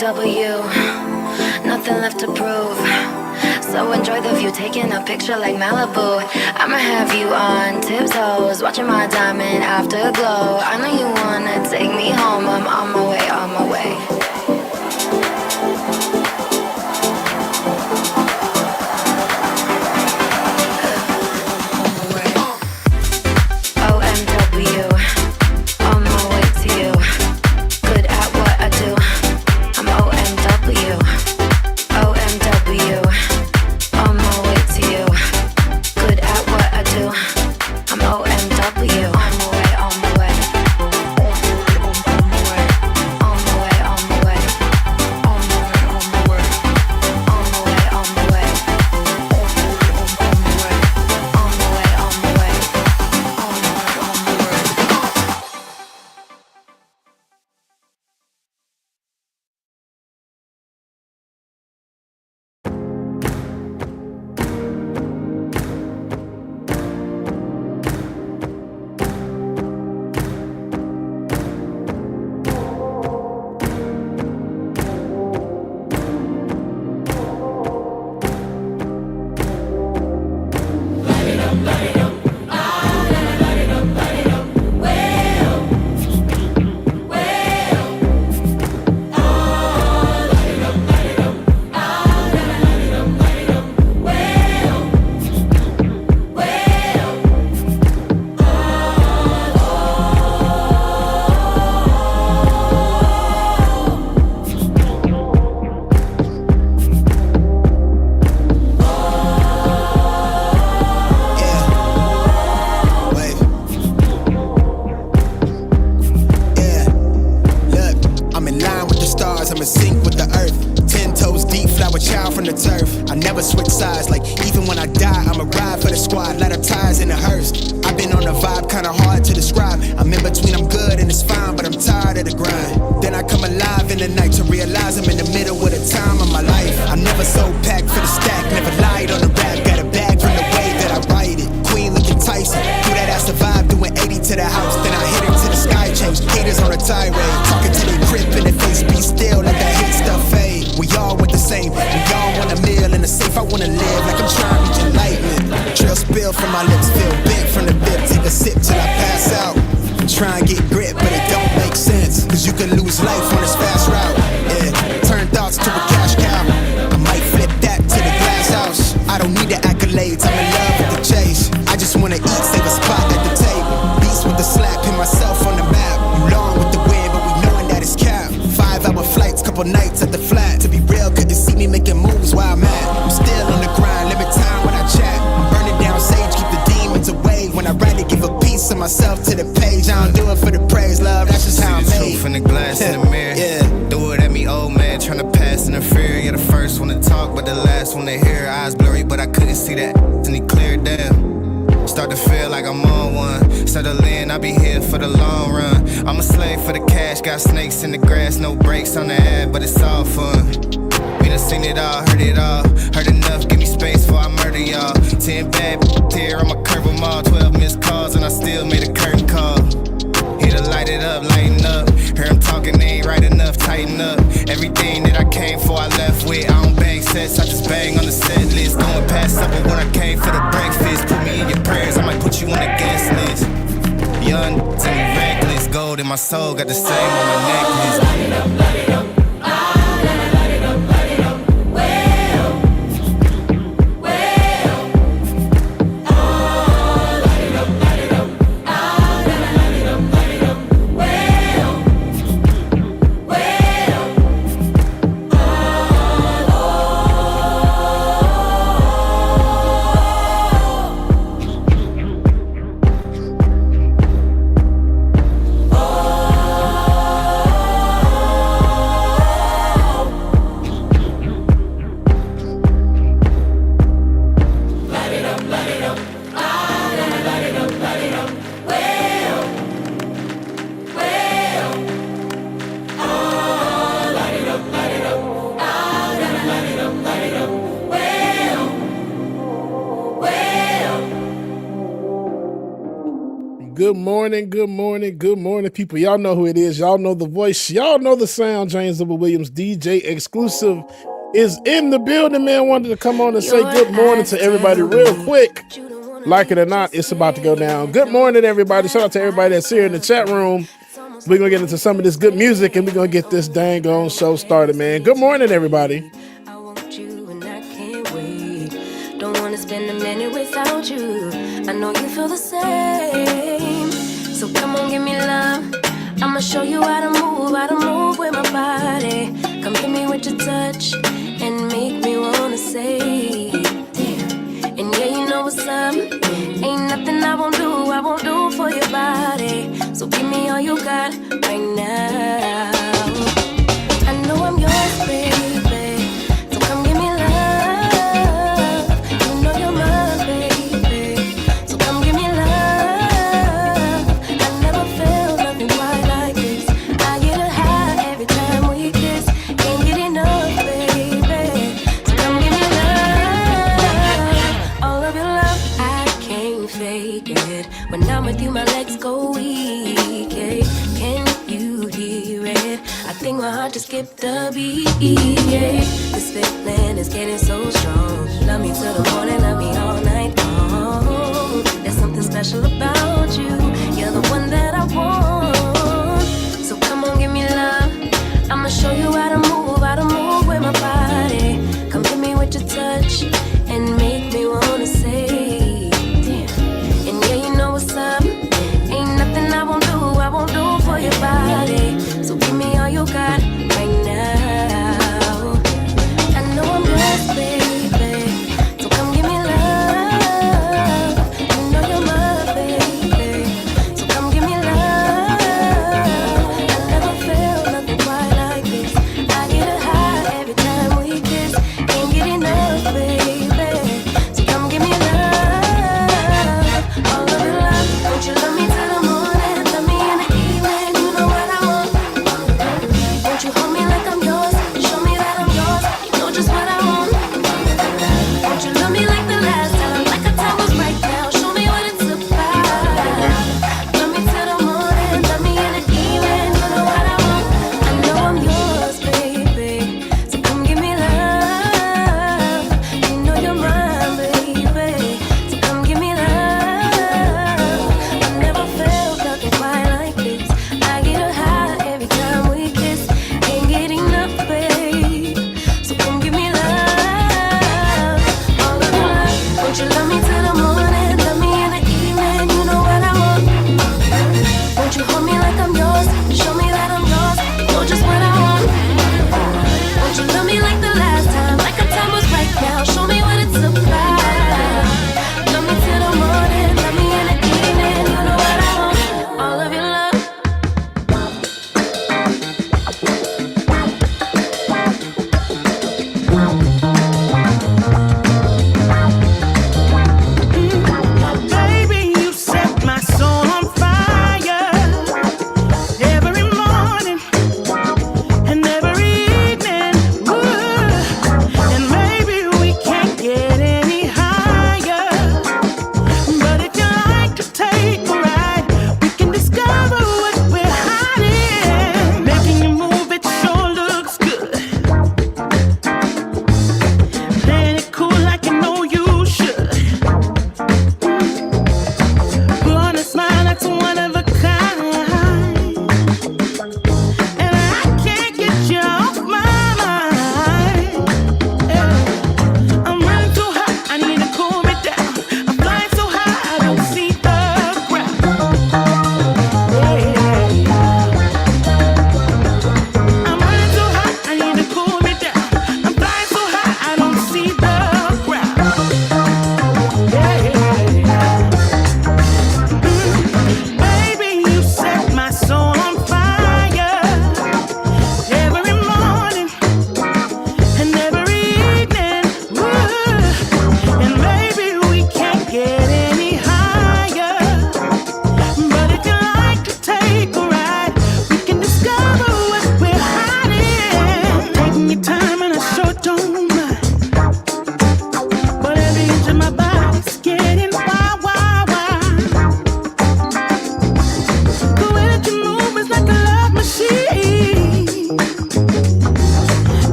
OMW, nothing left to prove. So enjoy the view, taking a picture like Malibu. I'ma have you on tiptoes, watching my diamond afterglow. I know you wanna take me home, I'm on my way, on my way. My soul got the same on my necklace. Light it up, light it up. good morning, good morning, good morning, people. Y'all know who it is. Y'all know the voice. Y'all know the sound. James W. Williams, DJ Exclusive, is in the building, man. Wanted to come on and say good morning to everybody real quick. Like it or not, it's about to go down. Good morning, everybody. Shout out to everybody that's here in the chat room. We're going to get into some of this good music, and we're going to get this dang on show started, man. Good morning, everybody. I want you and I can't wait. Don't want to spend a minute without you. I know you feel the same. So come on, give me love. I'ma show you how to move with my body. Come hit me with your touch and make me wanna say, damn. And yeah, you know what's up. Ain't nothing I won't do for your body. So give me all you got right now. I know I'm yours, baby. So come give me love. You know you're mine, baby. So come give me love. I never felt nothing quite like this. I get a high every time we kiss. Can't get enough, baby. So come give me love. All of your love, I can't fake it. When I'm with you, my legs go weak. Yeah. Can you hear it? I think my heart just skipped a beat. Yeah. This feeling is getting so strong. Love me till the morning, love me all night long. There's something special about you. You're the one that I want. So come on, give me love. I'ma show you how to move with my body. Come hit me with your touch and make me wanna say, damn. And yeah, you know what's up. Ain't nothing I won't do for your body. So give me all you got right now. I know I'm blessed, baby. So come give me love. You know you're my baby. So come give me love.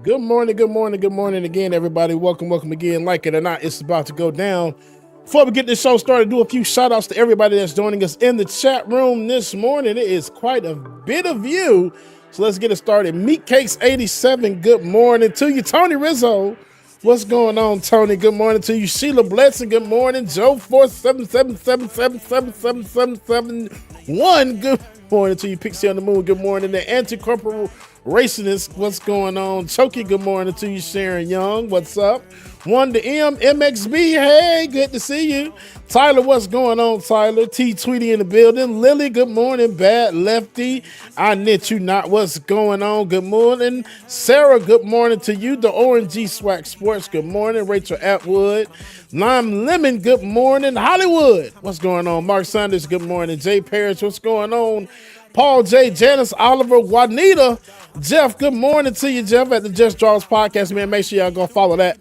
Good morning, good morning, good morning again, everybody. Welcome again. Like it or not, it's about to go down. Before we get this show started, do a few shout outs to everybody that's joining us in the chat room this morning. It is quite a bit of you. So let's get it started. Meat Cakes 87, good morning to you. Tony Rizzo, what's going on, Tony? Good morning to you. Sheila Bledson, good morning. Joe 47777777771, good morning to you. Pixie on the Moon, good morning. The Anti-Corporal Racist, what's going on? Choky, good morning to you. Sharon Young, what's up? Wanda M, MXB, hey, good to see you. Tyler, what's going on, Tyler? T Tweety in the building. Lily, good morning. Bad Lefty, I knit you not, what's going on? Good morning. Sarah, good morning to you. The ONG Swag Sports, good morning. Rachel Atwood. Lime Lemon, good morning. Hollywood, what's going on? Mark Sanders, good morning. Jay Parrish, what's going on? Paul J, Janice, Oliver, Juanita, Jeff, good morning to you, Jeff, at the Just Draws podcast, man. Make sure y'all go follow that.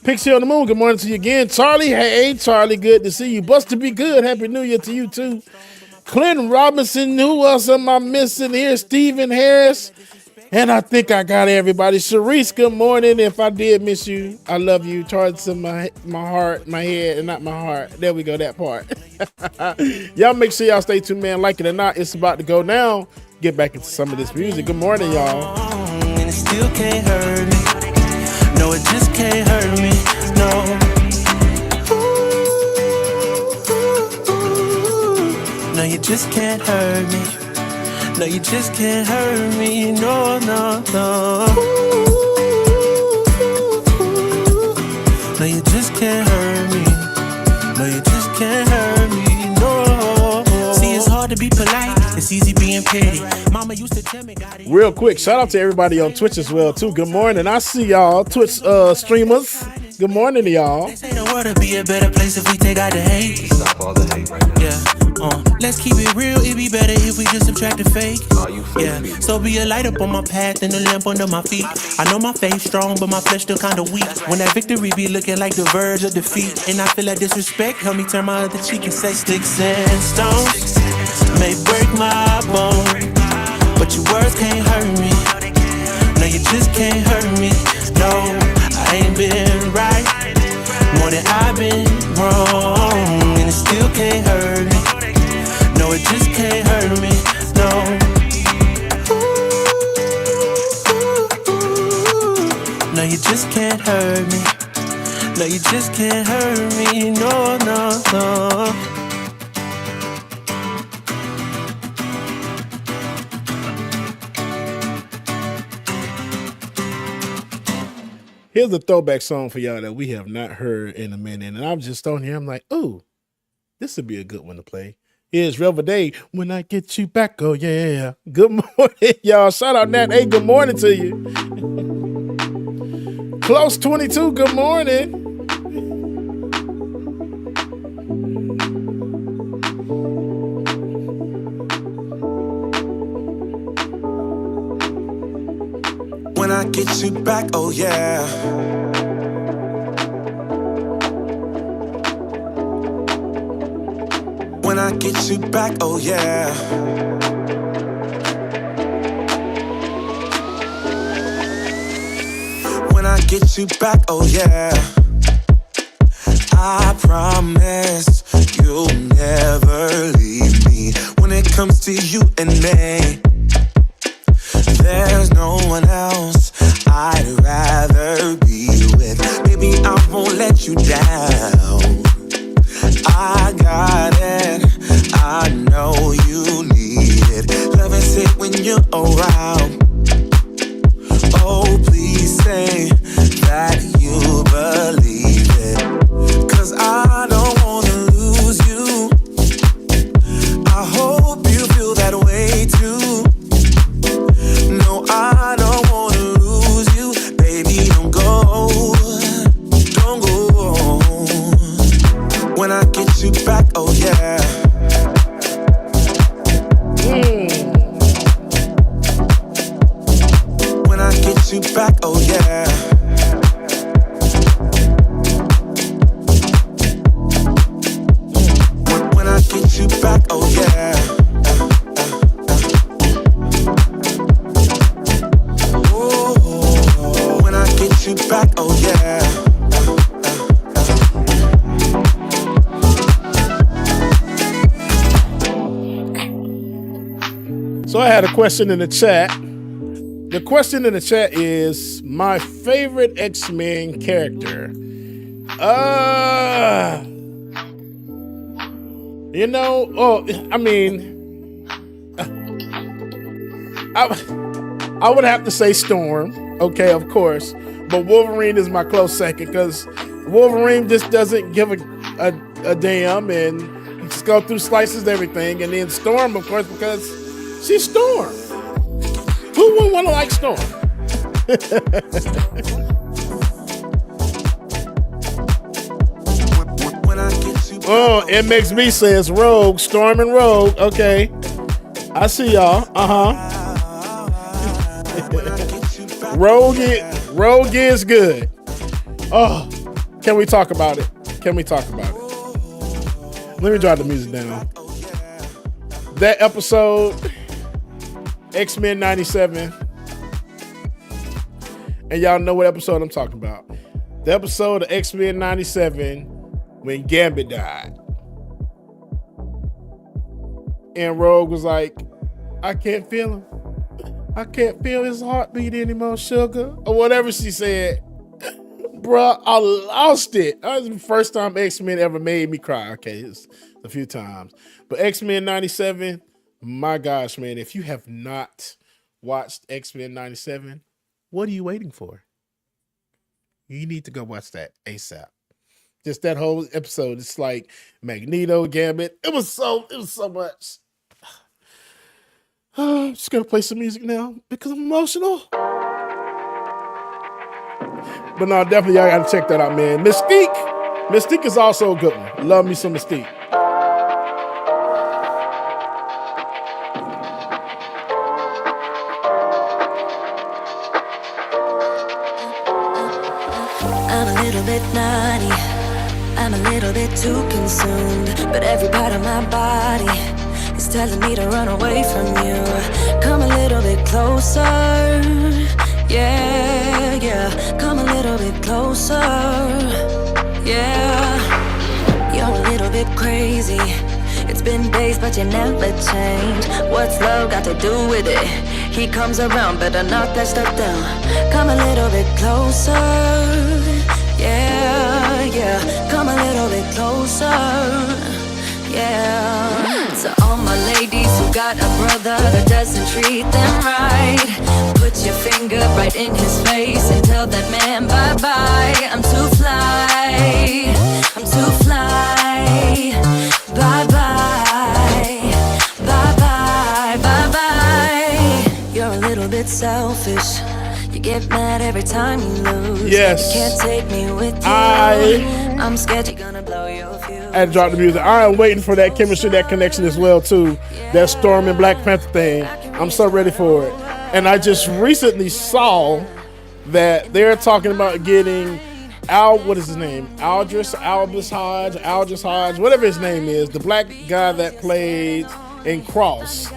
Pixie on the Moon, good morning to you again. Charlie, hey, Charlie, good to see you. Buster, be good. Happy New Year to you, too. Clinton Robinson, who else am I missing here? Stephen Harris, and I think I got everybody. Sharice, good morning. If I did miss you, I love you. Charge to my heart, my head, and not my heart. There we go, that part. Y'all make sure y'all stay tuned, man. Like it or not, it's about to go down. Get back into some of this music. Good morning, y'all. And it still can't hurt me. No, it just can't hurt me. No. No, you just can't hurt me. No, you just can't hurt me. No, no, no. No, you just can't hurt me. No, you just can't hurt me. No. See, it's hard to be polite. It's easy being petty. Mama used to tell me, real quick, shout out to everybody on Twitch as well, too. Good morning. I see y'all, Twitch streamers. Good morning to y'all. They say the world would be a better place if we take out the hate. Stop all the hate right now. Yeah. Let's keep it real. It'd be better if we just subtract the fake. Oh, you fake Yeah. people. So be a light up on my path and a lamp under my feet. I know my faith strong, but my flesh still kinda weak. When that victory be looking like the verge of defeat, and I feel like disrespect, help me turn my other cheek and say sticks and stones may break my bone, but your words can't hurt me. No, you just can't hurt me. No, I ain't been right more than I've been wrong, and it still can't hurt me. No, it just can't hurt me. No. No, you just can't hurt me. No, you just can't hurt me. No, no, no. Here's a throwback song for y'all that we have not heard in a minute. And I'm just on here, I'm like, ooh, this would be a good one to play. Here's Revel Day, When I Get You Back, oh yeah. Good morning, y'all. Shout out Nat. Hey, good morning to you. Close 22, good morning. When I get you back, oh yeah. When I get you back, oh yeah. When I get you back, oh yeah. I promise you'll never leave me. When it comes to you and me, there's no one else I'd rather be with. Baby, I won't let you down. I got it, I know you need it. Love is it when you're around. Oh, please say that you believe it, 'cause I don't wanna lose you. I hope you feel that way too. No, I don't wanna lose you. Baby, don't go. Don't go. When I get you back, oh yeah. When I get you back, oh yeah. When I get you back, oh yeah. Oh, get you back, oh yeah. So I had a question in the chat. The question in the chat is my favorite X-Men character. I would have to say Storm, okay, of course, but Wolverine is my close second because Wolverine just doesn't give a damn and he just go through slices of everything, and then Storm, of course, because she's Storm. Who wouldn't want to like Storm? Oh, MXB says Rogue, Storm and Rogue. Okay. I see y'all. Rogue is good. Oh, can we talk about it? Let me drive the music down. That episode, X-Men 97. And y'all know what episode I'm talking about. The episode of X-Men 97 when Gambit died. And Rogue was like, I can't feel him. I can't feel his heartbeat anymore, sugar. Or whatever she said. Bruh, I lost it. That was the first time X-Men ever made me cry. Okay, it's a few times. But X-Men 97, my gosh, man, if you have not watched X-Men 97, what are you waiting for? You need to go watch that ASAP. Just that whole episode. It's like Magneto, Gambit. It was so much. I'm just gonna play some music now because I'm emotional. But no, definitely y'all gotta check that out, man. Mystique is also a good one. Love me some Mystique. I'm a little bit naughty, I'm a little bit too consumed, but every part of my body is telling me to run away from you. Come a little bit closer, yeah, yeah. Come a little bit closer, yeah. You're a little bit crazy. It's been days, but you never change. What's love got to do with it? He comes around, better knock that stuff down. Come a little bit closer, yeah, yeah. Come a little bit closer, yeah. To all my ladies who got a brother that doesn't treat them right, put your finger right in his face and tell that man bye-bye. I'm too fly, I'm too fly. Bye-bye, bye-bye, bye-bye. You're a little bit selfish. You get mad every time you lose. Yes. You can't take me with you. I'm scared you're gonna blow your fuse. I had to drop the music. I am waiting for that chemistry, that connection as well, too. That Storm and Black Panther thing. I'm so ready for it. And I just recently saw that they're talking about getting what is his name? Aldris Hodge, whatever his name is, the black guy that played in Cross.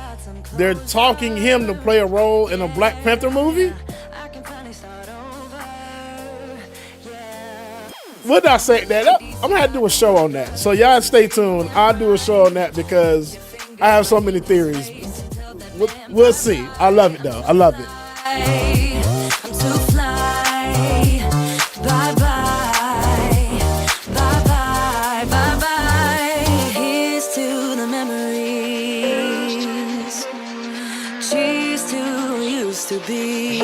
They're talking him to play a role in a Black Panther movie. Would I say that? I'm gonna have to do a show on that. So y'all stay tuned. I'll do a show on that because I have so many theories. We'll see. I love it though. I love it. I'm too fly. Bye-bye, bye-bye, bye-bye. Here's to the memories. Cheers to who used to be.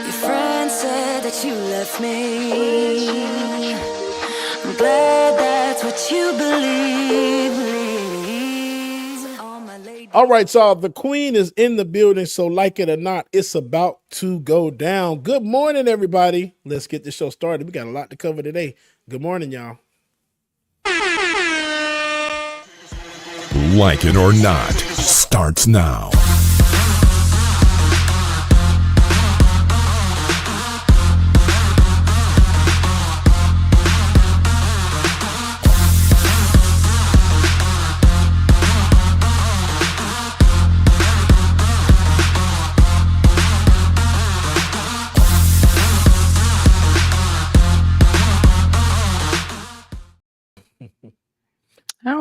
Your friend said that you left me. I'm glad that's what you believe. All right, y'all. The queen is in the building, so like it or not, it's about to go down. Good morning, everybody. Let's get the show started. We got a lot to cover today. Good morning, y'all. Like it or not starts now.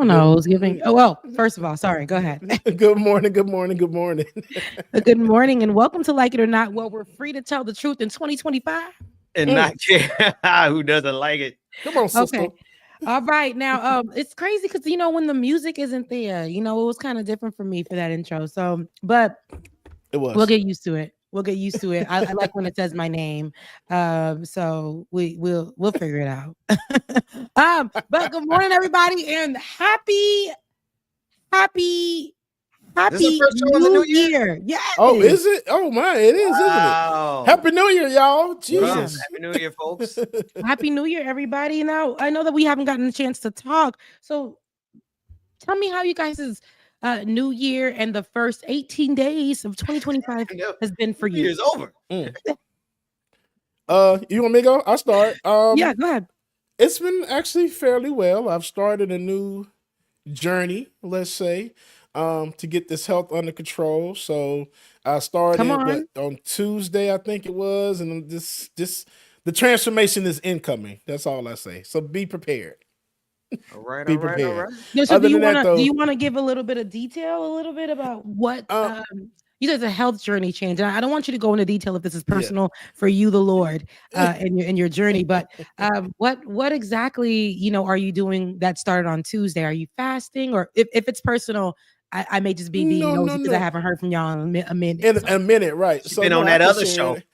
don't know. It was giving. Oh, well, first of all, sorry. Go ahead. Good morning. Good morning. Good morning. Good morning and welcome to Like It or Not. Well, we're free to tell the truth in 2025. And not care who doesn't like it. Come on, sister. Okay. All right. Now, it's crazy because when the music isn't there, it was kind of different for me for that intro. So, but It was. we'll get used to it. We'll get used to it. I like when it says my name. So we'll figure it out. But good morning, everybody, and happy This is the first show of the New new year? Year. Yes. Oh, is it? Oh my, it is, Wow. isn't it? Happy New Year, y'all. Wow. Jesus. Happy New Year, folks. Happy New Year, everybody. Now, I know that we haven't gotten a chance to talk. So tell me how you guys' New Year and the first 18 days of 2025 has been for New you. Year's over. You want me to go? I'll start. Yeah, go ahead. It's been actually fairly well. I've started a new journey, let's say, to get this health under control. So I started Come on. on Tuesday, I think it was, and the transformation is incoming. That's all I say. So be prepared. All right, Be all right, all prepared. right. Yeah, so Other do than that, though, you want to give a little bit of detail, a little bit about what you said, a health journey change? And I don't want you to go into detail if this is Yeah. personal for you, the Lord, in your journey. But what exactly are you doing that started on Tuesday? Are you fasting, or if it's personal? I may just be being nosy because I haven't heard from y'all in a minute. in so. a minute, right? She's been on I that can other share show. it.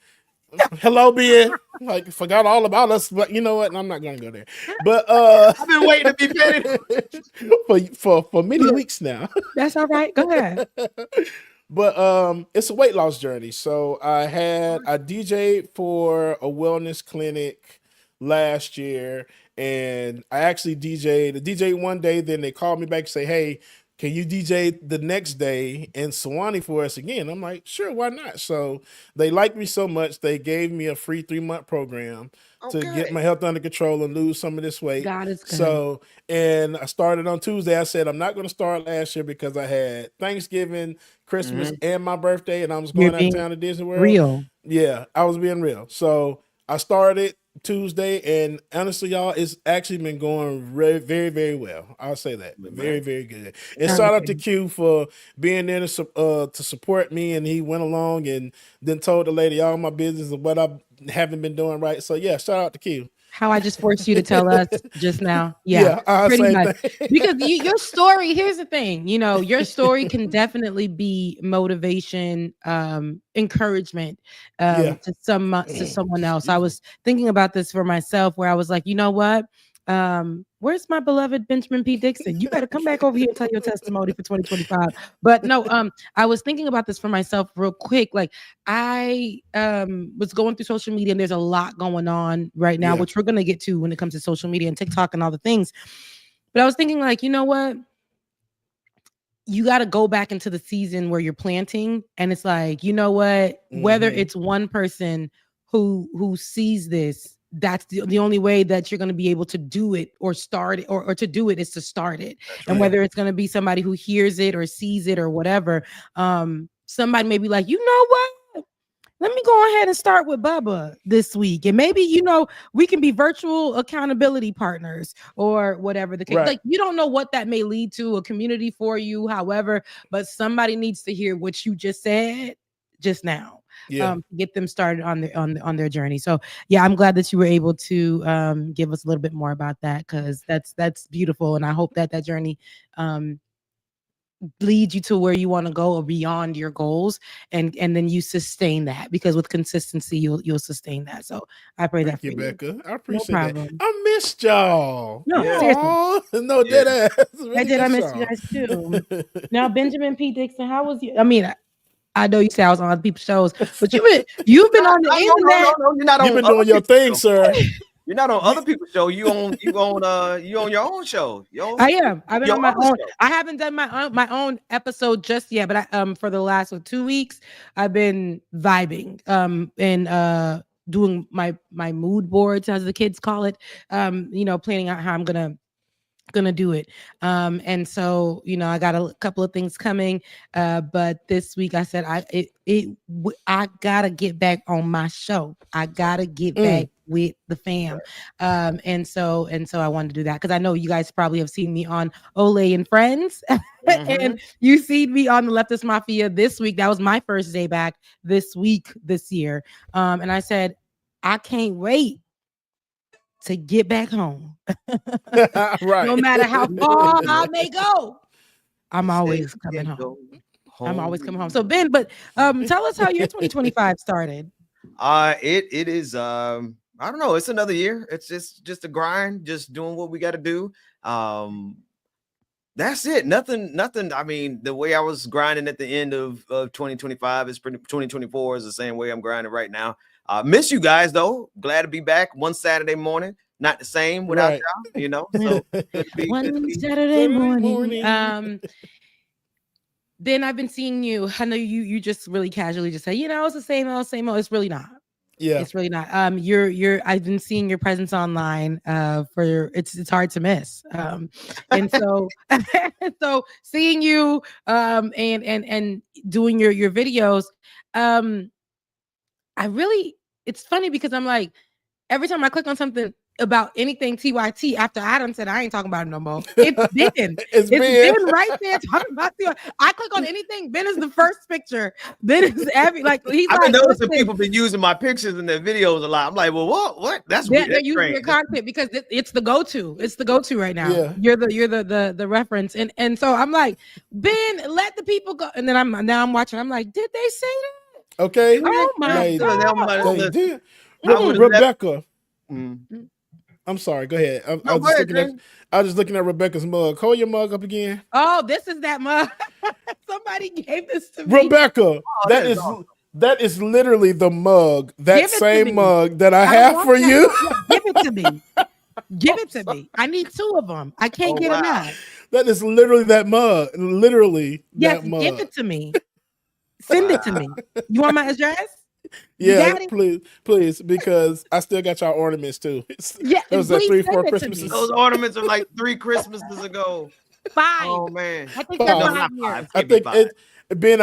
Hello, Ben. Like forgot all about us, but you know what? I'm not gonna go there. But I've been waiting to be petted. for many weeks now. That's all right. Go ahead. But it's a weight loss journey. So I DJ'd for a wellness clinic last year, and I actually DJ'd one day. Then they called me back and say, "Hey, can you DJ the next day in Sewanee for us again?" I'm like, "Sure, why not?" So they liked me so much they gave me a free 3-month program to get my health under control and lose some of this weight. God is good. So, and I started on Tuesday. I said I'm not going to start last year because I had Thanksgiving, Christmas, and my birthday, and I was going out of town to Disney World. Real. Yeah, I was being real. So I started Tuesday, and honestly, y'all, it's actually been going very, very, very well. I'll say that. Very, very good. And shout out to Q for being there to support me, and he went along and then told the lady all my business of what I haven't been doing right. So yeah, shout out to Q. How I just forced you to tell us just now. Yeah, pretty same much. thing. Because your story, here's the thing, your story can definitely be motivation, encouragement to someone else. I was thinking about this for myself where I was like, you know what? Where's my beloved Benjamin P. Dixon? You better come back over here and tell your testimony for 2025. But no, I was thinking about this for myself real quick. Like I was going through social media, and there's a lot going on right now, which we're gonna get to when it comes to social media and TikTok and all the things. But I was thinking, like, you know what? You got to go back into the season where you're planting, and it's like, you know what? Whether it's one person who sees this, that's the only way that you're going to be able to do it or start it or to do it is to start it. And whether it's going to be somebody who hears it or sees it or whatever, somebody may be like, you know what? Let me go ahead and start with Bubba this week. And maybe, we can be virtual accountability partners or whatever the case. Right. Like, you don't know what that may lead to, a community for you, however, but somebody needs to hear what you just said just now. Get them started on their journey. So yeah, I'm glad that you were able to give us a little bit more about that, because that's beautiful, and I hope that journey leads you to where you want to go or beyond your goals, and then you sustain that, because with consistency you'll sustain that. So I pray that for you, Becca. I appreciate that. problem. I missed y'all. No, seriously. Aw, no, dead ass. I miss you guys too. Now, Benjamin P. Dixon, how was you? I mean, I know you say I was on other people's shows, but you've been on the internet. No, you're not on. You've been other doing your people's thing, show. sir. You're not on other people's show. You on your own show. I am. I've been your on my other own. show. I haven't done my own episode just yet, but I for the last 2 weeks I've been vibing and doing my mood boards, as the kids call it. Planning out how I'm gonna do it, and so I got a couple of things coming, but this week I said I gotta get back on my show. I gotta get back with the fam. And so I wanted to do that because I know you guys probably have seen me on Olay and Friends, and you seen me on the Leftist Mafia this week. That was my first day back this year. And I said, I can't wait to get back home. Right. No matter how far I may go, I'm always coming home. I'm always coming home. So Ben, but tell us how your 2025 started. It is I don't know, it's another year. It's just a grind, just doing what we got to do. That's it. Nothing. I mean, the way I was grinding at the end of 2025 is 2024 is the same way I'm grinding right now. Miss you guys though. Glad to be back one Saturday morning. Not the same without y'all, you know. So one Saturday morning. Then I've been seeing you. I know you just really casually just say, you know, it's the same old, same old. It's really not. Yeah, it's really not. I've been seeing your presence online it's hard to miss. And so so seeing you and doing your videos, it's funny because I'm like, every time I click on something about anything TYT after Adam said I ain't talking about it no more. It's Ben. it's Ben right there talking about TYT. I click on anything. Ben is the first picture. Ben is I've been noticing people been using my pictures in their videos a lot. I'm like, well, what? That's weird. They're using your content because it's the go-to. It's the go-to right now. Yeah. You're the reference. And so I'm like, Ben, let the people go. And then I'm watching. I'm like, did they say that? Okay. Oh my God. They did. Rebecca. I'm sorry. Go ahead. I was just looking at Rebecca's mug. Hold your mug up again. Oh, this is that mug. Somebody gave this to me. Rebecca, that is literally the mug. That same mug that I have for you. Give it to me. Give it to me. I need 2 of them. I can't get enough. That is literally that mug. Literally that mug. Give it to me. Send it to me. You want my address? Yeah, please, because I still got y'all ornaments too. Yeah, those are 3-4 Christmases. Those ornaments are like 3 Christmases ago. 5. Oh man, I think that's 5 years. I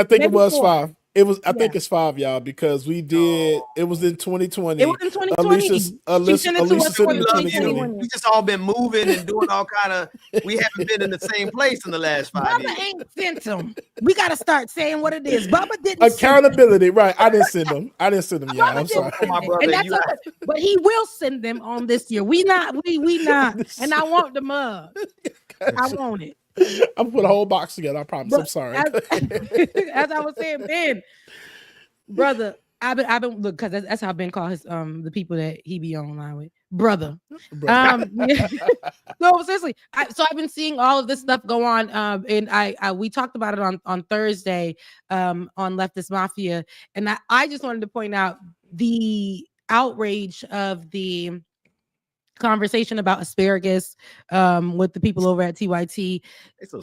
think it was 5. It was. I think it's 5, y'all, because we did. It was in 2020. It was in 2020. Alicia sent it in 2020. We just all been moving and doing all kind of. We haven't been in the same place in the last 5 years. Bubba ain't sent them. We got to start saying what it is. Bubba didn't. Accountability, right? I didn't send them. Y'all. I'm sorry. And that's but he will send them on this year. We not. And I want the mug. I want it. I'm put a whole box together. I promise. I'm sorry. As I was saying, Ben, brother, I've been look, because that's how Ben calls his the people that he be online with, brother. No, seriously. So I've been seeing all of this stuff go on. And we talked about it on Thursday on Leftist Mafia, and I just wanted to point out the outrage of the conversation about asparagus with the people over at TYT.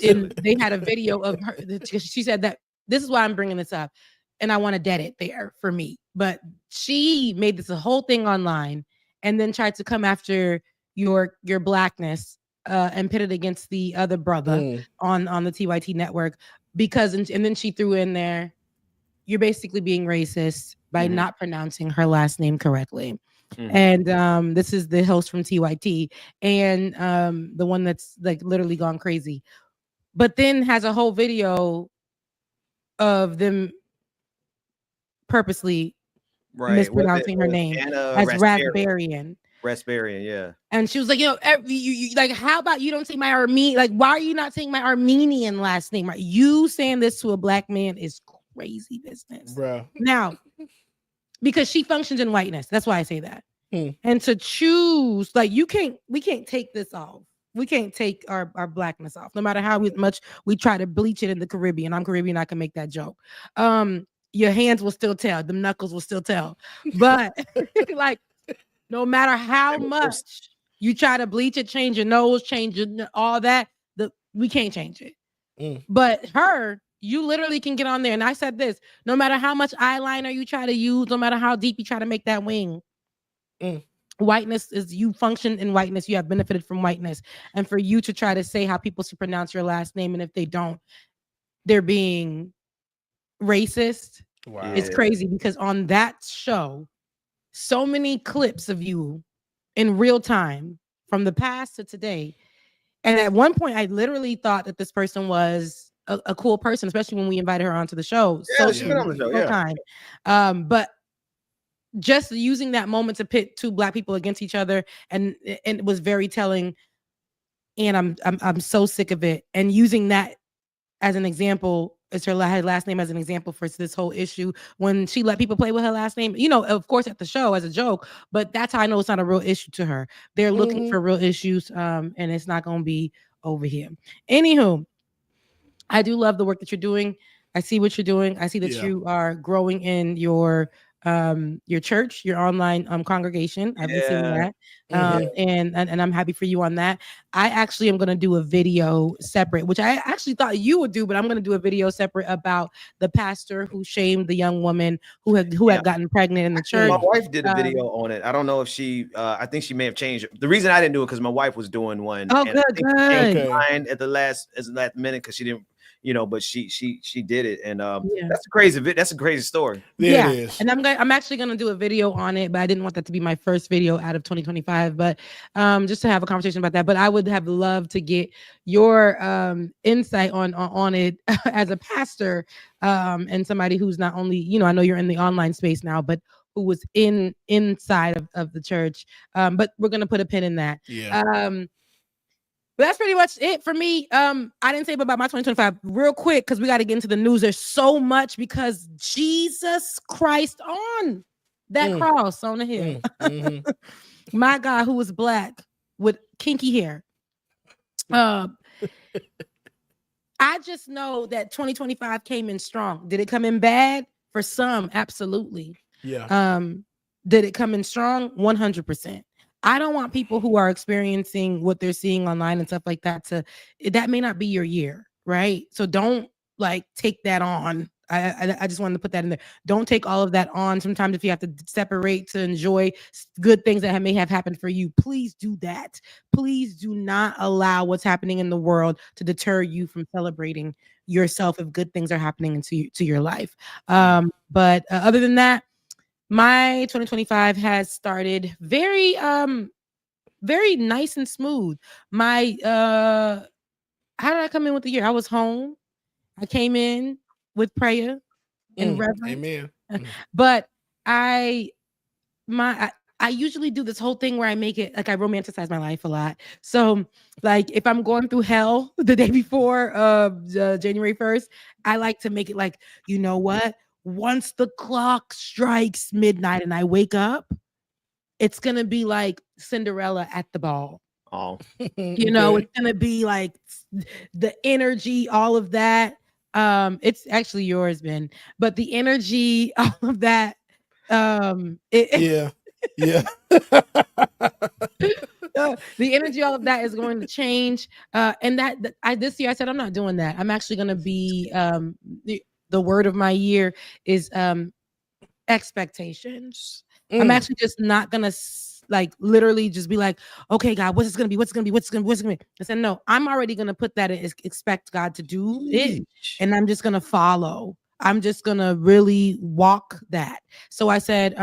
And they had a video of her. She said that this is why I'm bringing this up, and I want to dead it there for me. But she made this a whole thing online, and then tried to come after your blackness and pit it against the other brother on the TYT network because, and then she threw in there, you're basically being racist by not pronouncing her last name correctly. And this is the host from TYT and the one that's like literally gone crazy, but then has a whole video of them purposely mispronouncing her name as Raspberrian. Raspberrian, yeah. And she was like, you like, how about you don't say my Armenian? Like, why are you not saying my Armenian last name? Right? You saying this to a black man is crazy business, bro. Now. Because she functions in whiteness. That's why I say that. And to choose, like, we can't take this off. We can't take our blackness off, no matter how much we try to bleach it in the Caribbean. I'm Caribbean, I can make that joke. Your hands will still tell, the knuckles will still tell. But like, no matter how much you try to bleach it, change your nose, change all that, we can't change it. But her, you literally can get on there. And I said this, no matter how much eyeliner you try to use, no matter how deep you try to make that wing, whiteness is, you function in whiteness. You have benefited from whiteness. And for you to try to say how people should pronounce your last name, and if they don't, they're being racist. Wow. It's crazy because on that show, so many clips of you in real time from the past to today. And at one point, I literally thought that this person was a cool person, especially when we invited her onto the show. Yeah, So she's been on the show, so yeah. kind. But just using that moment to pit two Black people against each other, and it was very telling. And I'm so sick of it. And using that as an example, it's her last name as an example for this whole issue. When she let people play with her last name, of course at the show as a joke, but that's how I know it's not a real issue to her. They're looking for real issues, and it's not going to be over here. Anywho, I do love the work that you're doing. I see what you're doing. I see that you are growing in your church, your online congregation. I've been seeing that. And I'm happy for you on that. I actually am going to do a video separate, which I actually thought you would do, but I'm going to do a video separate about the pastor who shamed the young woman who had gotten pregnant in the church. My wife did a video on it. I don't know if she I think she may have changed it. The reason I didn't do it because my wife was doing one. Oh, good. At the last minute because she didn't, but she did it, and that's a crazy story. Yeah, it is. And I'm actually gonna do a video on it, but I didn't want that to be my first video out of 2025. But just to have a conversation about that. But I would have loved to get your insight on it as a pastor, and somebody who's not only, I know you're in the online space now, but who was inside of the church. But we're gonna put a pin in that. Yeah. But that's pretty much it for me. I didn't say about my 2025 real quick because we got to get into the news. There's so much because Jesus Christ on that cross on the hill. My God, who was Black with kinky hair. I just know that 2025 came in strong. Did it come in bad? For some, absolutely. Yeah. Did it come in strong? 100%. I don't want people who are experiencing what they're seeing online and stuff like that that may not be your year, right? So don't take that on. I just wanted to put that in there. Don't take all of that on. Sometimes if you have to separate to enjoy good things that may have happened for you, please do that. Please do not allow what's happening in the world to deter you from celebrating yourself if good things are happening to your life. But other than that, my 2025 has started very, very nice and smooth. My, how did I come in with the year? I was home. I came in with prayer and reverence. Amen. But I usually do this whole thing where I make it like I romanticize my life a lot. So if I'm going through hell the day before January 1st, I like to make it like, you know what? Once the clock strikes midnight and I wake up, it's going to be like Cinderella at the ball. Oh, it's going to be like the energy, all of that. It's actually yours, Ben, but the energy, all of that. Yeah. The energy, all of that is going to change. And this year I said, I'm not doing that. I'm actually going to be, the word of my year is expectations. I'm actually just not gonna literally just be like, okay, God, what's it gonna be? What's it gonna be? What's it gonna be? I said, no, I'm already gonna put that in, expect God to do it, and I'm just gonna follow. I'm just gonna really walk that. So I said,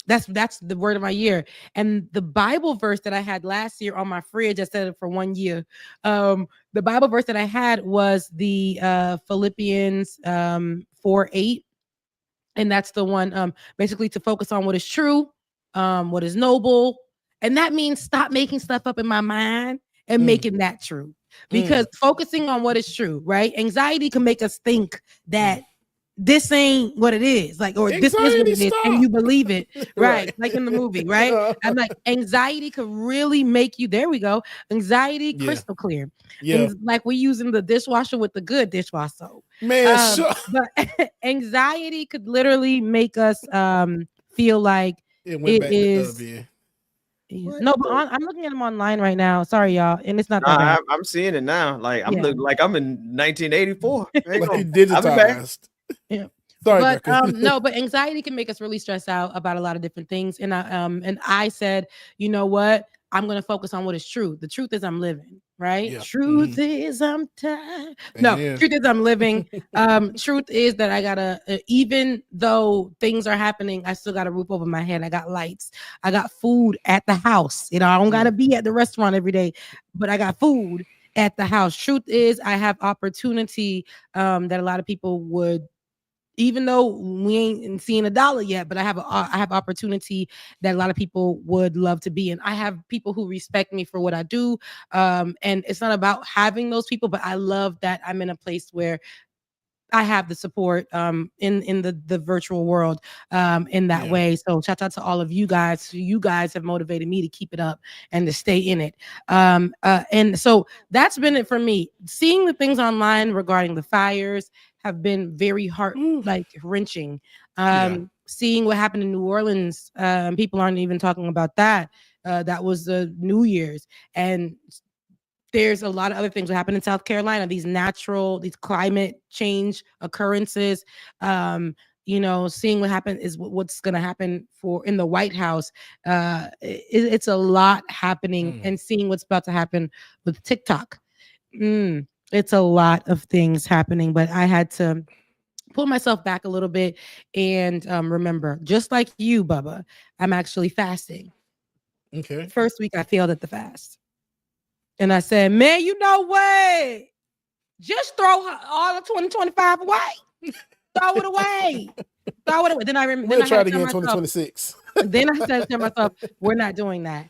that's the word of my year. And the Bible verse that I had last year on my fridge, I said it for 1 year. The Bible verse that I had was the Philippians 4:8. And that's the one basically to focus on what is true, what is noble. And that means stop making stuff up in my mind and making that true. Because focusing on what is true, right? Anxiety can make us think that this ain't what it is, or this is what it is, and you believe it, right? Like in the movie, right? I'm like, anxiety could really make you, there we go, anxiety crystal clear. Yeah. Like we're using the dishwasher with the good dishwasher soap. Man, but anxiety could literally make us feel like it is. No, but I'm looking at them online right now. Sorry, y'all, and it's not that bad. I'm seeing it now. I'm looking like I'm in 1984. Like you digitized. Yeah. Sorry, but no, but anxiety can make us really stress out about a lot of different things. And I said, you know what? I'm gonna focus on what is true. The truth is I'm living. right? Yeah. Truth is I'm tired. No, Amen. truth is I'm living. Truth is that I gotta, even though things are happening, I still got a roof over my head. I got lights. I got food at the house. You know, I don't gotta be at the restaurant every day, but I got food at the house. Truth is I have opportunity that a lot of people would, even though we ain't seeing a dollar yet, but I have opportunity that a lot of people would love to be in. I have people who respect me for what I do. And it's not about having those people, but I love that I'm in a place where I have the support in the virtual world in that way. So shout out to all of you guys. You guys have motivated me to keep it up and to stay in it. And so that's been it for me. Seeing the things online regarding the fires have been very heart like wrenching. Seeing what happened in New Orleans, people aren't even talking about that. That was the New Year's, and there's a lot of other things that happen in South Carolina, these climate change occurrences. You know, seeing what happened is what's going to happen in the White House. It's a lot happening, and seeing what's about to happen with TikTok. It's a lot of things happening, but I had to pull myself back a little bit and remember, just like you, Bubba, I'm actually fasting. Okay. First week I failed at the fast. And I said, man, you know what? Just throw all of 2025 away. Throw it away. Throw it away. Then I remember. We'll try it again 2026. Then I said to myself, we're not doing that.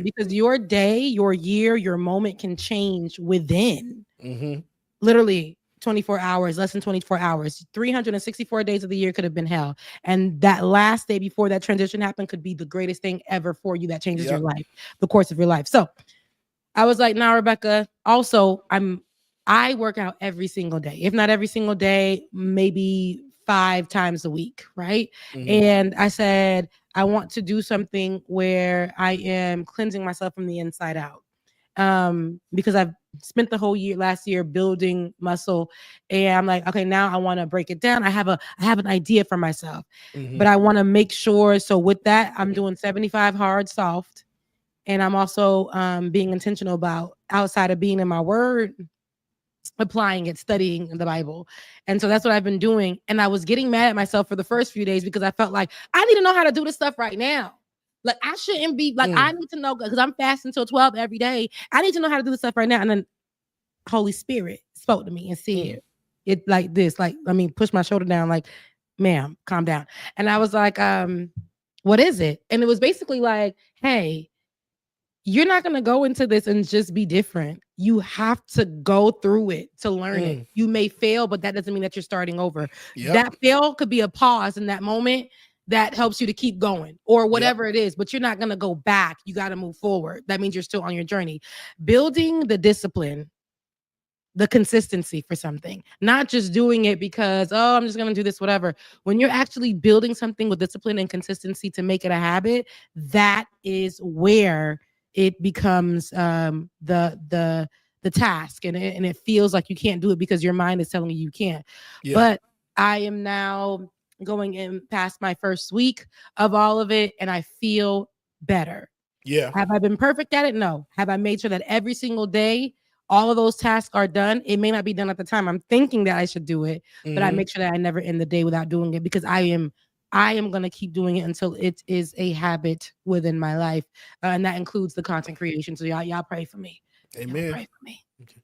Because your day, your year, your moment can change within literally 24 hours, less than 24 hours. 364 days of the year could have been hell. And that last day before that transition happened could be the greatest thing ever for you that changes your life, the course of your life. So I was like, nah, Rebecca. Also, I work out every single day. If not every single day, maybe 5 times a week, right? And I said, I want to do something where I am cleansing myself from the inside out. Because I've spent the whole last year building muscle, and I'm like, okay, now I want to break it down. I have an idea for myself, but I want to make sure. So with that, I'm doing 75 hard, soft. And I'm also being intentional about, outside of being in my word, applying it, studying the Bible. And so that's what I've been doing. And I was getting mad at myself for the first few days because I felt like I need to know how to do this stuff right now. Like I shouldn't be like, I need to know, because I'm fasting till 12 every day. I need to know how to do this stuff right now. And then Holy Spirit spoke to me and said it like this, like, I mean, push my shoulder down, like, ma'am, calm down. And I was like, what is it? And it was basically like, hey, you're not going to go into this and just be different. You have to go through it to learn it. You may fail, but that doesn't mean that you're starting over. That fail could be a pause in that moment that helps you to keep going, or whatever it is, but you're not going to go back. You got to move forward. That means you're still on your journey. Building the discipline, the consistency for something, not just doing it because, oh, I'm just going to do this, whatever. When you're actually building something with discipline and consistency to make it a habit, that is where it becomes the task, and it feels like you can't do it because your mind is telling you can't. But I am now going in past my first week of all of it, and I feel better. Have I been perfect at it? No. Have I made sure that every single day all of those tasks are done? It may not be done at the time I'm thinking that I should do it, but I make sure that I never end the day without doing it, because I am going to keep doing it until it is a habit within my life. And that includes the content creation. So y'all pray for me. Amen. Y'all pray for me. Okay.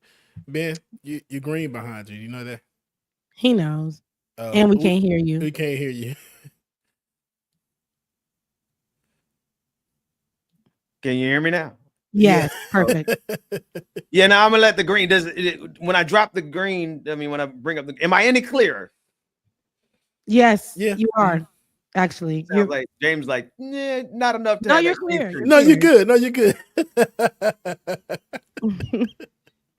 Ben, you're green behind you. You know that? He knows. And we can't hear you. We can't hear you. Can you hear me now? Yes, perfect. Now I'm gonna let the green. When I drop the green, I mean, when I bring up am I any clearer? Yes, you are. Actually, sounds like James, like, not enough. No, you're clear. No, you're good. No, you're good.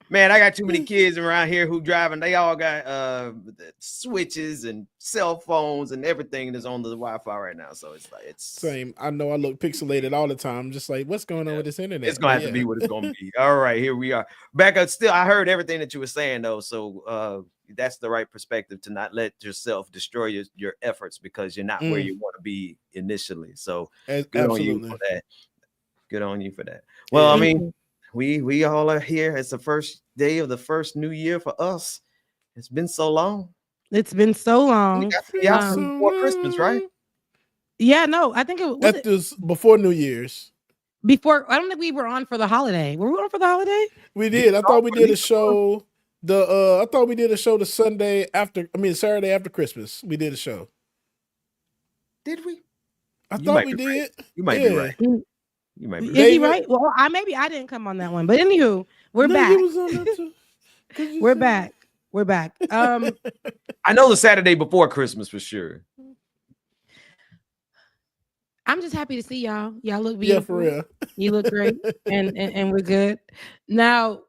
Man, I got too many kids around here who driving. They all got switches and cell phones and everything that's on the Wi-Fi right now. So it's like same. I know I look pixelated all the time. Just like, what's going on with this internet? It's gonna have to be what it's gonna be. All right, here we are. Becca, still, I heard everything that you were saying though. So that's the right perspective, to not let yourself destroy your efforts because you're not where you want to be initially. So good on you for that. Good on you for that. Well, I mean, we all are here. It's the first day of the first new year for us. It's been so long. It's been so long. Yeah, before Christmas, right? Yeah, no, I think it was this before New Year's. Before. I don't think we were on for the holiday. Were we on for the holiday? We did. I thought we did a show. I thought we did a show the Saturday after Christmas. We did a show. Did we? I thought we did. Right. You might be right. You might be right. Is he right? Well, maybe I didn't come on that one, but anywho, we're back. He was on that too. We're back. We're back. I know the Saturday before Christmas for sure. I'm just happy to see y'all. Y'all look beautiful. Yeah, for real. You look great, and we're good. Now,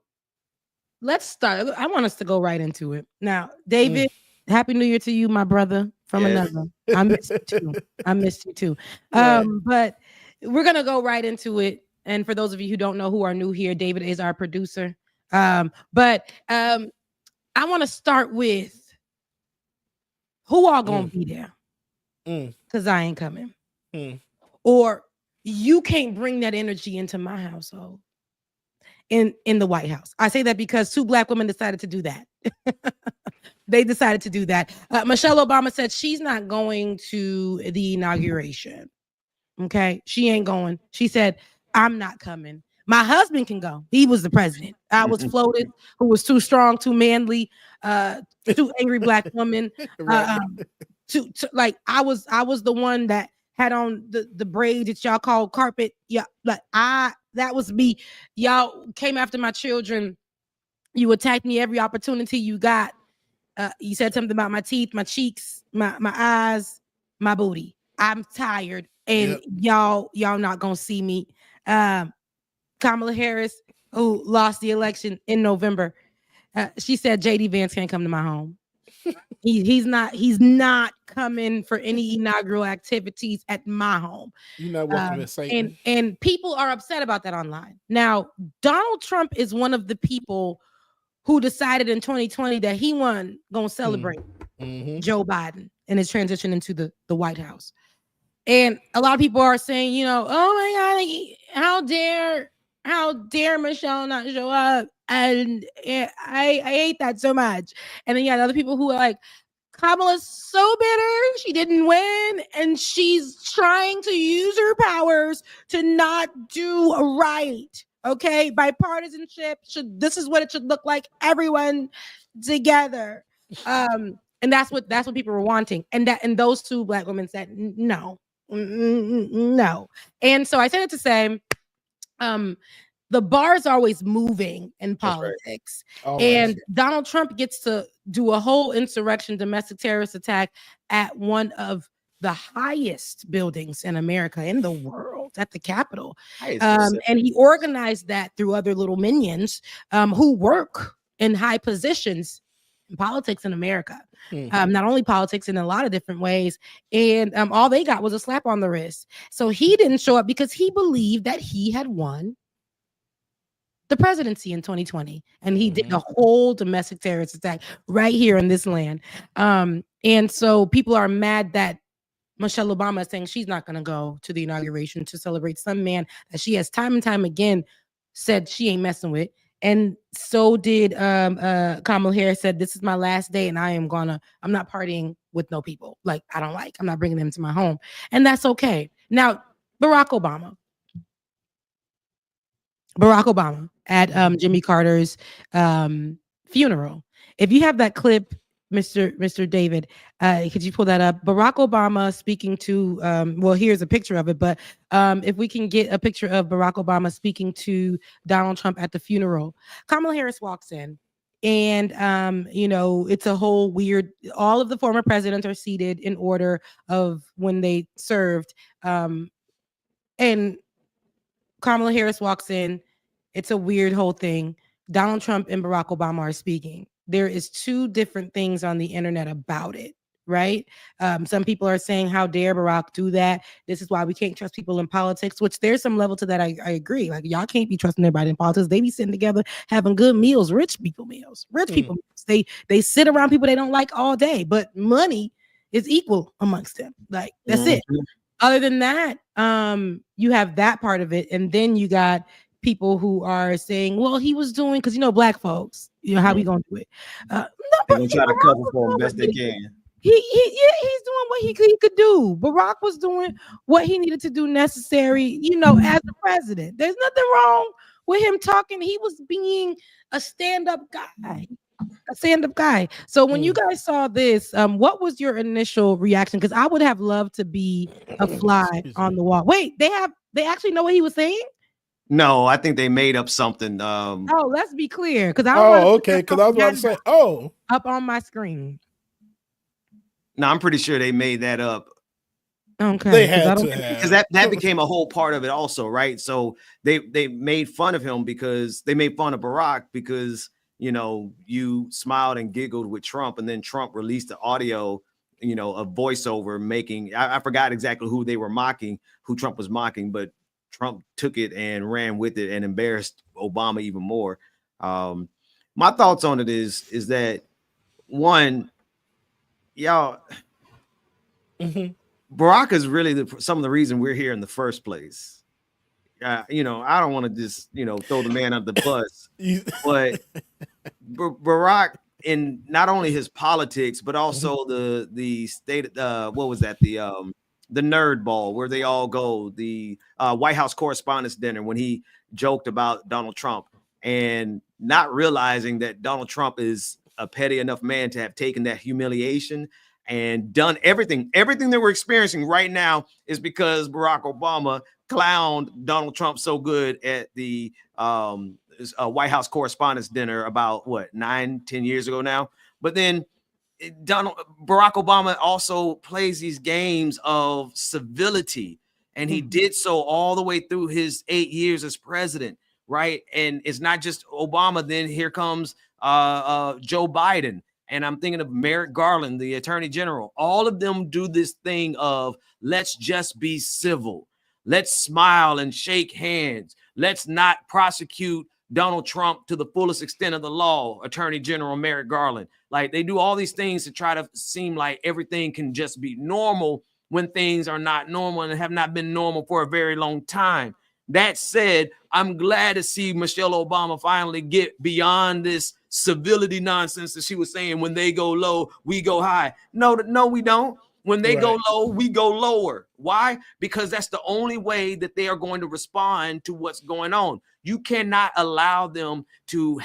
let's start. I want us to go right into it. Now, David, Happy New Year to you, my brother from another. I missed you too. I missed you too. But we're gonna go right into it. And for those of you who don't know who are new here, David is our producer. But I want to start with who all gonna be there, because I ain't coming. Or you can't bring that energy into my household in the White House. I say that because 2 Black women decided to do that. They decided to do that. Michelle Obama said she's not going to the inauguration. Okay, she ain't going. She said, I'm not coming. My husband can go. He was the president. I was floated, who was too strong, too manly, too angry Black woman. Like I was the one that had on the braid that y'all call carpet. Yeah, like that was me. Y'all came after my children. You attacked me every opportunity you got. You said something about my teeth, my cheeks, my eyes, my booty. I'm tired, and y'all not gonna see me. Kamala Harris, who lost the election in November, she said JD Vance can't come to my home. He's not coming for any inaugural activities at my home. You're not welcome to Satan. And people are upset about that online. Now, Donald Trump is one of the people who decided in 2020 that he wasn't gonna celebrate Joe Biden and his transition into the White House. And a lot of people are saying, oh my God, how dare Michelle not show up? And I hate that so much. And then you had other people who are like, Kamala's so bitter. She didn't win. And she's trying to use her powers to not do right. Okay. Bipartisanship this is what it should look like. Everyone together. And that's what people were wanting. And those 2 Black women said, no. And so I said it to say, the bar is always moving in politics. Right. And Donald Trump gets to do a whole insurrection, domestic terrorist attack at one of the highest buildings in America, in the world, at the Capitol. And he organized that through other little minions who work in high positions in politics in America. Not only politics, in a lot of different ways. And all they got was a slap on the wrist. So he didn't show up because he believed that he had won the presidency in 2020, and he did a whole domestic terrorist attack right here in this land. And so people are mad that Michelle Obama is saying she's not going to go to the inauguration to celebrate some man that she has time and time again said she ain't messing with. And so did Kamala Harris. Said, this is my last day, and I'm not partying with no people like I don't like. I'm not bringing them to my home, and that's okay. Now, Barack Obama at Jimmy Carter's funeral. If you have that clip, Mr. David, could you pull that up? Barack Obama speaking to, here's a picture of it, but if we can get a picture of Barack Obama speaking to Donald Trump at the funeral. Kamala Harris walks in, and it's a whole weird, all of the former presidents are seated in order of when they served, and Kamala Harris walks in. It's a weird whole thing. Donald Trump and Barack Obama are speaking. There is 2 different things on the internet about it, right? Some people are saying, how dare Barack do that? This is why we can't trust people in politics, which there's some level to that. I agree. Like, y'all can't be trusting everybody in politics. They be sitting together having good meals, rich people meals. They sit around people they don't like all day, but money is equal amongst them. Like, that's it. Other than that, you have that part of it. And then you got people who are saying, well, he was doing, because black folks, how we gonna do it? No, They're but gonna try to Barack cover was for him doing best they can. he's doing what he could do. Barack was doing what he needed to do necessary, as the president. There's nothing wrong with him talking. He was being a stand-up guy. So when you guys saw this, what was your initial reaction? Because I would have loved to be a fly on the wall. Wait, they actually know what he was saying? No, I think they made up something. Oh, let's be clear, because I okay, because I was about to say, up on my screen. No, I'm pretty sure they made that up. Okay, they had to have, because that became a whole part of it also, right? So they made fun of him because they made fun of Barack because you smiled and giggled with Trump, and then Trump released the audio, a voiceover making. I forgot exactly who they were mocking, who Trump was mocking, but Trump took it and ran with it and embarrassed Obama even more. My thoughts on it is that one, y'all. Barack is really some of the reason we're here in the first place. I don't want to just, throw the man under the bus, but Barack, in not only his politics, but also the state, what was that? The Nerd Ball, where they all go, the White House Correspondents' Dinner, when he joked about Donald Trump and not realizing that Donald Trump is a petty enough man to have taken that humiliation and done everything that we're experiencing right now is because Barack Obama clowned Donald Trump so good at the White House Correspondents' Dinner about 9-10 years ago now. But then Barack Obama also plays these games of civility, and he did so all the way through his 8 years as president, right? And it's not just Obama. Then here comes Joe Biden. And I'm thinking of Merrick Garland, the attorney general. All of them do this thing of let's just be civil. Let's smile and shake hands. Let's not prosecute Donald Trump to the fullest extent of the law, Attorney General Merrick Garland. Like, they do all these things to try to seem like everything can just be normal when things are not normal and have not been normal for a very long time. That said, I'm glad to see Michelle Obama finally get beyond this civility nonsense that she was saying, when they go low, we go high. No, we don't. When they go low, we go lower. Why? Because that's the only way that they are going to respond to what's going on. You cannot allow them to be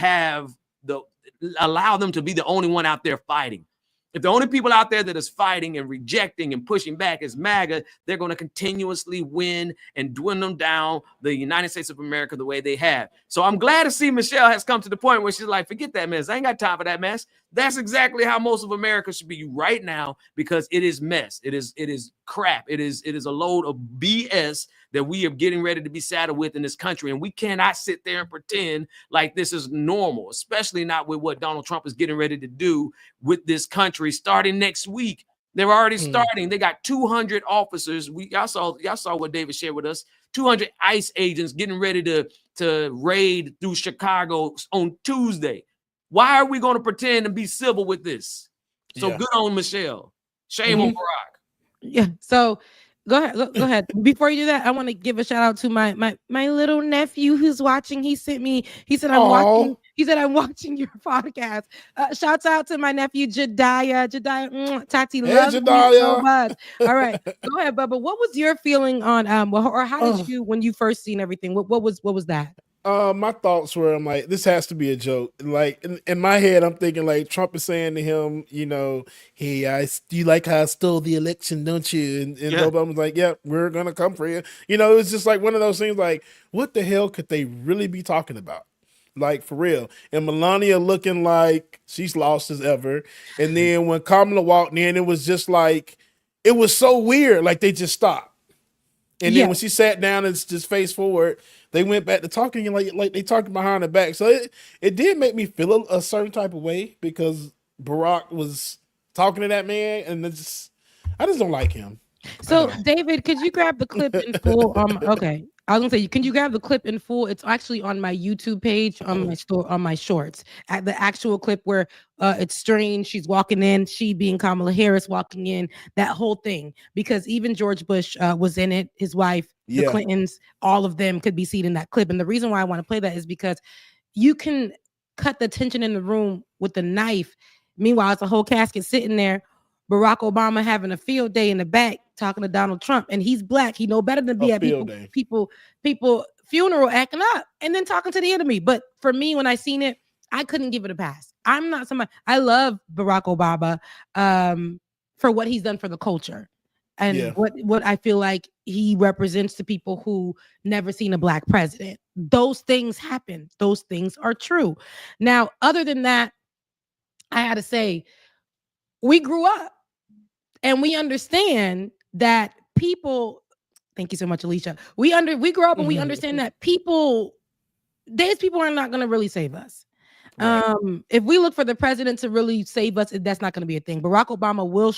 the only one out there fighting. If the only people out there that is fighting and rejecting and pushing back is MAGA, they're going to continuously win and dwindle down the United States of America the way they have. So I'm glad to see Michelle has come to the point where she's like, forget that mess. I ain't got time for that mess. That's exactly how most of America should be right now, because it is mess. It is crap. It is a load of BS that we are getting ready to be saddled with in this country. And we cannot sit there and pretend like this is normal, especially not with what Donald Trump is getting ready to do with this country starting next week. They're already starting. They got 200 officers. Y'all saw what David shared with us. 200 ICE agents getting ready to raid through Chicago on Tuesday. Why are we going to pretend and be civil with this? So good on Michelle. Shame on Barack. Yeah. So go ahead. Before you do that, I want to give a shout out to my little nephew who's watching. He said I'm watching your podcast. Shouts out to my nephew Jediah. Tati loves you so much. All right, go ahead, Bubba. What was your feeling on or how did you, when you first seen everything? What was that? My thoughts were, I'm like, this has to be a joke. Like in my head, I'm thinking like Trump is saying to him, hey, you like how I stole the election, don't you? And Obama's like, yeah, we're gonna come for you. It's just like one of those things. Like, what the hell could they really be talking about? Like, for real. And Melania looking like she's lost as ever. And then when Kamala walked in, it was just like, it was so weird. Like, they just stopped. And then when she sat down and just face forward, they went back to talking, and like they talking behind her back. So it did make me feel a certain type of way, because Barack was talking to that man, and I just don't like him. So David, could you grab the clip in full? Okay. I was gonna say, can you grab the clip in full? It's actually on my YouTube page, on my store, on my shorts. At the actual clip where it's Strange, she's walking in, she being Kamala Harris walking in, that whole thing. Because even George Bush was in it, his wife, the Clintons, all of them could be seen in that clip. And the reason why I want to play that is because you can cut the tension in the room with the knife. Meanwhile, it's a whole casket sitting there. Barack Obama having a field day in the back talking to Donald Trump, and he's black. He know better than be at people funeral acting up and then talking to the enemy. But for me, when I seen it, I couldn't give it a pass. I'm not somebody. I love Barack Obama for what he's done for the culture and what I feel like he represents to people who never seen a black president. Those things happen. Those things are true. Now, other than that, I had to say, we grew up. And we understand that people, thank you so much, Alicia. We grew up and we understand that these people are not going to really save us. Right. If we look for the president to really save us, that's not going to be a thing. Barack Obama will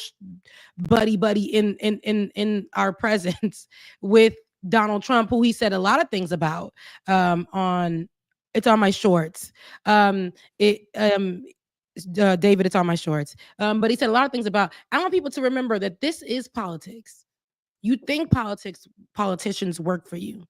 buddy in our presence with Donald Trump, who he said a lot of things about it's on my shorts. David, it's on my shorts. But he said a lot of things about, I want people to remember that this is politics. You think politicians work for you.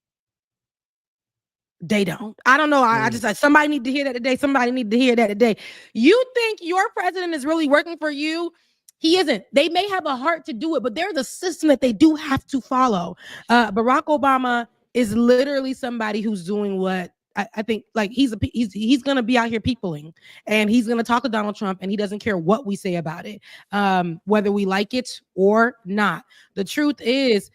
They don't. I don't know. I just like somebody need to hear that today. Somebody need to hear that today. You think your president is really working for you? He isn't. They may have a heart to do it, but there's a system that they do have to follow. Barack Obama is literally somebody who's doing what I think, like he's gonna be out here peopling, and he's gonna talk to Donald Trump, and he doesn't care what we say about it, whether we like it or not. The truth is,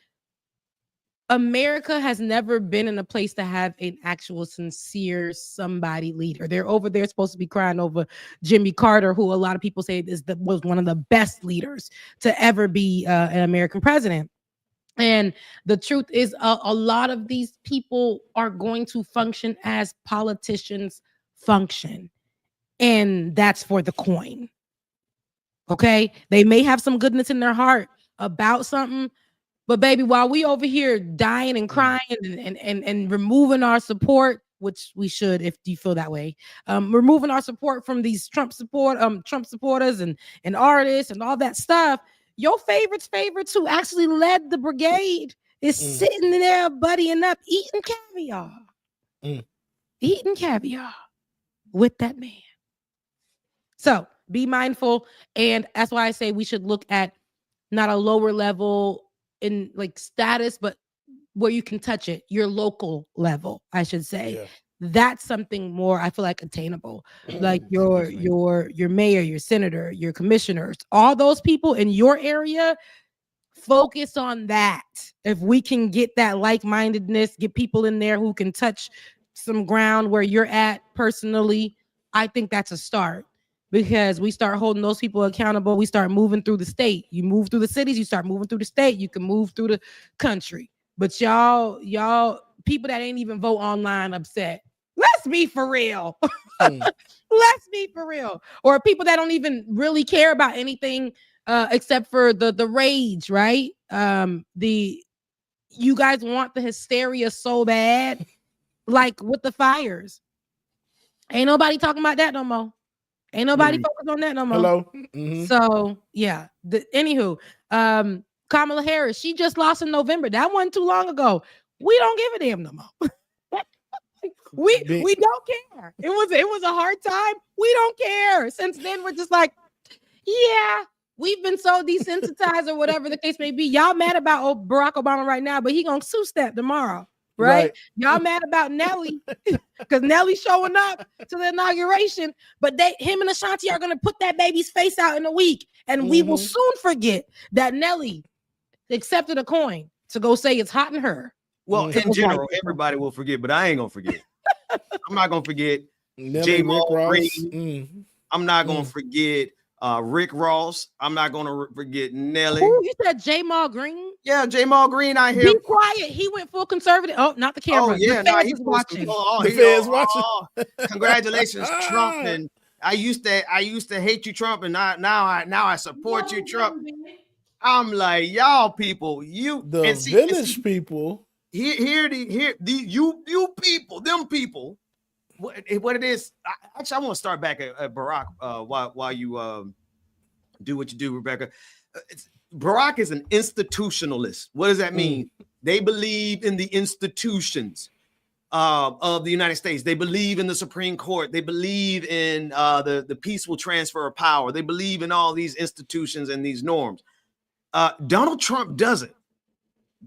America has never been in a place to have an actual sincere somebody leader. They're over there supposed to be crying over Jimmy Carter, who a lot of people say was one of the best leaders to ever be an American president. And the truth is, a lot of these people are going to function as politicians function. And that's for the coin. Okay? They may have some goodness in their heart about something, but baby, while we over here dying and crying and removing our support, which we should if you feel that way, removing our support from these Trump supporters and artists and all that stuff, your favorites who actually led the brigade is sitting there buddying up, eating caviar with that man. So be mindful. And that's why I say we should look at not a lower level in like status, but where you can touch it, your local level, I should say. Yeah. That's something more, I feel like, attainable. Like your mayor, your senator, your commissioners, all those people in your area, focus on that. If we can get that like-mindedness, get people in there who can touch some ground where you're at personally, I think that's a start. Because we start holding those people accountable, we start moving through the state. You move through the cities, you start moving through the state, you can move through the country. But y'all people that ain't even vote online upset. Let's be for real. Let's be for real. Or people that don't even really care about anything except for the rage, right? You guys want the hysteria so bad, like with the fires. Ain't nobody talking about that no more. Ain't nobody focused on that no more. Hello. So yeah. Anywho, Kamala Harris, she just lost in November. That wasn't too long ago. We don't give a damn no more. we don't care. It was a hard time. We don't care. Since then, we're just like, yeah, we've been so desensitized or whatever the case may be. Y'all mad about Barack Obama right now, but he gonna sue step tomorrow. Right? Y'all mad about Nelly because Nelly's showing up to the inauguration, but him and Ashanti are gonna put that baby's face out in a week, and we will soon forget that Nelly accepted a coin to go say it's hot in her. Well, in general, everybody will forget, but I ain't gonna forget. I'm not gonna forget Jamal Green. I'm not gonna forget Rick Ross. I'm not gonna forget Nelly. Ooh, you said Jamal Green? Yeah, Jamal Green. I hear. Be quiet. He went full conservative. Oh, not the camera. Oh yeah, the feds watching. The feds watching. Congratulations, Trump. And I used to hate you, Trump, and now I support you, Trump. I'm like, y'all people, village people. you people, them people. What it is? Actually, I want to start back at Barack while you do what you do, Rebecca. Barack is an institutionalist. What does that mean? They believe in the institutions of the United States. They believe in the Supreme Court. They believe in the peaceful transfer of power. They believe in all these institutions and these norms. Donald Trump doesn't.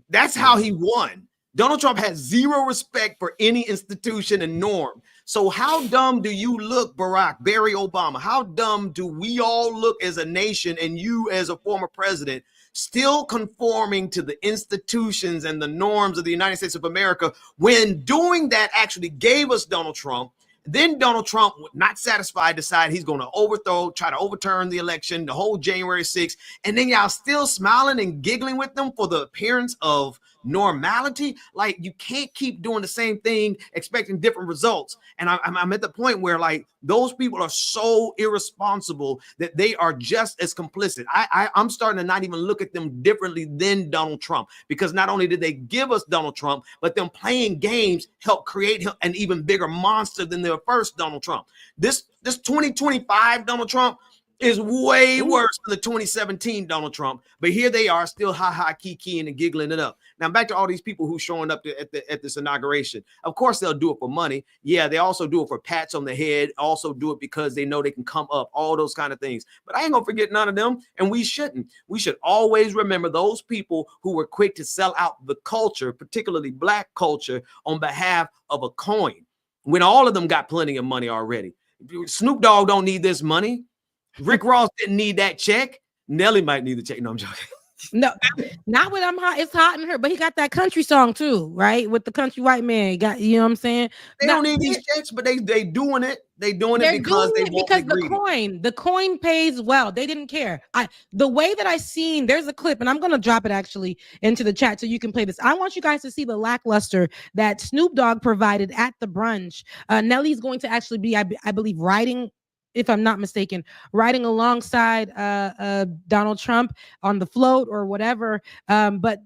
That's how he won. Donald Trump has zero respect for any institution and norm. So how dumb do you look, Barry Obama? How dumb do we all look as a nation, and you as a former president, still conforming to the institutions and the norms of the United States of America, when doing that actually gave us Donald Trump? Then Donald Trump, not satisfied, decided he's going to try to overturn the election, the whole January 6th. And then y'all still smiling and giggling with them for the appearance of normality. Like, you can't keep doing the same thing, expecting different results. And I'm at the point where, like, those people are so irresponsible that they are just as complicit. I'm starting to not even look at them differently than Donald Trump, because not only did they give us Donald Trump, but them playing games helped create an even bigger monster than their first Donald Trump. This 2025 Donald Trump is way worse than the 2017 Donald Trump, but here they are still kiki and giggling it up. Now back to all these people who showing up at this inauguration. Of course they'll do it for money. Yeah, they also do it for pats on the head. Also do it because they know they can come up. All those kind of things. But I ain't gonna forget none of them, and we shouldn't. We should always remember those people who were quick to sell out the culture, particularly Black culture, on behalf of a coin, when all of them got plenty of money already. Snoop Dogg don't need this money. Rick Ross didn't need that check. Nelly might need the check. No, I'm joking. No, not when I'm hot. It's hot in her, but he got that country song too, right? With the country white man. He got, you know what I'm saying? They don't need these checks, but they doing it. They doing it because the coin pays well. They didn't care. The way that I seen, there's a clip, and I'm gonna drop it actually into the chat so you can play this. I want you guys to see the lackluster that Snoop Dogg provided at the brunch. Nelly's going to actually be, I believe, riding, if I'm not mistaken, riding alongside Donald Trump on the float or whatever. But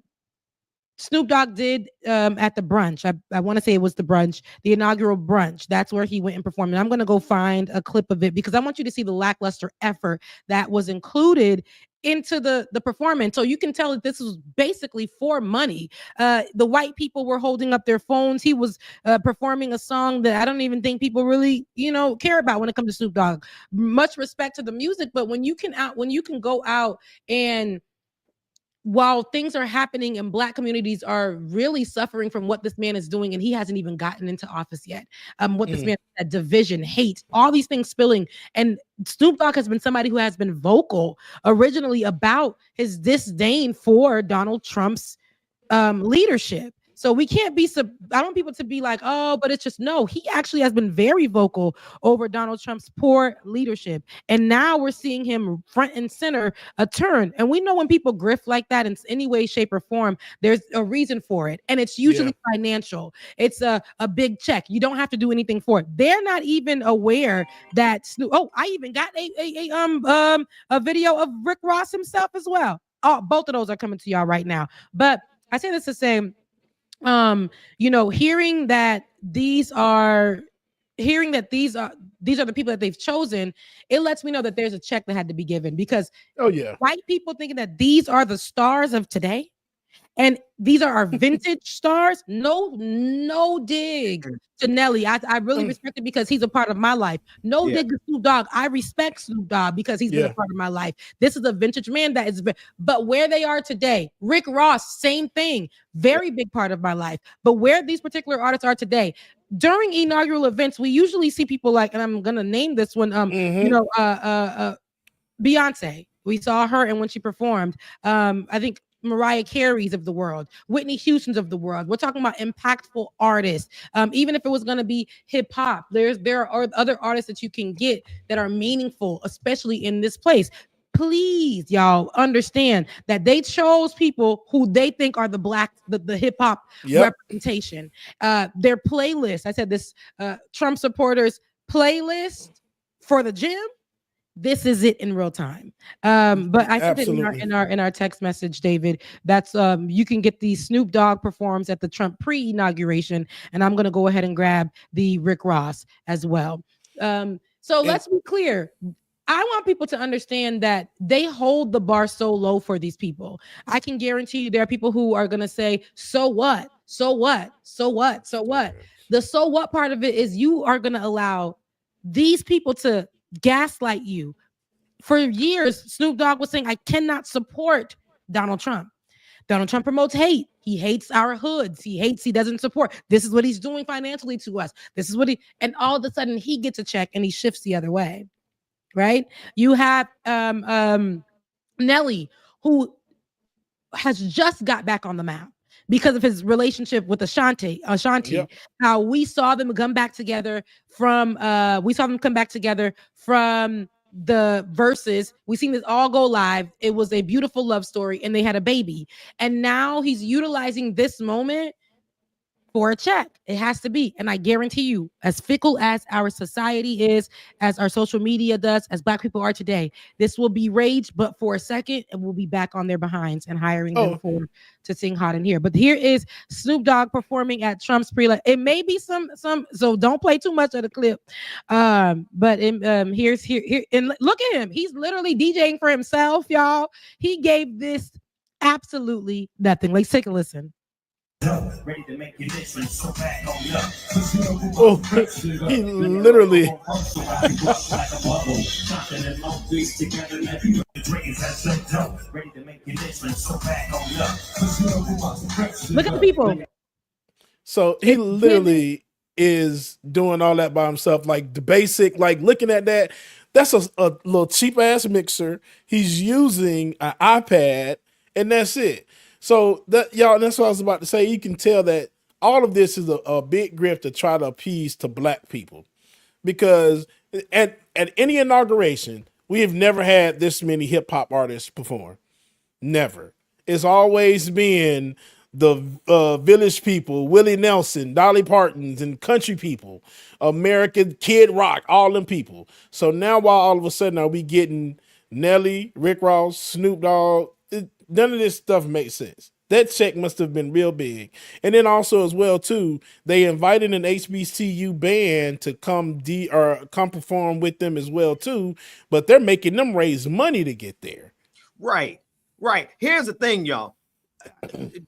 Snoop Dogg did at the brunch. I want to say it was the brunch, the inaugural brunch. That's where he went and performed. And I'm going to go find a clip of it because I want you to see the lackluster effort that was included into the performance. So you can tell that this was basically for money. The white people were holding up their phones. He was performing a song that I don't even think people really, care about when it comes to Snoop Dogg. Much respect to the music, but when you can go out and, while things are happening and Black communities are really suffering from what this man is doing, and he hasn't even gotten into office yet. What this man, that division, hate, all these things spilling. And Snoop Dogg has been somebody who has been vocal originally about his disdain for Donald Trump's leadership. So we can't be, I don't want people to be like, oh, but it's just, no, he actually has been very vocal over Donald Trump's poor leadership. And now we're seeing him front and center a turn. And we know when people grift like that in any way, shape, or form, there's a reason for it. And it's usually financial. It's a big check. You don't have to do anything for it. They're not even aware that, I even got a video of Rick Ross himself as well. Oh, both of those are coming to y'all right now. But I say this to say, hearing that these are the people that they've chosen, it lets me know that there's a check that had to be given, because white people thinking that these are the stars of today and these are our vintage stars. No dig to Nelly. I really respect it because he's a part of my life. No dig to Snoop Dogg. I respect Snoop Dogg because he's been a part of my life. This is a vintage man that is, but where they are today, Rick Ross, same thing, very big part of my life. But where these particular artists are today, during inaugural events, we usually see people like, and I'm gonna name this one, Beyonce. We saw her, and when she performed, I think Mariah Carey's of the world, Whitney Houston's of the world. We're talking about impactful artists. Even if it was going to be hip hop, there are other artists that you can get that are meaningful, especially in this place. Please, y'all understand that they chose people who they think are the hip hop representation. Their playlist, I said this, Trump supporters playlist for the gym this is it in real time. But I think that in our text message, David, that's you can get the Snoop Dogg performs at the Trump pre-inauguration, and I'm gonna go ahead and grab the Rick Ross as well. So let's be clear. I want people to understand that they hold the bar so low for these people. I can guarantee you there are people who are gonna say, so what? So what? So what? So what? The so what part of it is you are gonna allow these people to gaslight you. For years, Snoop Dogg was saying, I cannot support Donald Trump. Donald Trump promotes hate. He hates our hoods. He doesn't support. This is what he's doing financially to us. This is what and all of a sudden he gets a check and he shifts the other way. Right? You have Nelly, who has just got back on the map because of his relationship with Ashanti. Yep. How we saw them come back together from the Verses. We seen this all go live. It was a beautiful love story, and they had a baby. And now he's utilizing this moment for a check. It has to be. And I guarantee you, as fickle as our society is, as our social media does, as Black people are today, this will be rage, but for a second, and we'll be back on their behinds and hiring them to sing Hot in Here. But here is Snoop Dogg performing at Trump's It may be some, so don't play too much of the clip. But here's and look at him. He's literally DJing for himself, y'all. He gave this absolutely nothing. Let's take a listen. Ready to make you listen, so back on up. Oh, he literally. Look at the people. So he literally is doing all that by himself, like the basic, like looking at that. That's a little cheap ass mixer. He's using an iPad, and that's it. So that y'all, that's what I was about to say. You can tell that all of this is a big grift to try to appease to Black people, because at any inauguration, we have never had this many hip hop artists perform. Never. It's always been the Village People, Willie Nelson, Dolly Partons, and country people, American Kid Rock, all them people. So now, while all of a sudden are we getting Nelly, Rick Ross, Snoop Dogg? None of this stuff makes sense. That check must have been real big. And then also as well too, they invited an HBCU band to come perform with them as well too, but they're making them raise money to get there. Right. Here's the thing, y'all.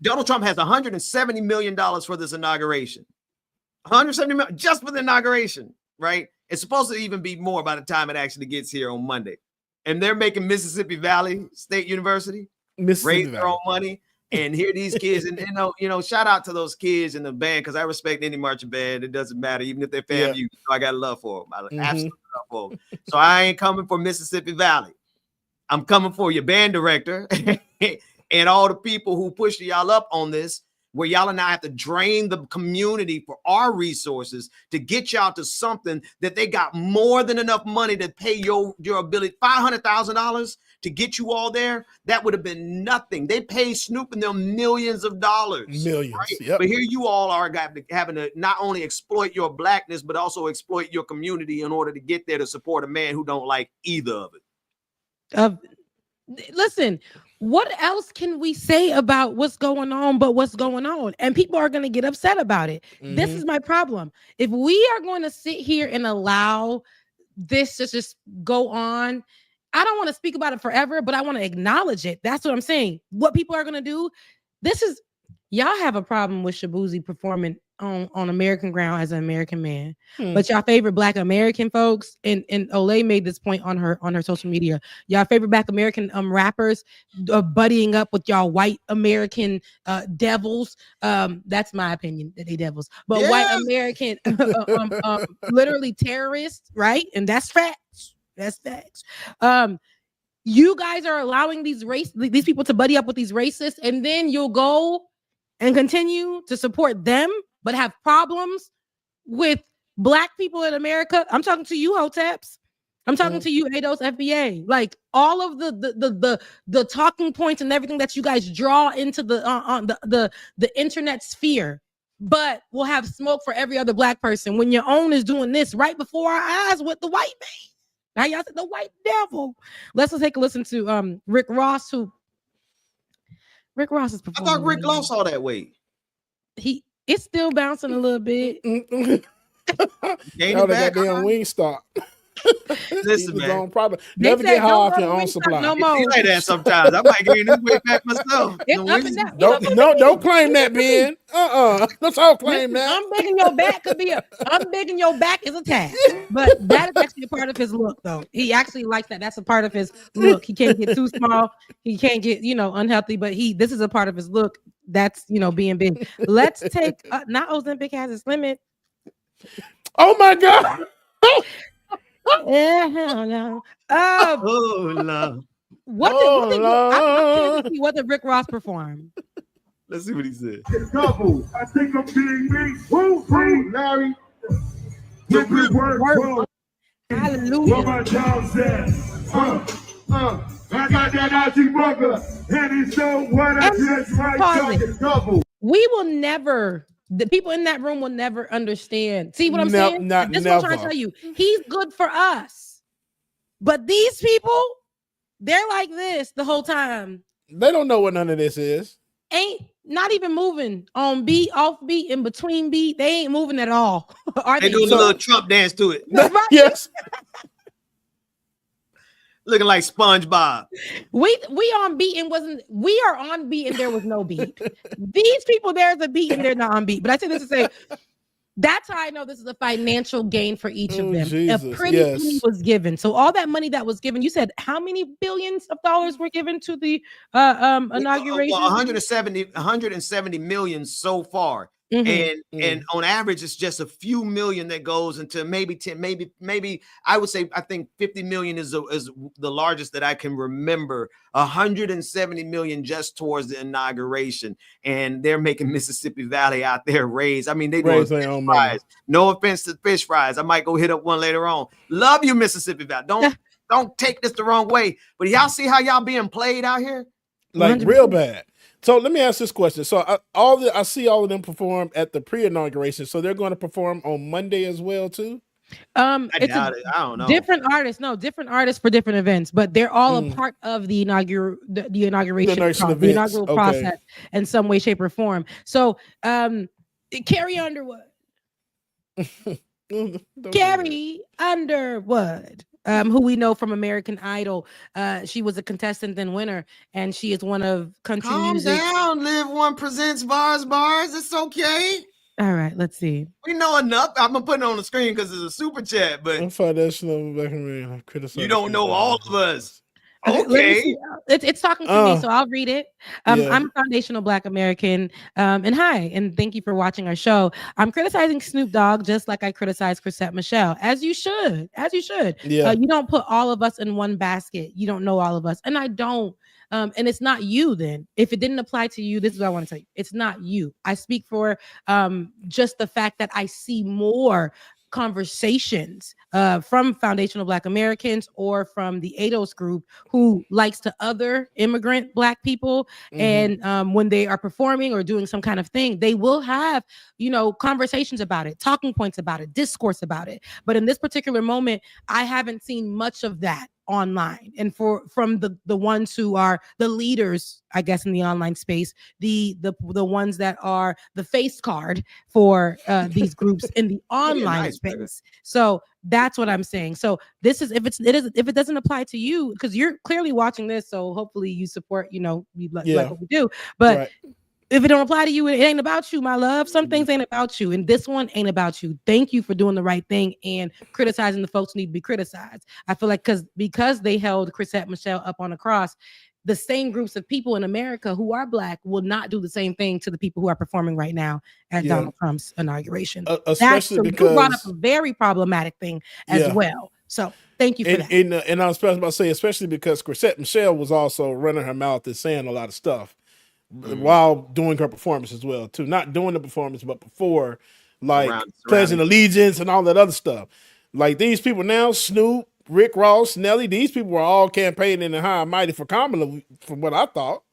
Donald Trump has $170 million for this inauguration. $170 million just for the inauguration, right? It's supposed to even be more by the time it actually gets here on Monday. And they're making Mississippi Valley State University raise their own money, and here these kids, and you know, shout out to those kids in the band, because I respect any marching band. It doesn't matter, even if they're FAMU. You know, I got love for them. Absolute love for them. So I ain't coming for Mississippi Valley. I'm coming for your band director and all the people who push y'all up on this, where y'all and I have to drain the community for our resources to get y'all to something that they got more than enough money to pay your ability. $500,000 to get you all there, that would have been nothing. They paid Snoop and them millions of dollars. Millions, right? Yep. But here you all are having to not only exploit your Blackness, but also exploit your community in order to get there to support a man who don't like either of it. Listen, what else can we say about what's going on but what's going on? And people are going to get upset about it. This is my problem. If we are going to sit here and allow this to just go on, I don't want to speak about it forever, but I want to acknowledge it. That's what I'm saying. What people are going to do, y'all have a problem with Shabuzi performing on American ground as an American man. But y'all favorite Black American folks, and Olay made this point on her social media. Y'all favorite Black American rappers buddying up with y'all white American devils. That's my opinion that they devils, but white American literally terrorists, right? And that's facts. That's facts. You guys are allowing these people to buddy up with these racists, and then you'll go and continue to support them, but have problems with Black people in America. I'm talking to you, Hoteps. I'm talking to you, ADOS FBA. Like all of the talking points and everything that you guys draw into the internet sphere, but we'll have smoke for every other Black person when your own is doing this right before our eyes with the white man. Now y'all said the white devil. Let's take a listen to Rick Ross, who Rick Ross is I performing. thought Rick lost all that weight. It's still bouncing a little bit. Gained Y'all it back. got damn Wingstop. Listen, man. Never get high off your own supply. No more. It be like that sometimes. I might gain this weight back myself. It's The up wings- and down. Don't claim that, Ben. Don't y'all claim that. I'm big in your back could be I'm big in your back is a tag. But that is actually a part of his look, though. He actually likes that. That's a part of his look. He can't get too small. He can't get, unhealthy, but this is a part of his look. That's, being big. Let's take, not Ozempic has its limit. Oh my God. Yeah, hell no. Oh, Lord. What did Rick Ross perform? Let's see what he said. Double. I think I'm being me. Who, Larry? With good work. Hallelujah. What my job said. I got that Aussie mugger. And he showed what I just right. Pause Double. We will never, the people in that room will never understand. See what I'm saying? Not This is what I'm trying to never. tell you. He's good for us. But these people, they're like this the whole time. They don't know what none of this is. Ain't not even moving on beat, off beat, in between beat. They ain't moving at all. Are They they? doing a little Trump dance to it. Right? Yes. Looking like SpongeBob. We on beat and we are on beat and there was no beat. These people, there's a beat and they're not on beat. But I say this to say, that's how I know this is a financial gain for each of them. Jesus, a pretty penny was given. So all that money that was given, you said how many billions of dollars were given to the inauguration? Well, 170 million so far. And on average, it's just a few million that goes into maybe 10, maybe I would say I think 50 million is the largest that I can remember. 170 million just towards the inauguration, and they're making Mississippi Valley out there raise. I mean, they do fish fries. No offense to fish fries. I might go hit up one later on. Love you, Mississippi Valley. Don't take this the wrong way. But y'all see how y'all being played out here? Like 100%. real bad. So let me ask this question. So I see all of them perform at the pre-inauguration. So they're going to perform on Monday as well too. It's I don't know. different artists for different events, but they're all a part of the inauguration, the inaugural process in some way, shape, or form. So Carrie Underwood. Carrie Underwood. Who we know from American Idol. She was a contestant then winner, and she is one of country music. Calm down, Live One presents bars. It's okay. All right, let's see. We know enough. I'm gonna put it on the screen because it's a super chat, but you don't know all of us. Okay. It's talking to me, so I'll read it. I'm a foundational Black American. And hi, and thank you for watching our show. I'm criticizing Snoop Dogg just like I criticize Chrisette Michelle, as you should. Yeah. You don't put all of us in one basket. You don't know all of us, and I don't. And it's not you then. If it didn't apply to you, this is what I want to tell you. It's not you. I speak for just the fact that I see more conversations from foundational Black Americans or from the ADOS group who likes to other immigrant Black people. And when they are performing or doing some kind of thing, they will have, conversations about it, talking points about it, discourse about it. But in this particular moment, I haven't seen much of that online. And from the ones who are the leaders, I guess, in the online space, the ones that are the face card for these groups in the online space. So that's what I'm saying. So this is if it doesn't apply to you, because you're clearly watching this, so hopefully you support, you like what we do. But Right. If it don't apply to you, it ain't about you, my love. Some things ain't about you, and this one ain't about you. Thank you for doing the right thing and criticizing the folks who need to be criticized. I feel like because they held Chrisette Michelle up on a cross, the same groups of people in America who are Black will not do the same thing to the people who are performing right now at Donald Trump's inauguration. Especially because you brought up a very problematic thing as well. So thank you for that. And I was about to say, especially because Chrisette Michelle was also running her mouth and saying a lot of stuff while doing her performance as well, too. Not doing the performance, but before, like pledging allegiance and all that other stuff. Like these people now, Snoop, Rick Ross, Nelly, these people were all campaigning in high and mighty for Kamala, from what I thought.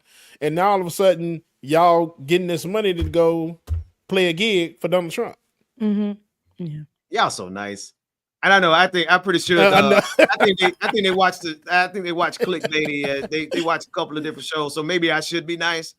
And now all of a sudden, y'all getting this money to go play a gig for Donald Trump. Yeah. Y'all so nice. I don't know. I'm pretty sure. I think they watch clickbaity. They watch a couple of different shows, so maybe I should be nice.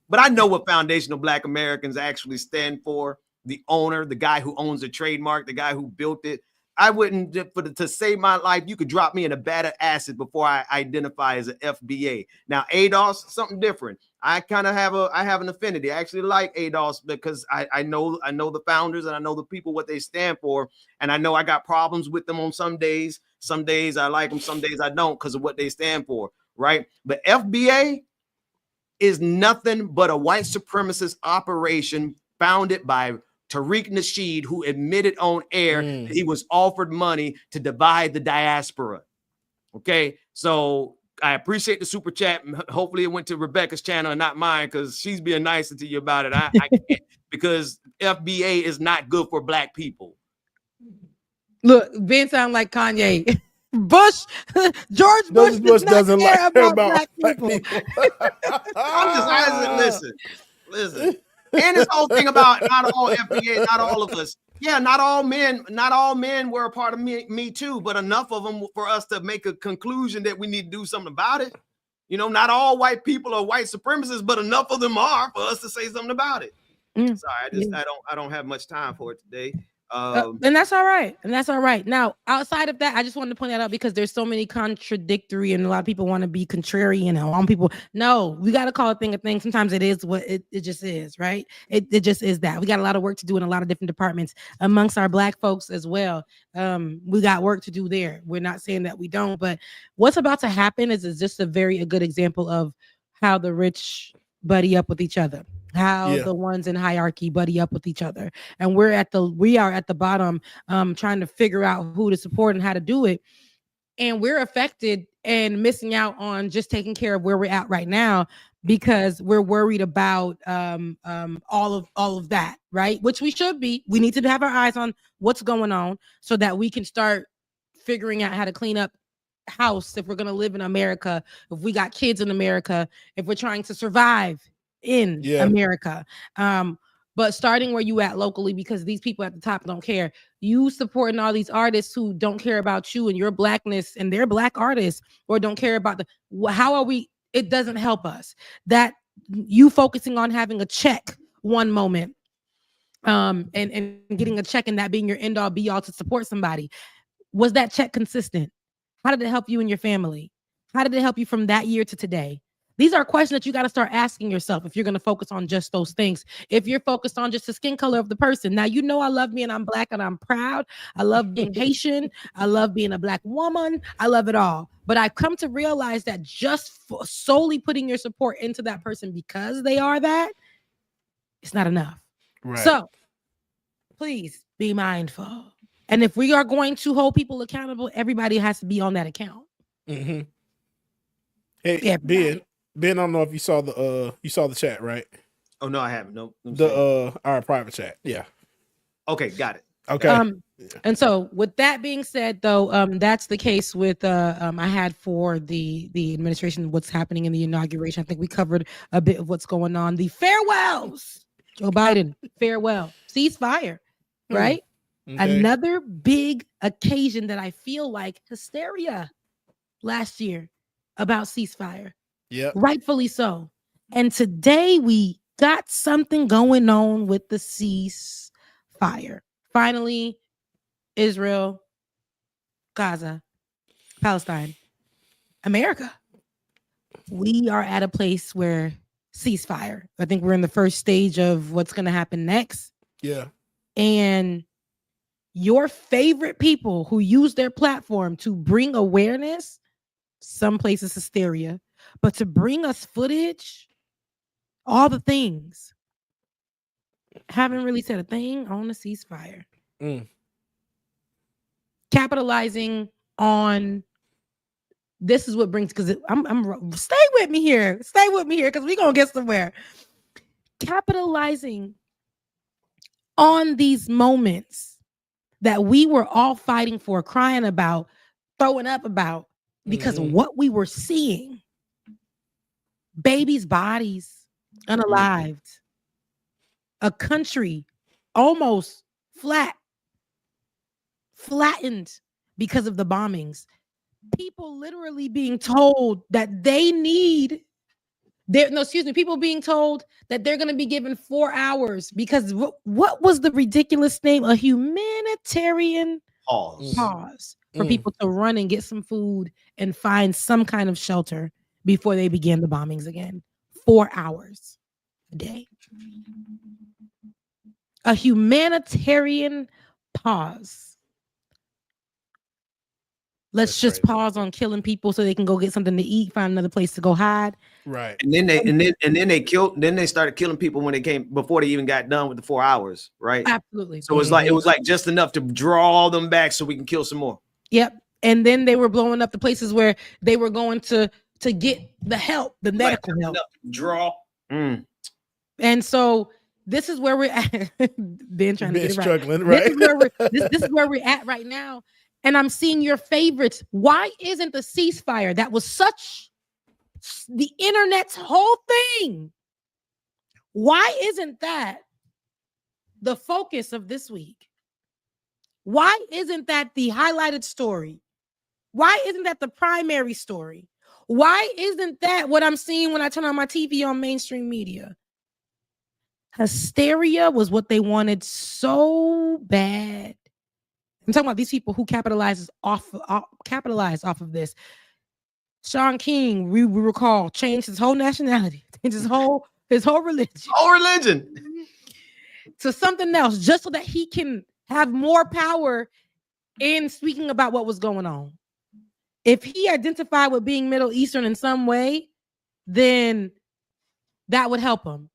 But I know what foundational Black Americans actually stand for. The owner, the guy who owns the trademark, the guy who built it. I wouldn't, to save my life, you could drop me in a vat of acid before I identify as an FBA. Now, ADOS, something different. I have an affinity. I actually like ADOS because I know the founders and I know the people, what they stand for. And I know I got problems with them on some days. Some days I like them, some days I don't because of what they stand for, right? But FBA is nothing but a white supremacist operation founded by Tariq Nasheed, who admitted on air that he was offered money to divide the diaspora. Okay, so I appreciate the super chat. Hopefully it went to Rebecca's channel and not mine because she's being nicer to you about it. I can't, because FBA is not good for Black people. Look, Ben sound like Kanye. George Bush doesn't care about Black people. I'm just asking, listen. And this whole thing about not all FBA, not all of us. Yeah, not all men were a part of me too, but enough of them for us to make a conclusion that we need to do something about it. You know, not all white people are white supremacists, but enough of them are for us to say something about it. Sorry, I don't have much time for it today. And that's all right. Now, outside of that, I just wanted to point that out because there's so many contradictory, and a lot of people want to be contrarian. And on people, no, we got to call a thing a thing. Sometimes it is what it just is, right? It just is that. We got a lot of work to do in a lot of different departments amongst our Black folks as well. We got work to do there. We're not saying that we don't, but what's about to happen is just a good example of how the rich buddy up with each other. How the ones in hierarchy buddy up with each other, and we are at the bottom, trying to figure out who to support and how to do it, and we're affected and missing out on just taking care of where we're at right now because we're worried about all of that, right? Which we should be. We need to have our eyes on what's going on so that we can start figuring out how to clean up house if we're going to live in America, if we got kids in America, if we're trying to survive in America. But starting where you at locally, because these people at the top don't care. You supporting all these artists who don't care about you and your Blackness, and they're Black artists, or don't care about how are we? It doesn't help us. That you focusing on having a check one moment, and getting a check and that being your end all be all to support somebody. Was that check consistent? How did it help you and your family? How did it help you from that year to today? These are questions that you got to start asking yourself if you're going to focus on just those things. If you're focused on just the skin color of the person. Now, you know I love being I'm Black and I'm proud. I love being Haitian. I love being a Black woman. I love it all. But I've come to realize that just solely putting your support into that person because they are that, it's not enough. Right. So please be mindful. And if we are going to hold people accountable, everybody has to be on that account. Mm-hmm. Hey, Ben, I don't know if you saw the chat, right? Oh no, I haven't. No. Our private chat. Yeah. Okay, got it. Okay. And so with that being said, though, that's the case with I had for the administration, what's happening in the inauguration. I think we covered a bit of what's going on. The farewells, Joe Biden, farewell, ceasefire, right? Okay. Another big occasion that I feel like hysteria last year about ceasefire. Yeah, rightfully so. And today we got something going on with the ceasefire. Finally, Israel, Gaza, Palestine, America. We are at a place where ceasefire. I think we're in the first stage of what's going to happen next. Yeah. And your favorite people who use their platform to bring awareness, some places hysteria, but to bring us footage, all the things, haven't really said a thing on the ceasefire. Capitalizing on this is what brings, because I'm stay with me here because we're gonna get somewhere. Capitalizing on these moments that we were all fighting for, crying about, throwing up about, because of what we were seeing. Babies' bodies unalived, a country almost flat, flattened because of the bombings. People literally being told that they need people being told that they're going to be given 4 hours because what was the ridiculous name? A humanitarian pause for people to run and get some food and find some kind of shelter before they begin the bombings again. 4 hours a day. A humanitarian pause. Let's just pause on killing people so they can go get something to eat, find another place to go hide. Right. And then they started killing people when they came before they even got done with the 4 hours, right? Absolutely. So it was like just enough to draw them back so we can kill some more. Yep. And then they were blowing up the places where they were going to get the help, the medical help. Draw. And so this is where we're at. Ben trying to get it right. Struggling, right? This is where we're at right now. And I'm seeing your favorites. Why isn't the ceasefire that was such the internet's whole thing? Why isn't that the focus of this week? Why isn't that the highlighted story? Why isn't that the primary story? Why isn't that what I'm seeing when I turn on my TV on mainstream media? Hysteria was what they wanted so bad. I'm talking about these people who capitalized off of this. Sean King, we recall, changed his whole nationality, changed his whole religion. To something else, just so that he can have more power in speaking about what was going on. If he identified with being Middle Eastern in some way, then that would help him.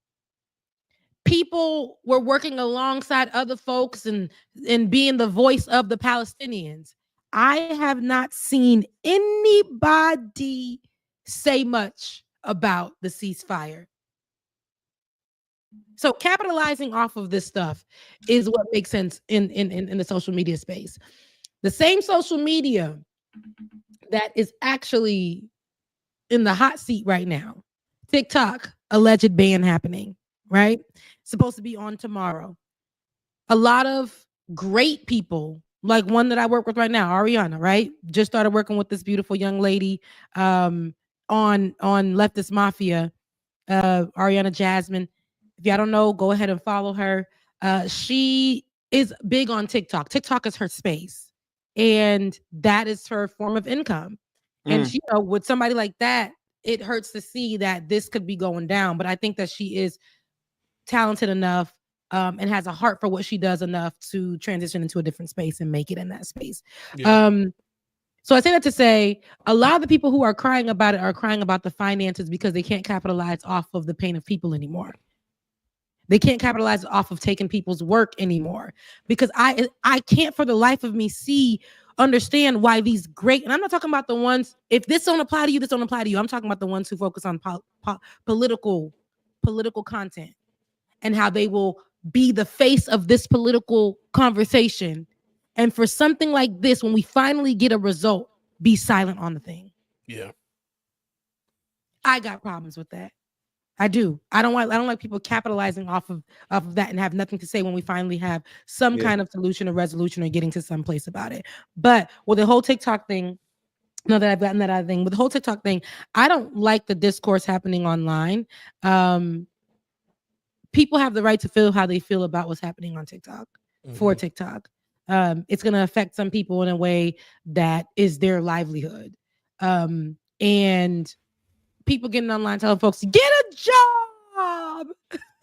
People were working alongside other folks and being the voice of the Palestinians. I have not seen anybody say much about the ceasefire. So capitalizing off of this stuff is what makes sense in the social media space. The same social media that is actually in the hot seat right now, TikTok, alleged ban happening, right? Supposed to be on tomorrow. A lot of great people, like one that I work with right now, Ariana, right? Just started working with this beautiful young lady on Leftist Mafia, Ariana Jasmine. If y'all don't know, go ahead and follow her. She is big on TikTok. TikTok is her space, and that is her form of income. And she, with somebody like that, it hurts to see that this could be going down. But I think that she is talented enough and has a heart for what she does enough to transition into a different space and make it in that space. Yeah. So I say that to say a lot of the people who are crying about it are crying about the finances because they can't capitalize off of the pain of people anymore. They can't capitalize off of taking people's work anymore because I can't for the life of me understand why these great, and I'm not talking about the ones, if this don't apply to you, this don't apply to you. I'm talking about the ones who focus on political content and how they will be the face of this political conversation. And for something like this, when we finally get a result, be silent on the thing. Yeah. I got problems with that. I do. I don't like people capitalizing off of that and have nothing to say when we finally have some kind of solution or resolution or getting to some place about it. But with the whole TikTok thing, now that I've gotten that other thing, with the whole TikTok thing, I don't like the discourse happening online. People have the right to feel how they feel about what's happening on TikTok for TikTok. It's going to affect some people in a way that is their livelihood. And people getting online telling folks, get a job.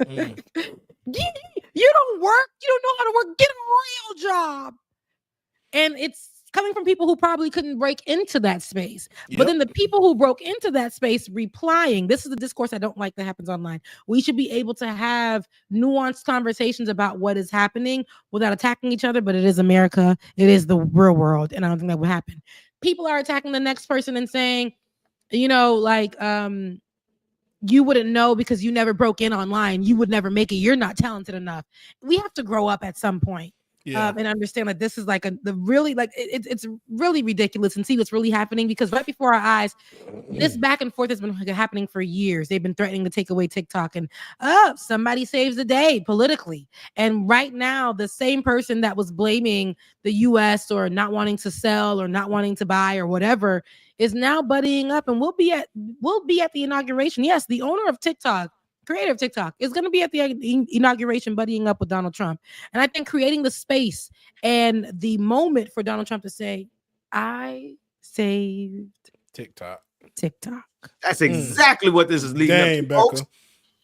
You don't work. You don't know how to work. Get a real job. And it's coming from people who probably couldn't break into that space. Yep. But then the people who broke into that space replying, this is the discourse I don't like that happens online. We should be able to have nuanced conversations about what is happening without attacking each other, but it is America. It is the real world. And I don't think that would happen. People are attacking the next person and saying, you wouldn't know because you never broke in online. You would never make it. You're not talented enough. We have to grow up at some point. and understand that this is like the really like it's really ridiculous, and see what's really happening, because right before our eyes, this back and forth has been happening for years. They've been threatening to take away TikTok, and somebody saves the day politically. And right now, the same person that was blaming the U.S. or not wanting to sell or not wanting to buy or whatever is now buddying up, and we'll be at the inauguration. Yes, the owner of TikTok, creator of TikTok, is going to be at the inauguration buddying up with Donald Trump. And I think creating the space and the moment for Donald Trump to say, I saved TikTok. That's exactly what this is leading up to, folks.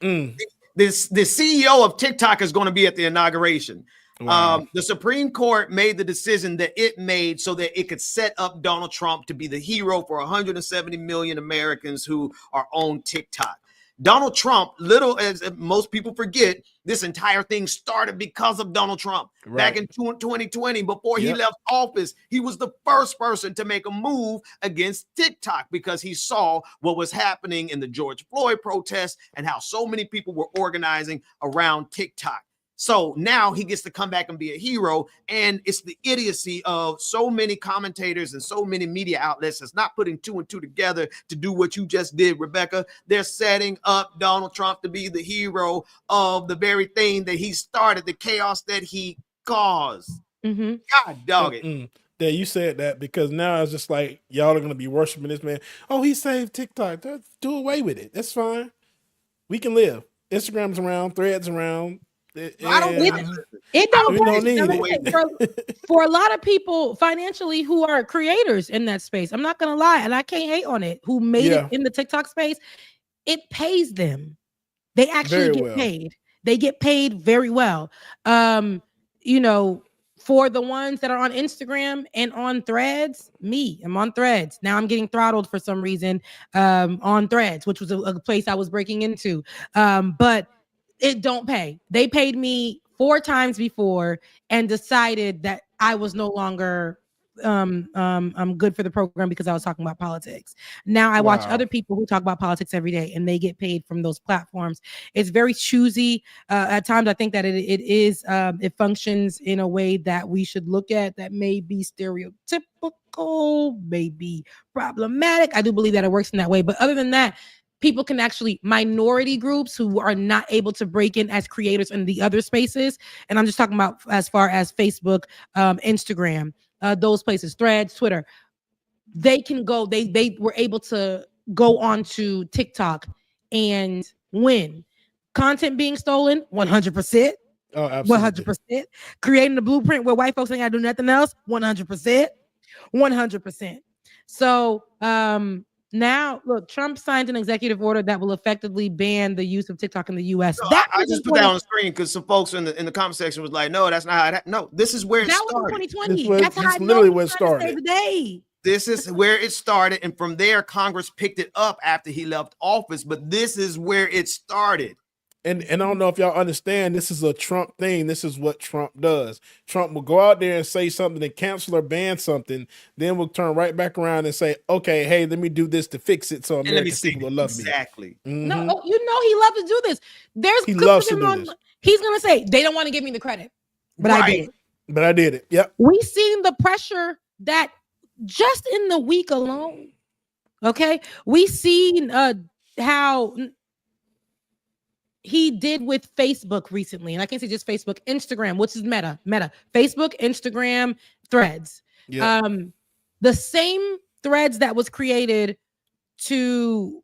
The CEO of TikTok is going to be at the inauguration. Wow. The Supreme Court made the decision that it made so that it could set up Donald Trump to be the hero for 170 million Americans who are on TikTok. Donald Trump, little as most people forget, this entire thing started because of Donald Trump. Right. Back in 2020, before he left office, he was the first person to make a move against TikTok because he saw what was happening in the George Floyd protests and how so many people were organizing around TikTok. So now he gets to come back and be a hero. And it's the idiocy of so many commentators and so many media outlets that's not putting two and two together to do what you just did, Rebecca. They're setting up Donald Trump to be the hero of the very thing that he started, the chaos that he caused. God dog it. Yeah, you said that, because now it's just like y'all are going to be worshiping this man. Oh, he saved TikTok. Do away with it. That's fine. We can live. Instagram's around, Threads around. I don't need it. For a lot of people financially who are creators in that space, I'm not gonna lie, and I can't hate on it, who made it in the TikTok space, it pays them. They actually get paid. They get paid very well. You know, for the ones that are on Instagram and on Threads, I'm on Threads. Now I'm getting throttled for some reason on Threads, which was a place I was breaking into. But it don't pay. They paid me 4 times before and decided that I was no longer I'm good for the program because I was talking about politics. Now I watch other people who talk about politics every day and they get paid from those platforms. It's very choosy. At times I think that it functions in a way that we should look at that may be stereotypical, may be problematic. I do believe that it works in that way. But other than that, people can actually, minority groups who are not able to break in as creators in the other spaces. And I'm just talking about as far as Facebook, Instagram, those places, Threads, Twitter. They can go, they were able to go onto TikTok and win. Content being stolen, 100%. Oh, absolutely. 100%. Creating a blueprint where white folks ain't gotta do nothing else, 100%. 100%. So, now, look, Trump signed an executive order that will effectively ban the use of TikTok in the U.S. No, I just put that on the screen because some folks in the comment section was like, "No, that's not how." No, this is where it started. That was in 2020. That's literally where it started. This is where it started, and from there, Congress picked it up after he left office. But this is where it started. And I don't know if y'all understand, this is a Trump thing. This is what Trump does. Trump will go out there and say something and cancel or ban something. Then we'll turn right back around and say, okay, hey, let me do this to fix it so American people will love me. Exactly. No, you know he loves to do this. He loves to do this. He's going to say, they don't want to give me the credit. But I did it. But I did it. Yep. We've seen the pressure that just in the week alone, okay, we seen how he did with Facebook recently. And I can't say just Facebook, Instagram, which is Meta, Facebook, Instagram, Threads. Yep. The same Threads that was created to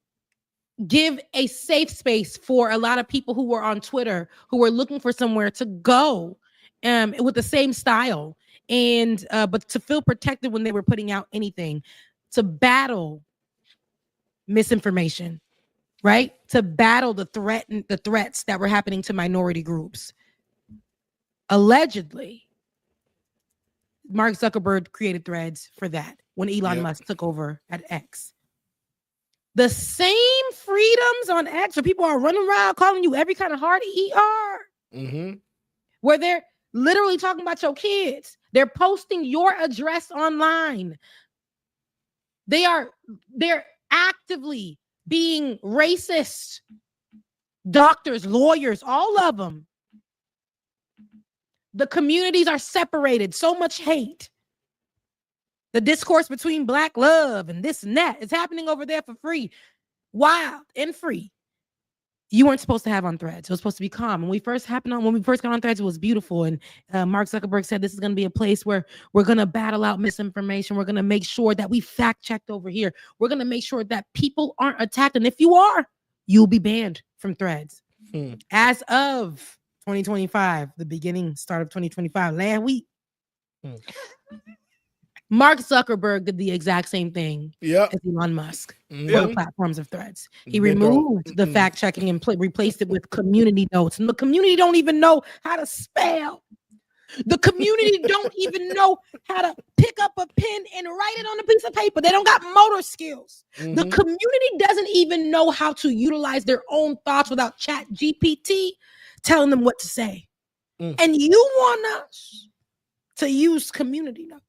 give a safe space for a lot of people who were on Twitter, who were looking for somewhere to go with the same style, and but to feel protected when they were putting out anything, to battle misinformation, right? To battle the threats that were happening to minority groups. Allegedly, Mark Zuckerberg created Threads for that when Elon Musk took over at X. The same freedoms on X where people are running around calling you every kind of hard ER, where they're literally talking about your kids. They're posting your address online. They're actively being racist. Doctors, lawyers, all of them. The communities are separated. So much hate. The discourse between black love and this and that is happening over there for free. Wild and free. You weren't supposed to have on Threads. It was supposed to be calm. When we first got on Threads, it was beautiful. And Mark Zuckerberg said this is going to be a place where we're going to battle out misinformation. We're going to make sure that we fact checked over here. We're going to make sure that people aren't attacked. And if you are, you'll be banned from Threads. As of 2025, the start of 2025, last week, Mark Zuckerberg did the exact same thing as Elon Musk for the platforms of Threads. He removed the fact checking and replaced it with community notes. And the community don't even know how to spell. The community don't even know how to pick up a pen and write it on a piece of paper. They don't got motor skills. The community doesn't even know how to utilize their own thoughts without Chat GPT telling them what to say. And you want us to use community notes.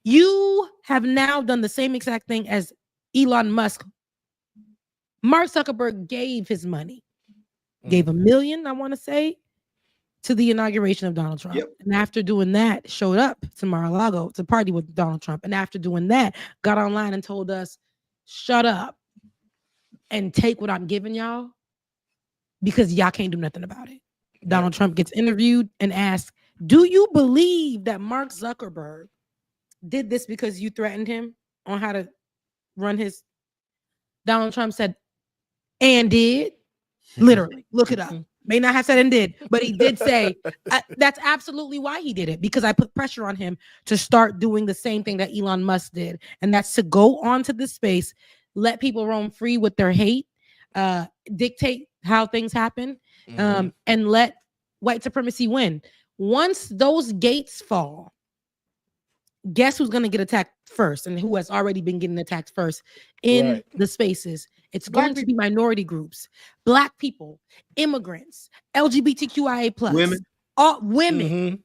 You have now done the same exact thing as Elon Musk. Mark Zuckerberg gave his money, gave $1 million, I want to say, to the inauguration of Donald Trump. And after doing that, showed up to Mar-a-Lago to party with Donald Trump. And after doing that, got online and told us, shut up and take what I'm giving y'all because y'all can't do nothing about it. Donald Trump gets interviewed and asked, do you believe that Mark Zuckerberg did this because you threatened him on how to run his? Donald Trump said, and did. Literally, look it up. May not have said and did, but he did say that's absolutely why he did it, because I put pressure on him to start doing the same thing that Elon Musk did. And that's to go onto this space, let people roam free with their hate, dictate how things happen, and let white supremacy win. Once those gates fall, guess who's going to get attacked first and who has already been getting attacked first in the spaces? It's going to be minority groups, Black people, immigrants, LGBTQIA+, women,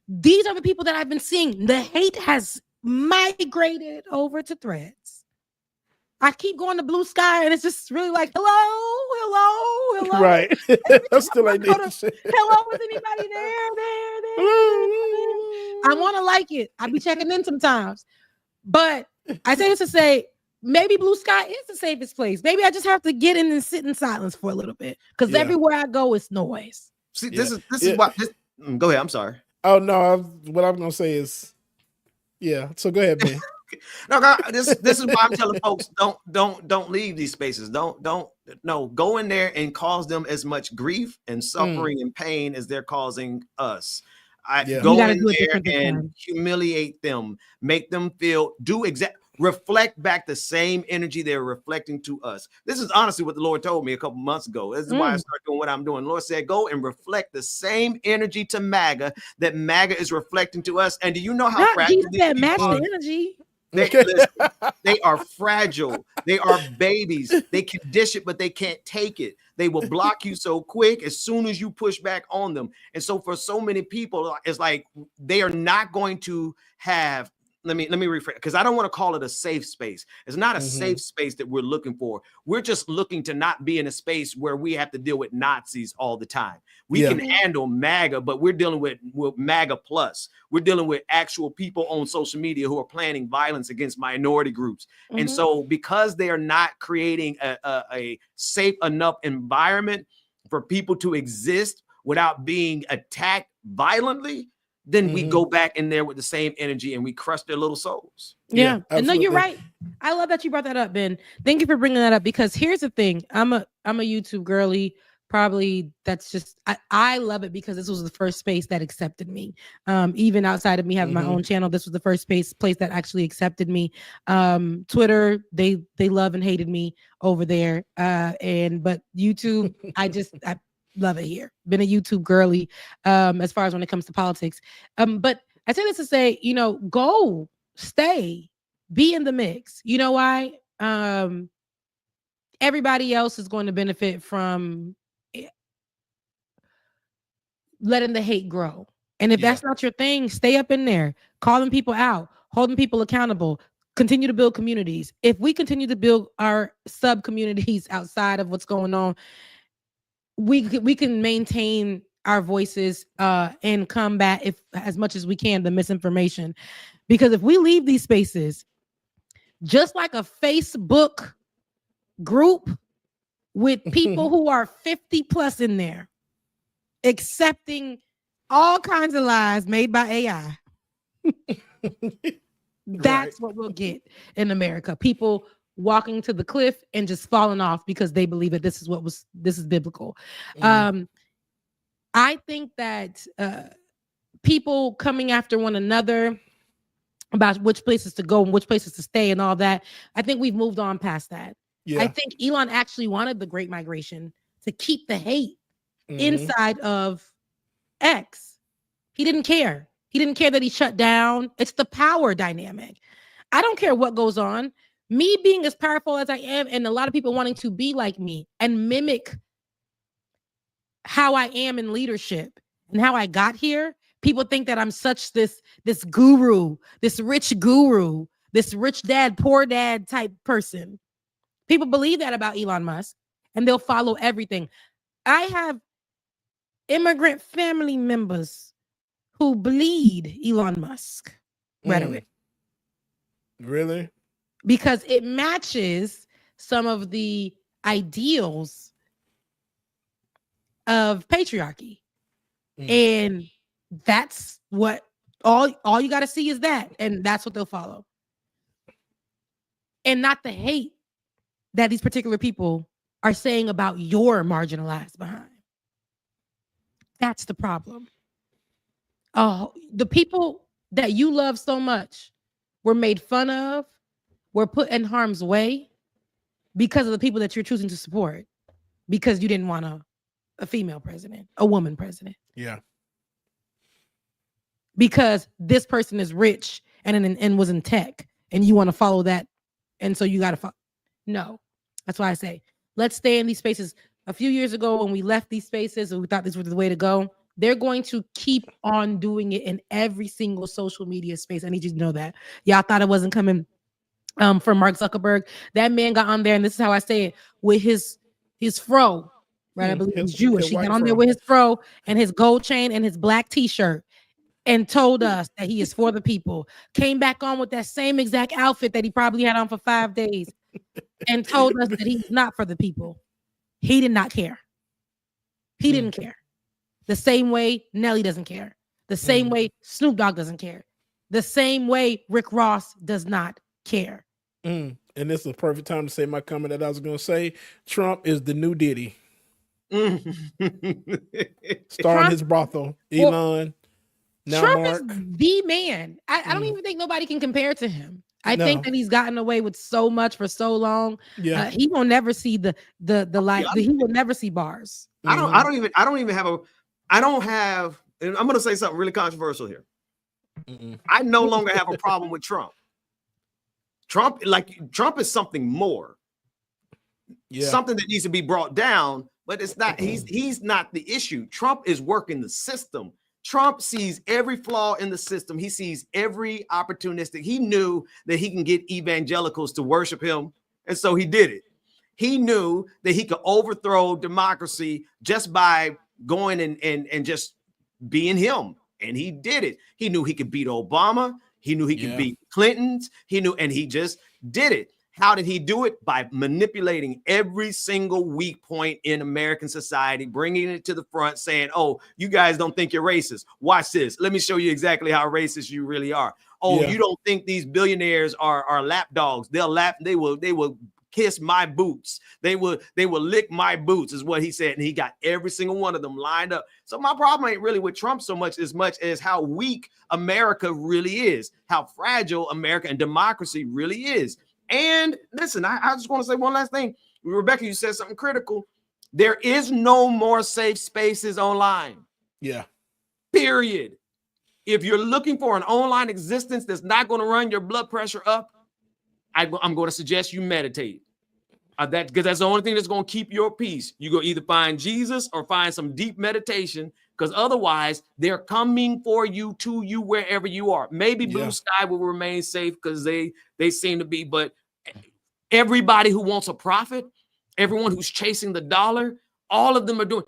these are the people that I've been seeing. The hate has migrated over to Threads. I keep going to Blue Sky and it's just really like, hello. Right. I'm still like, hello, is anybody there? I want to like it. I be checking in sometimes. But I say this to say, maybe Blue Sky is the safest place. Maybe I just have to get in and sit in silence for a little bit because everywhere I go, it's noise. See, this is why. Go ahead. I'm sorry. Oh no, what I'm gonna say is, So go ahead, man. No, God, this is why I'm telling folks don't leave these spaces. Go in there and cause them as much grief and suffering and pain as they're causing us. Go in there and humiliate them, make them feel, reflect back the same energy they're reflecting to us. This is honestly what the Lord told me a couple months ago. This is why I started doing what I'm doing. The Lord said, go and reflect the same energy to MAGA that MAGA is reflecting to us. And do you know how fragile Jesus said match the energy? They are fragile. They are babies. They can dish it, but they can't take it. They will block you so quick as soon as you push back on them. And so for so many people, it's like they are not going to have, let me rephrase, because I don't want to call it a safe space. It's not a safe space that we're looking for. We're just looking to not be in a space where we have to deal with Nazis all the time. We can handle MAGA, but we're dealing with MAGA plus. We're dealing with actual people on social media who are planning violence against minority groups. And so because they are not creating a safe enough environment for people to exist without being attacked violently, then we go back in there with the same energy and we crush their little souls. Yeah. No, you're right. I love that you brought that up, Ben. Thank you for bringing that up, because here's the thing. I'm a YouTube girly. Probably that's just, I love it because this was the first space that accepted me. Even outside of me having my own channel, this was the first place that actually accepted me. Twitter, they love and hated me over there. But YouTube, I love it here. Been a YouTube girly as far as when it comes to politics. But I say this to say, go, stay, be in the mix. You know why? Everybody else is going to benefit from letting the hate grow. And if that's not your thing, stay up in there, calling people out, holding people accountable, continue to build communities. If we continue to build our sub communities outside of what's going on, we can maintain our voices and combat if as much as we can the misinformation. Because if we leave these spaces, just like a Facebook group with people who are 50 plus in there, accepting all kinds of lies made by AI, that's what we'll get in America. People walking to the cliff and just falling off because they believe that this is biblical. I think that people coming after one another about which places to go and which places to stay and all that, I think we've moved on past that. Yeah. I think Elon actually wanted the Great Migration to keep the hate inside of X. He didn't care. He didn't care that he shut down. It's the power dynamic. I don't care what goes on. Me being as powerful as I am, and a lot of people wanting to be like me and mimic how I am in leadership and how I got here. People think that I'm such this guru, this rich guru, this rich dad, poor dad type person. People believe that about Elon Musk, and they'll follow everything. I have immigrant family members who bleed Elon Musk rhetoric. Really? Because it matches some of the ideals of patriarchy. And that's what all you got to see is that, and that's what they'll follow. And not the hate that these particular people are saying about your marginalized behind. That's the problem. Oh, the people that you love so much were made fun of, were put in harm's way because of the people that you're choosing to support, because you didn't want a female president, a woman president. Yeah. Because this person is rich and was in tech, and you want to follow that, and so you got to follow. No, that's why I say let's stay in these spaces. A few years ago, when we left these spaces and we thought this was the way to go, they're going to keep on doing it in every single social media space. I need you to know that. Y'all thought it wasn't coming from Mark Zuckerberg. That man got on there, and this is how I say it, with his fro, right? I believe he's Jewish. He got on there with his fro and his gold chain and his black t-shirt and told us that he is for the people. Came back on with that same exact outfit that he probably had on for 5 days and told us that he's not for the people. He did not care. He didn't care. The same way Nelly doesn't care. The same way Snoop Dogg doesn't care. The same way Rick Ross does not care. And this is a perfect time to say my comment that I was going to say. Trump is the new Diddy. Starring his brothel. Elon. Now Trump Mark. is the man. I don't even think nobody can compare to him. I think that he's gotten away with so much for so long. Yeah, he will never see the light. He will never see bars. I don't have. And I'm going to say something really controversial here. I no longer have a problem with Trump. Trump is something more. Yeah. Something that needs to be brought down, but it's not. He's not the issue. Trump is working the system. Trump sees every flaw in the system. He sees every opportunistic. He knew that he can get evangelicals to worship him, and so he did it. He knew that he could overthrow democracy just by going and just being him, and he did it. He knew he could beat Obama. He knew he could beat Clintons. He knew, and he just did it. How did he do it? By manipulating every single weak point in American society, bringing it to the front, saying, oh, you guys don't think you're racist. Watch this. Let me show you exactly how racist you really are. Oh, you don't think these billionaires are lap dogs. They will kiss my boots. They will lick my boots, is what he said. And he got every single one of them lined up. So my problem ain't really with Trump so much as how weak America really is, how fragile America and democracy really is. And listen, I just want to say one last thing. Rebecca, you said something critical. There is no more safe spaces online. Yeah. Period. If you're looking for an online existence that's not going to run your blood pressure up, I'm going to suggest you meditate. Because that's the only thing that's going to keep your peace. You go either find Jesus or find some deep meditation, because otherwise they're coming for you, to you, wherever you are. Maybe Blue Sky will remain safe because they seem to be, but everybody who wants a profit, everyone who's chasing the dollar, all of them are doing.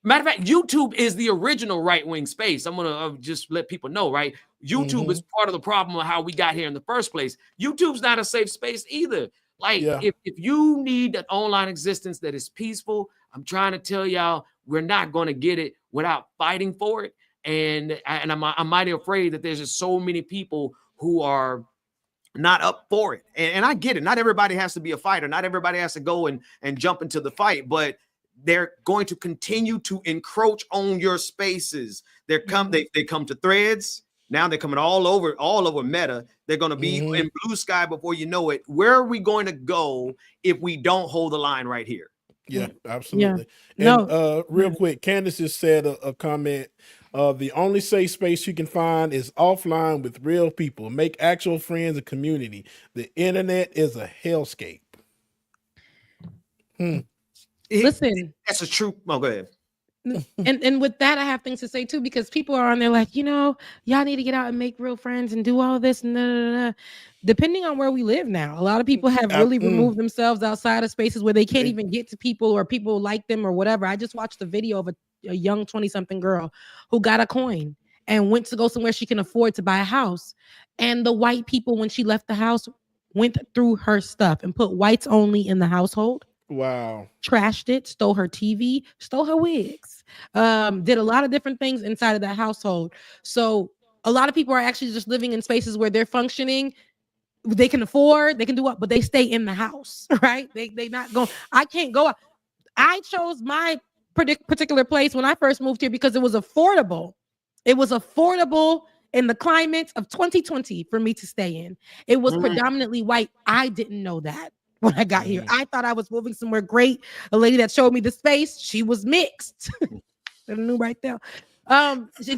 Matter of fact, YouTube is the original right-wing space. I'm gonna just let people know, right? YouTube is part of the problem of how we got here in the first place. YouTube's not a safe space either. Like, if you need an online existence that is peaceful, I'm trying to tell y'all, we're not going to get it without fighting for it. And I'm mighty afraid that there's just so many people who are not up for it. And I get it. Not everybody has to be a fighter. Not everybody has to go and jump into the fight, but they're going to continue to encroach on your spaces. They come to Threads. Now they're coming all over Meta. They're going to be in Blue Sky before you know it. Where are we going to go if we don't hold the line right here? Yeah, absolutely. Yeah. And real quick, Candace just said a comment. The only safe space you can find is offline with real people. Make actual friends and community. The internet is a hellscape. Listen, that's a true. Oh, go ahead. And with that, I have things to say too, because people are on there like, y'all need to get out and make real friends and do all this. And depending on where we live now, a lot of people have really removed themselves outside of spaces where they can't even get to people, or people like them or whatever. I just watched a video of a young 20-something girl who got a coin and went to go somewhere she can afford to buy a house. And the white people, when she left the house, went through her stuff and put whites only in the household. Wow. Trashed it, stole her TV, stole her wigs, did a lot of different things inside of that household. So a lot of people are actually just living in spaces where they're functioning. They can afford, they can do what, but they stay in the house, right? They not going. I can't go out. I chose my particular place when I first moved here because it was affordable. It was affordable in the climate of 2020 for me to stay in. It was predominantly white. I didn't know that. When I got here, I thought I was moving somewhere great. A lady that showed me the space, she was mixed. I knew right there. She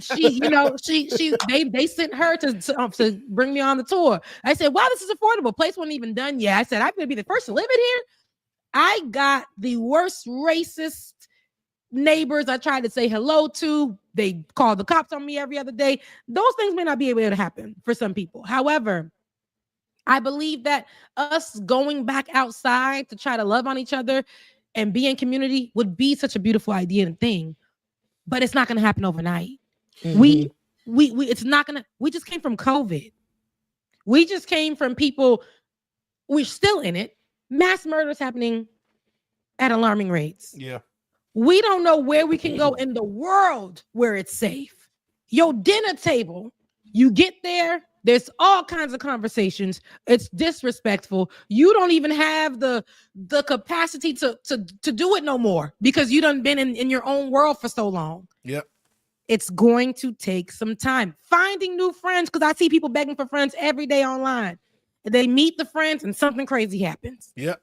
they sent her to bring me on the tour. I said, "Wow, this is affordable. Place wasn't even done yet." I said, "I'm gonna be the first to live in here." I got the worst racist neighbors I tried to say hello to. They called the cops on me every other day. Those things may not be able to happen for some people. However, I believe that us going back outside to try to love on each other and be in community would be such a beautiful idea and thing, but it's not going to happen overnight. We it's not going to, we just came from COVID. We just came from people, we're still in it. Mass murders happening at alarming rates. Yeah. We don't know where we can go in the world where it's safe. Your dinner table, you get there, there's all kinds of conversations. It's disrespectful. You don't even have the capacity to do it no more because you done been in your own world for so long. Yep. It's going to take some time. Finding new friends, because I see people begging for friends every day online. They meet the friends and something crazy happens. Yep.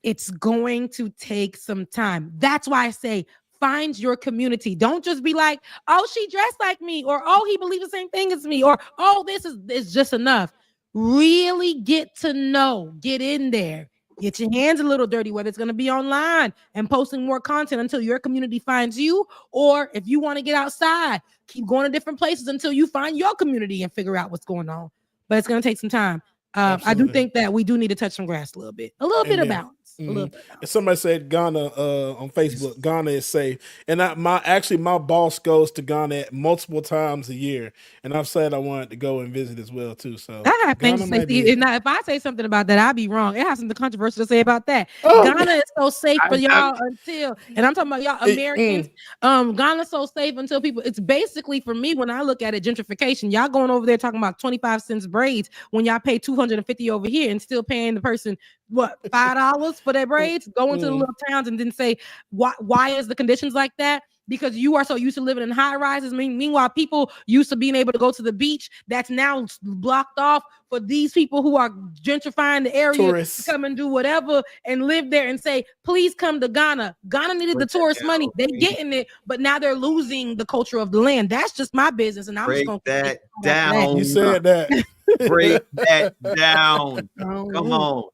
It's going to take some time. That's why I say find your community. Don't just be like, oh, she dressed like me, or oh, he believes the same thing as me, or oh, this is just enough. Really get to know, get in there, get your hands a little dirty, whether it's going to be online and posting more content until your community finds you, or if you want to get outside, keep going to different places until you find your community and figure out what's going on. But it's going to take some time. I do think that we do need to touch some grass a little bit of balance. A little bit. Somebody said Ghana on Facebook. Ghana is safe, and my boss goes to Ghana multiple times a year, and I've said I wanted to go and visit as well too. So I have things to say. Now, if I say something about that, I'll be wrong. It has something controversial to say about that. Ghana is so safe for y'all until, and I'm talking about y'all Americans. Ghana's so safe until people. It's basically, for me, when I look at it, gentrification. Y'all going over there talking about 25 cents braids when y'all pay 250 over here and still paying the person what, $5 for their braids, go into the little towns and then say, why is the conditions like that? Because you are so used to living in high rises. Meanwhile, people used to being able to go to the beach that's now blocked off for these people who are gentrifying the area to come and do whatever and live there and say, please come to Ghana. Ghana needed the tourist money. They're getting it, but now they're losing the culture of the land. That's just my business. And I'm just going to that down. You said that. Break that down. Come on.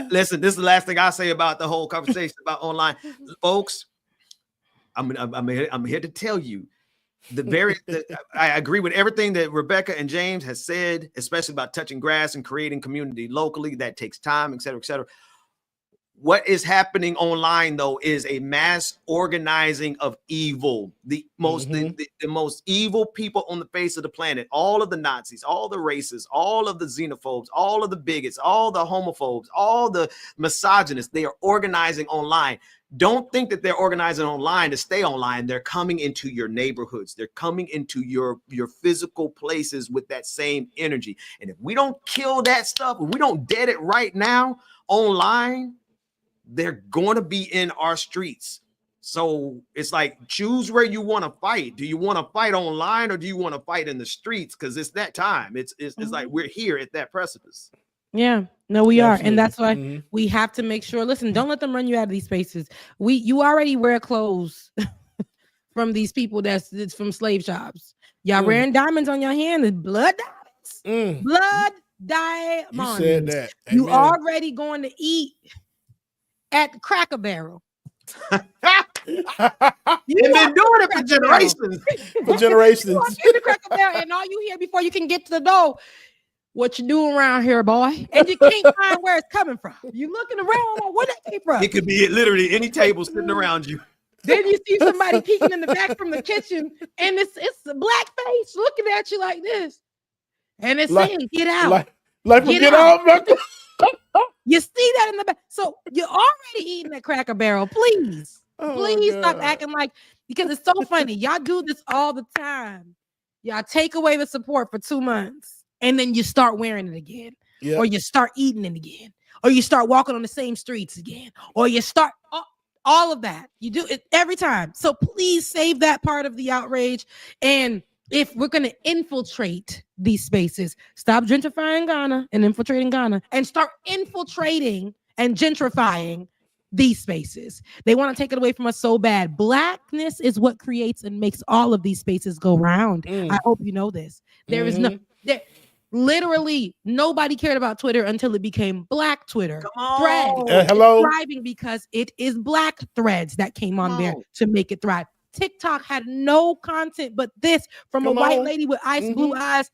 Listen, this is the last thing I'll say about the whole conversation about online. Folks, I'm here to tell you I agree with everything that Rebecca and James has said, especially about touching grass and creating community locally. That takes time, et cetera, et cetera. What is happening online, though, is a mass organizing of evil. The most the most evil people on the face of the planet, all of the Nazis, all the racists, all of the xenophobes, all of the bigots, all the homophobes, all the misogynists, they are organizing online. Don't think that they're organizing online to stay online. They're coming into your neighborhoods. They're coming into your physical places with that same energy. And if we don't kill that stuff, if we don't dead it right now online, they're going to be in our streets. So it's like, choose where you want to fight. Do you want to fight online or do you want to fight in the streets? Because it's that time. It's like we're here at that precipice. Yeah, no, we are. And that's why we have to make sure, listen, don't let them run you out of these spaces. You already wear clothes from these people that's from slave shops. Y'all wearing diamonds on your hand and blood diamonds. Blood diamonds. You said that. You already going to eat at Cracker Barrel. They've been doing it for generations. For generations. You walk into Cracker Barrel and all you hear before you can get to the door, what you doing around here, boy? And you can't find where it's coming from. You looking around like, where that came from? It could be literally any table sitting around you. Then you see somebody peeking in the back from the kitchen, and it's a black face looking at you like this, and it's saying, "Get out!" Get out! You see that in the back. So you're already eating at Cracker Barrel. Please stop acting like, because it's so funny. Y'all do this all the time. Y'all take away the support for 2 months, and then you start wearing it again, or you start eating it again, or you start walking on the same streets again, or you start all of that. You do it every time. So please save that part of the outrage. And if we're going to infiltrate these spaces, stop gentrifying Ghana and infiltrating Ghana, and start infiltrating and gentrifying these spaces. They want to take it away from us so bad. Blackness is what creates and makes all of these spaces go round. I hope you know this. There is literally nobody cared about Twitter until it became Black Twitter. Threads. Hello. It's thriving because it is Black threads that came on there to make it thrive. TikTok had no content but this from a white lady with ice blue eyes.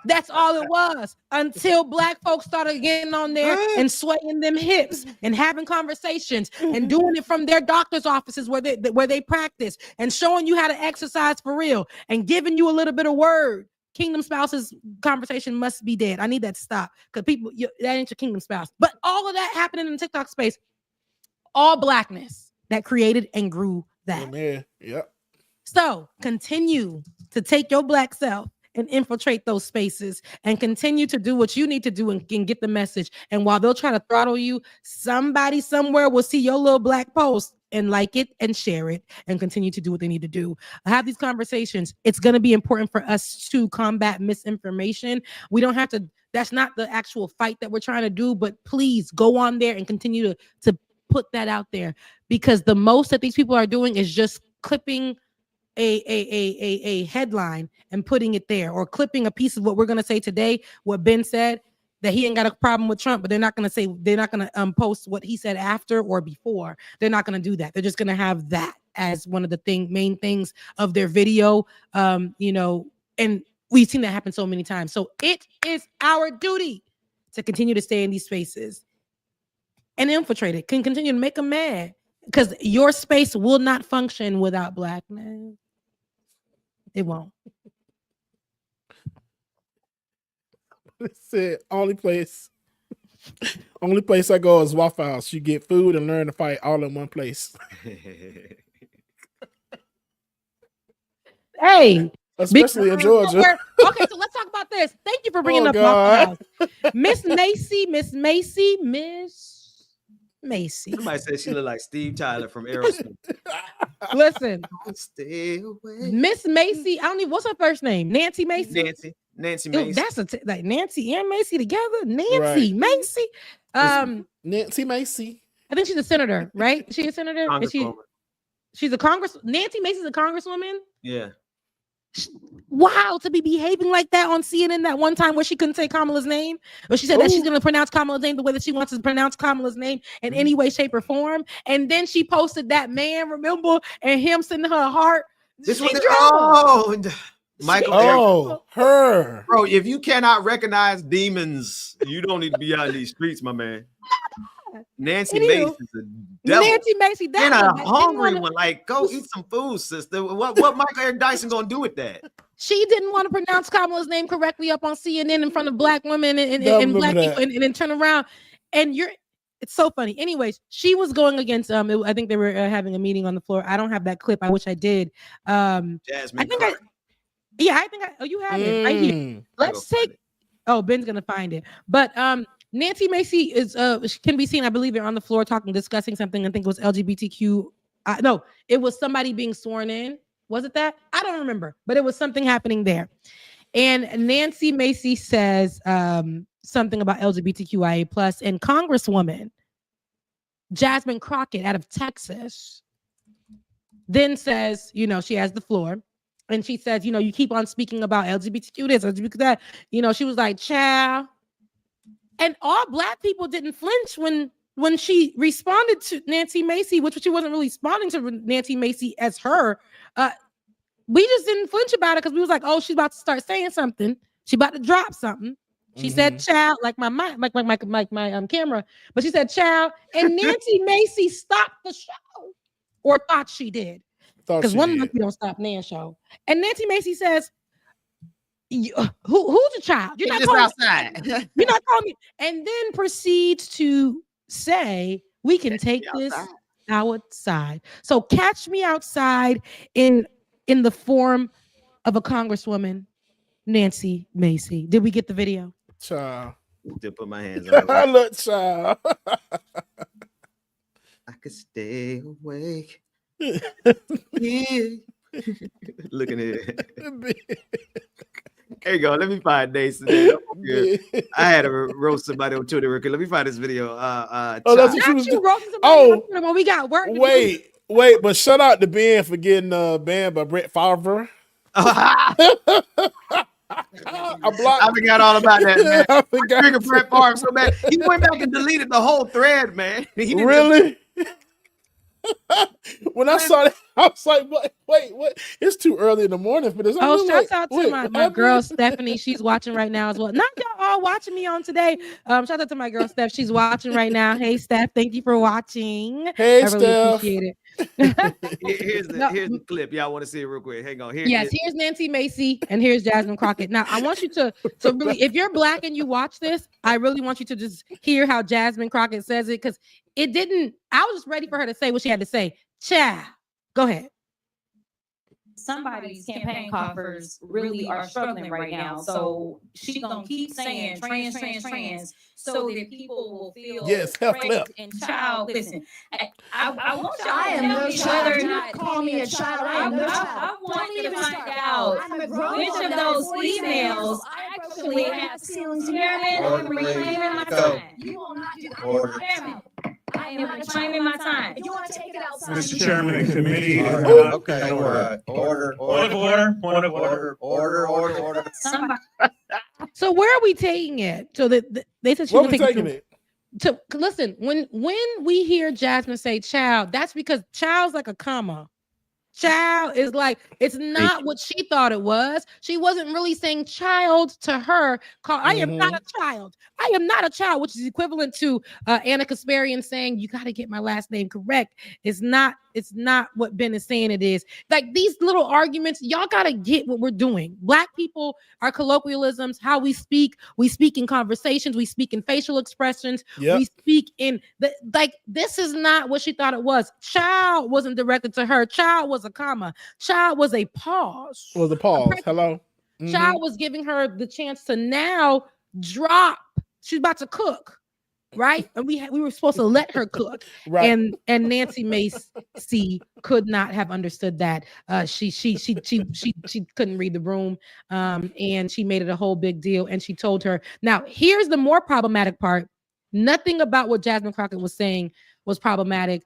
That's all it was until Black folks started getting on there and swaying them hips and having conversations and doing it from their doctor's offices where they practice and showing you how to exercise for real and giving you a little bit of word. Kingdom spouses conversation must be dead. I need that to stop because people, that ain't your kingdom spouse. But all of that happening in the TikTok space, all Blackness that created and grew that. Amen. Yep. So continue to take your Black self and infiltrate those spaces and continue to do what you need to do and get the message. And while they'll try to throttle you, somebody somewhere will see your little Black post and like it and share it and continue to do what they need to do. Have these conversations. It's going to be important for us to combat misinformation. We don't have to, that's not the actual fight that we're trying to do, but please go on there and continue to put that out there, because the most that these people are doing is just clipping a headline and putting it there, or clipping a piece of what we're going to say today, what Ben said, that he ain't got a problem with Trump, but they're not going to post what he said after or before. They're not going to do that. They're just going to have that as one of the main things of their video, and we've seen that happen so many times. So it is our duty to continue to stay in these spaces and infiltrate it, can continue to make them mad, because your space will not function without Blackness. It won't. That's it. Only place I go is Waffle House. You get food and learn to fight all in one place. Hey, especially in Georgia. Okay, so let's talk about this. Thank you for bringing up Waffle House. Miss Macy. Somebody said she looked like Steve Tyler from Aerosmith. Listen, stay away. Miss Macy. I don't even. What's her first name? Nancy Macy. Nancy Macy. That's like Nancy and Macy together. Nancy Macy. Nancy Macy. I think she's a senator, right? Is she a senator? She's a Nancy Macy's a congresswoman. Yeah. Wow, to be behaving like that on CNN that one time where she couldn't say Kamala's name, but she said that she's going to pronounce Kamala's name the way that she wants to pronounce Kamala's name in any way, shape, or form. And then she posted that man, remember, and him sending her a heart. This was Michael. Oh, her. Bro, if you cannot recognize demons, you don't need to be out in these streets, my man. Nancy Mace is a devil. Nancy Macy, that and a one, hungry one. Like, go eat some food, sister. What Michael Eric Dyson gonna do with that? She didn't want to pronounce Kamala's name correctly up on CNN in front of black women and black people, and then turn around. And it's so funny. Anyways, she was going against I think they were having a meeting on the floor. I don't have that clip. I wish I did. Jasmine. You have it right here. Let's take. Oh, Ben's gonna find it. But Nancy Macy can be seen, I believe, on the floor discussing something. I think it was LGBTQ. No, it was somebody being sworn in. Was it that? I don't remember, but it was something happening there. And Nancy Macy says something about LGBTQIA+, and Congresswoman Jasmine Crockett out of Texas then says, she has the floor. And she says, you keep on speaking about LGBTQ this, LGBTQ that. She was like, child. And all black people didn't flinch when she responded to Nancy Macy, which she wasn't really responding to Nancy Macy as her. We just didn't flinch about it because we was like, oh, she's about to start saying something. She about to drop something. She said child, like my camera, but she said child. And Nancy Macy stopped the show, or thought she did. Because one monkey don't stop Nan's show. And Nancy Macy says, who's the child? You're not just outside. You're not calling me. And then proceeds to say, we can take this outside. So catch me outside in the form of a Congresswoman, Nancy Macy. Did we get the video? Child. Did put my hands on I look, child. I could stay awake. Looking at it. There you go. Let me find Nathan. I had to roast somebody on Twitter. Let me find this video. That's what she was doing. When we got work. Wait, but shout out to Ben for getting banned by Brett Favre. I forgot all about that, man. I forgot Brett Favre so bad. He went back and deleted the whole thread, man. Really? When I saw that, I was like, wait, what? It's too early in the morning for this. Shout out to my girl Stephanie. She's watching right now as well. Not y'all all watching me on today. Shout out to my girl Steph. She's watching right now. Hey Steph, thank you for watching. Hey, I really appreciate it. Here's the clip. Y'all want to see it real quick? Hang on. Here's Nancy Macy and here's Jasmine Crockett. Now I want you to really, if you're black and you watch this, I really want you to just hear how Jasmine Crockett says it, because it didn't. I was just ready for her to say what she had to say. Child, go ahead. Somebody's campaign coffers really are struggling right now. So she's gonna keep saying trans, so that people will feel and child. Listen, I want y'all I am no child. whether or Do not not call me a child. I am no child. I want you to find out which of those females actually have ceilings. Chairman, I'm reclaiming my time. You will not do that. Chairman, I am reclaiming my time. You want to take it outside? Mr. Chairman and committee. Okay, order. Somebody. So where are we taking it? So that they said she was taking it. To listen, when we hear Jasmine say child, that's because child's like a comma. Child is like, it's not what she thought it was. She wasn't really saying child to her. I am not a child. I am not a child, which is equivalent to Anna Kasparian saying, you got to get my last name correct. It's not what Ben is saying it is. Like these little arguments, y'all got to get what we're doing. Black people, our colloquialisms, how we speak in conversations, we speak in facial expressions, we speak in this is not what she thought it was. Child wasn't directed to her. Child was a comma. Child was a pause. Hello. Child was giving her the chance to now drop. She's about to cook, right? And we were supposed to let her cook, right? And Nancy Macy could not have understood that. She couldn't read the room, and she made it a whole big deal. And she told her. Now, here's the more problematic part. Nothing about what Jasmine Crockett was saying was problematic,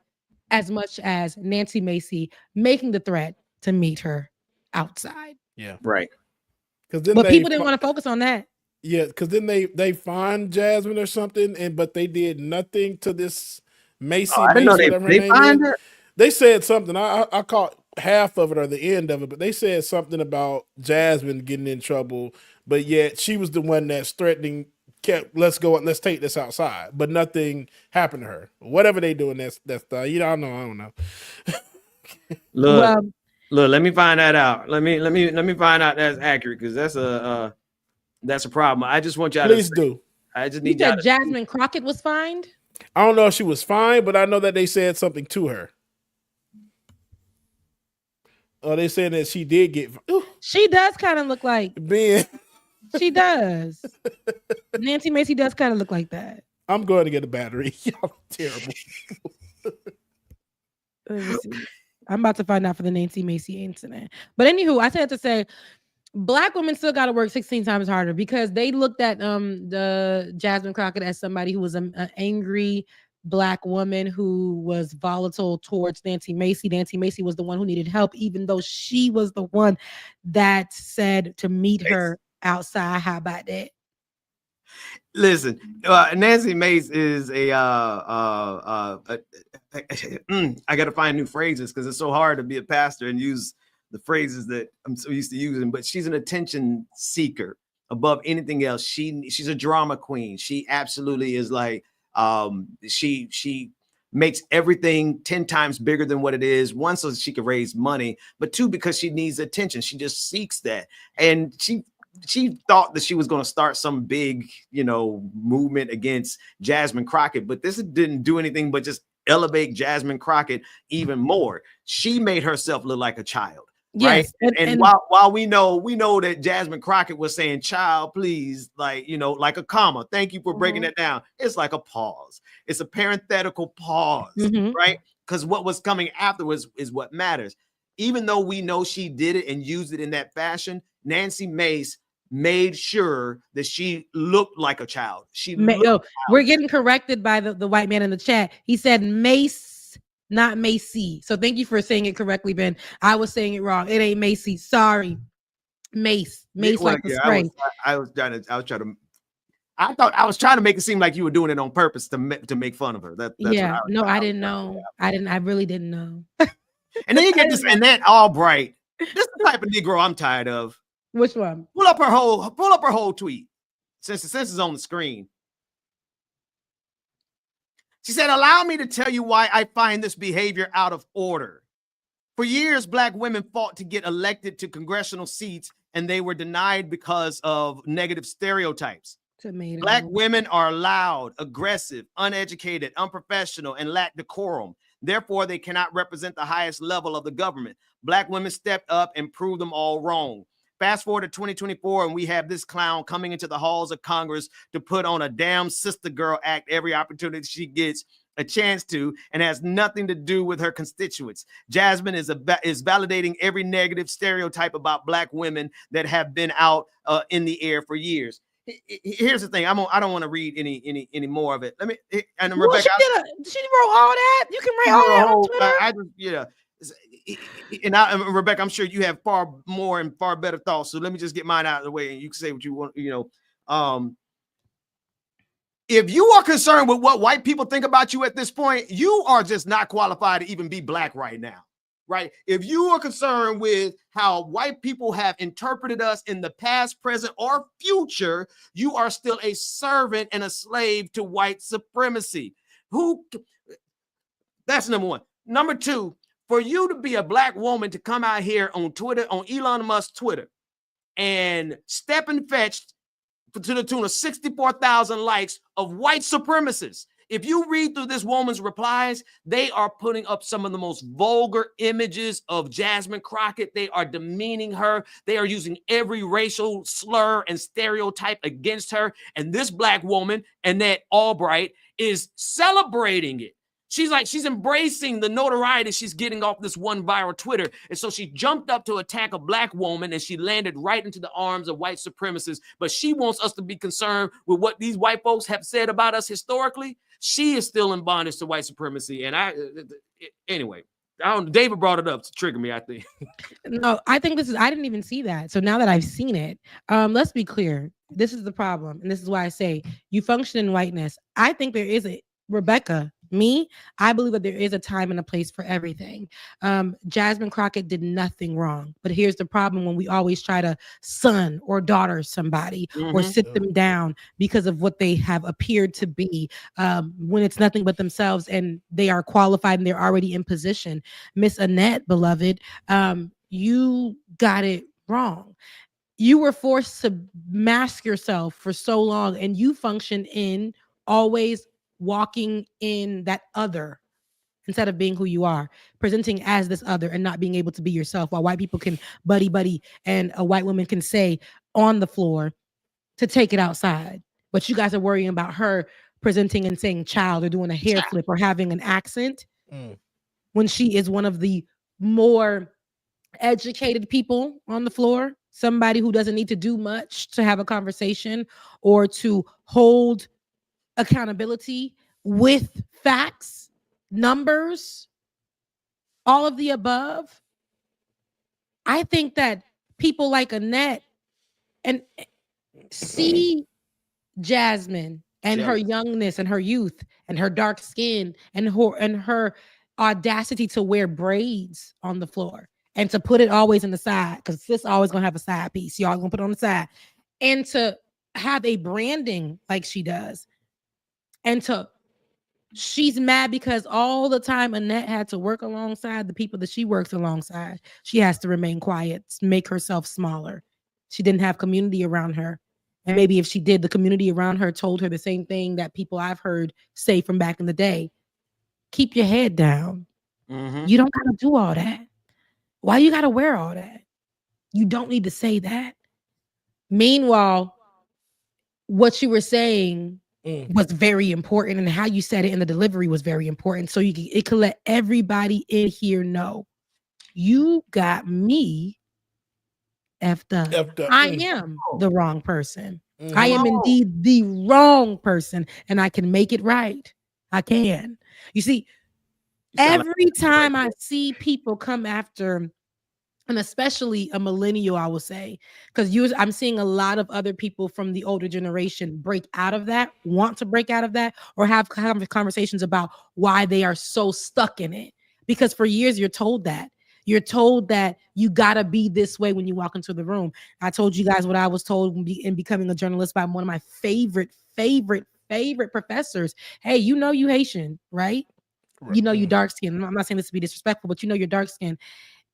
as much as Nancy Macy making the threat to meet her outside. Yeah, right. But people didn't want to focus on that. Yeah, because then they find Jasmine or something, but they did nothing to this Macy. I didn't know they find her. They said something. I caught half of it or the end of it, but they said something about Jasmine getting in trouble, but yet she was the one that's threatening. Let's go. Let's take this outside, but nothing happened to her. Whatever they doing, that's you know. I don't know. Look, let me find that out. Let me find out that's accurate because that's a problem. I just want y'all Please to do. I just need You y'all said Jasmine Crockett was fined? I don't know if she was fine, but I know that they said something to her. Oh, they said that she did get. She does kind of look like Ben. She does. Nancy Macy does kind of look like that. I'm going to get a battery. Y'all terrible. Let me see. I'm about to find out for the Nancy Macy incident. But anywho, I said to say, Black women still got to work 16 times harder because they looked at the Jasmine Crockett as somebody who was an angry Black woman who was volatile towards Nancy Macy. Nancy Macy was the one who needed help, even though she was the one that said to meet her outside. How about that? Listen, Nancy Mace is I got to find new phrases because it's so hard to be a pastor and use the phrases that I'm so used to using, but she's an attention seeker above anything else. She's a drama queen. She absolutely is like, she makes everything 10 times bigger than what it is. One, so she can raise money, but two, because she needs attention. She just seeks that. And she thought that she was going to start some big, movement against Jasmine Crockett, but this didn't do anything but just elevate Jasmine Crockett even more. She made herself look like a child. Yes, right. And while we know that Jasmine Crockett was saying child, please, like a comma. Thank you for breaking it down. It's like a pause. It's a parenthetical pause, right? Because what was coming afterwards is what matters. Even though we know she did it and used it in that fashion, Nancy Mace made sure that she looked like a child. We're getting corrected by the white man in the chat. He said Mace, not Macy. So thank you for saying it correctly, Ben. I was saying it wrong. It ain't Macy. Sorry. Mace like the spray. I was trying to make it seem like you were doing it on purpose to make fun of her. That's I didn't know. I really didn't know. And then you get this and that Albright. This is the type of Negro I'm tired of. Which one? Pull up her whole tweet since it's on the screen. She said, allow me to tell you why I find this behavior out of order. For years, Black women fought to get elected to congressional seats, and they were denied because of negative stereotypes. Black women are loud, aggressive, uneducated, unprofessional, and lack decorum. Therefore, they cannot represent the highest level of the government. Black women stepped up and proved them all wrong. Fast forward to 2024, and we have this clown coming into the halls of Congress to put on a damn sister girl act every opportunity she gets a chance to, and has nothing to do with her constituents. Jasmine is validating every negative stereotype about Black women that have been out in the air for years. Here's the thing. I don't want to read any more of it. Let me. And Rebecca, she wrote all that. You can write all that on Twitter. And Rebecca, I'm sure you have far more and far better thoughts. So let me just get mine out of the way, and you can say what you want. If you are concerned with what white people think about you at this point, you are just not qualified to even be Black right now, right? If you are concerned with how white people have interpreted us in the past, present, or future, you are still a servant and a slave to white supremacy. That's number one. Number two, for you to be a Black woman to come out here on Twitter, on Elon Musk's Twitter, and step and fetch to the tune of 64,000 likes of white supremacists. If you read through this woman's replies, they are putting up some of the most vulgar images of Jasmine Crockett. They are demeaning her. They are using every racial slur and stereotype against her. And this Black woman, Annette Albright, is celebrating it. She's embracing the notoriety she's getting off this one viral Twitter. And so she jumped up to attack a Black woman, and she landed right into the arms of white supremacists. But she wants us to be concerned with what these white folks have said about us historically. She is still in bondage to white supremacy. And anyway, David brought it up to trigger me, I think. No, I think I didn't even see that. So now that I've seen it, let's be clear. This is the problem. And this is why I say you function in whiteness. I think there is Rebecca, Me, I believe that there is a time and a place for everything. Jasmine Crockett did nothing wrong, but here's the problem: when we always try to son or daughter somebody or sit them down because of what they have appeared to be, when it's nothing but themselves and they are qualified and they're already in position. Miss Annette, beloved, you got it wrong. You were forced to mask yourself for so long, and you function in always walking in that other instead of being who you are, presenting as this other and not being able to be yourself. While white people can buddy and a white woman can say on the floor to take it outside, but you guys are worrying about her presenting and saying child or doing a hair flip or having an accent when she is one of the more educated people on the floor, somebody who doesn't need to do much to have a conversation or to hold accountability with facts, numbers, all of the above. I think that people like Annette and see Jasmine and her youngness and her youth and her dark skin and her audacity to wear braids on the floor and to put it always in the side, because this always gonna have a side piece. Y'all gonna put it on the side, and to have a branding like she does. And she's mad because all the time Annette had to work alongside the people that she works alongside. She has to remain quiet, make herself smaller. She didn't have community around her. And maybe if she did, the community around her told her the same thing that people I've heard say from back in the day. Keep your head down. You don't got to do all that. Why you got to wear all that? You don't need to say that. Meanwhile, what you were saying was very important, and how you said it in the delivery was very important. So it could let everybody in here know you got me effed up. I am the wrong person. I am indeed the wrong person, and I can make it right. I can. You see, every time I see people come after, and especially a millennial, I will say, because I'm seeing a lot of other people from the older generation break out of that, want to break out of that, or have conversations about why they are so stuck in it. Because for years, you're told that. You're told that you gotta be this way when you walk into the room. I told you guys what I was told in becoming a journalist by one of my favorite professors. Hey, you know you Haitian, right? You know you dark skin. I'm not saying this to be disrespectful, but you know you're dark skin.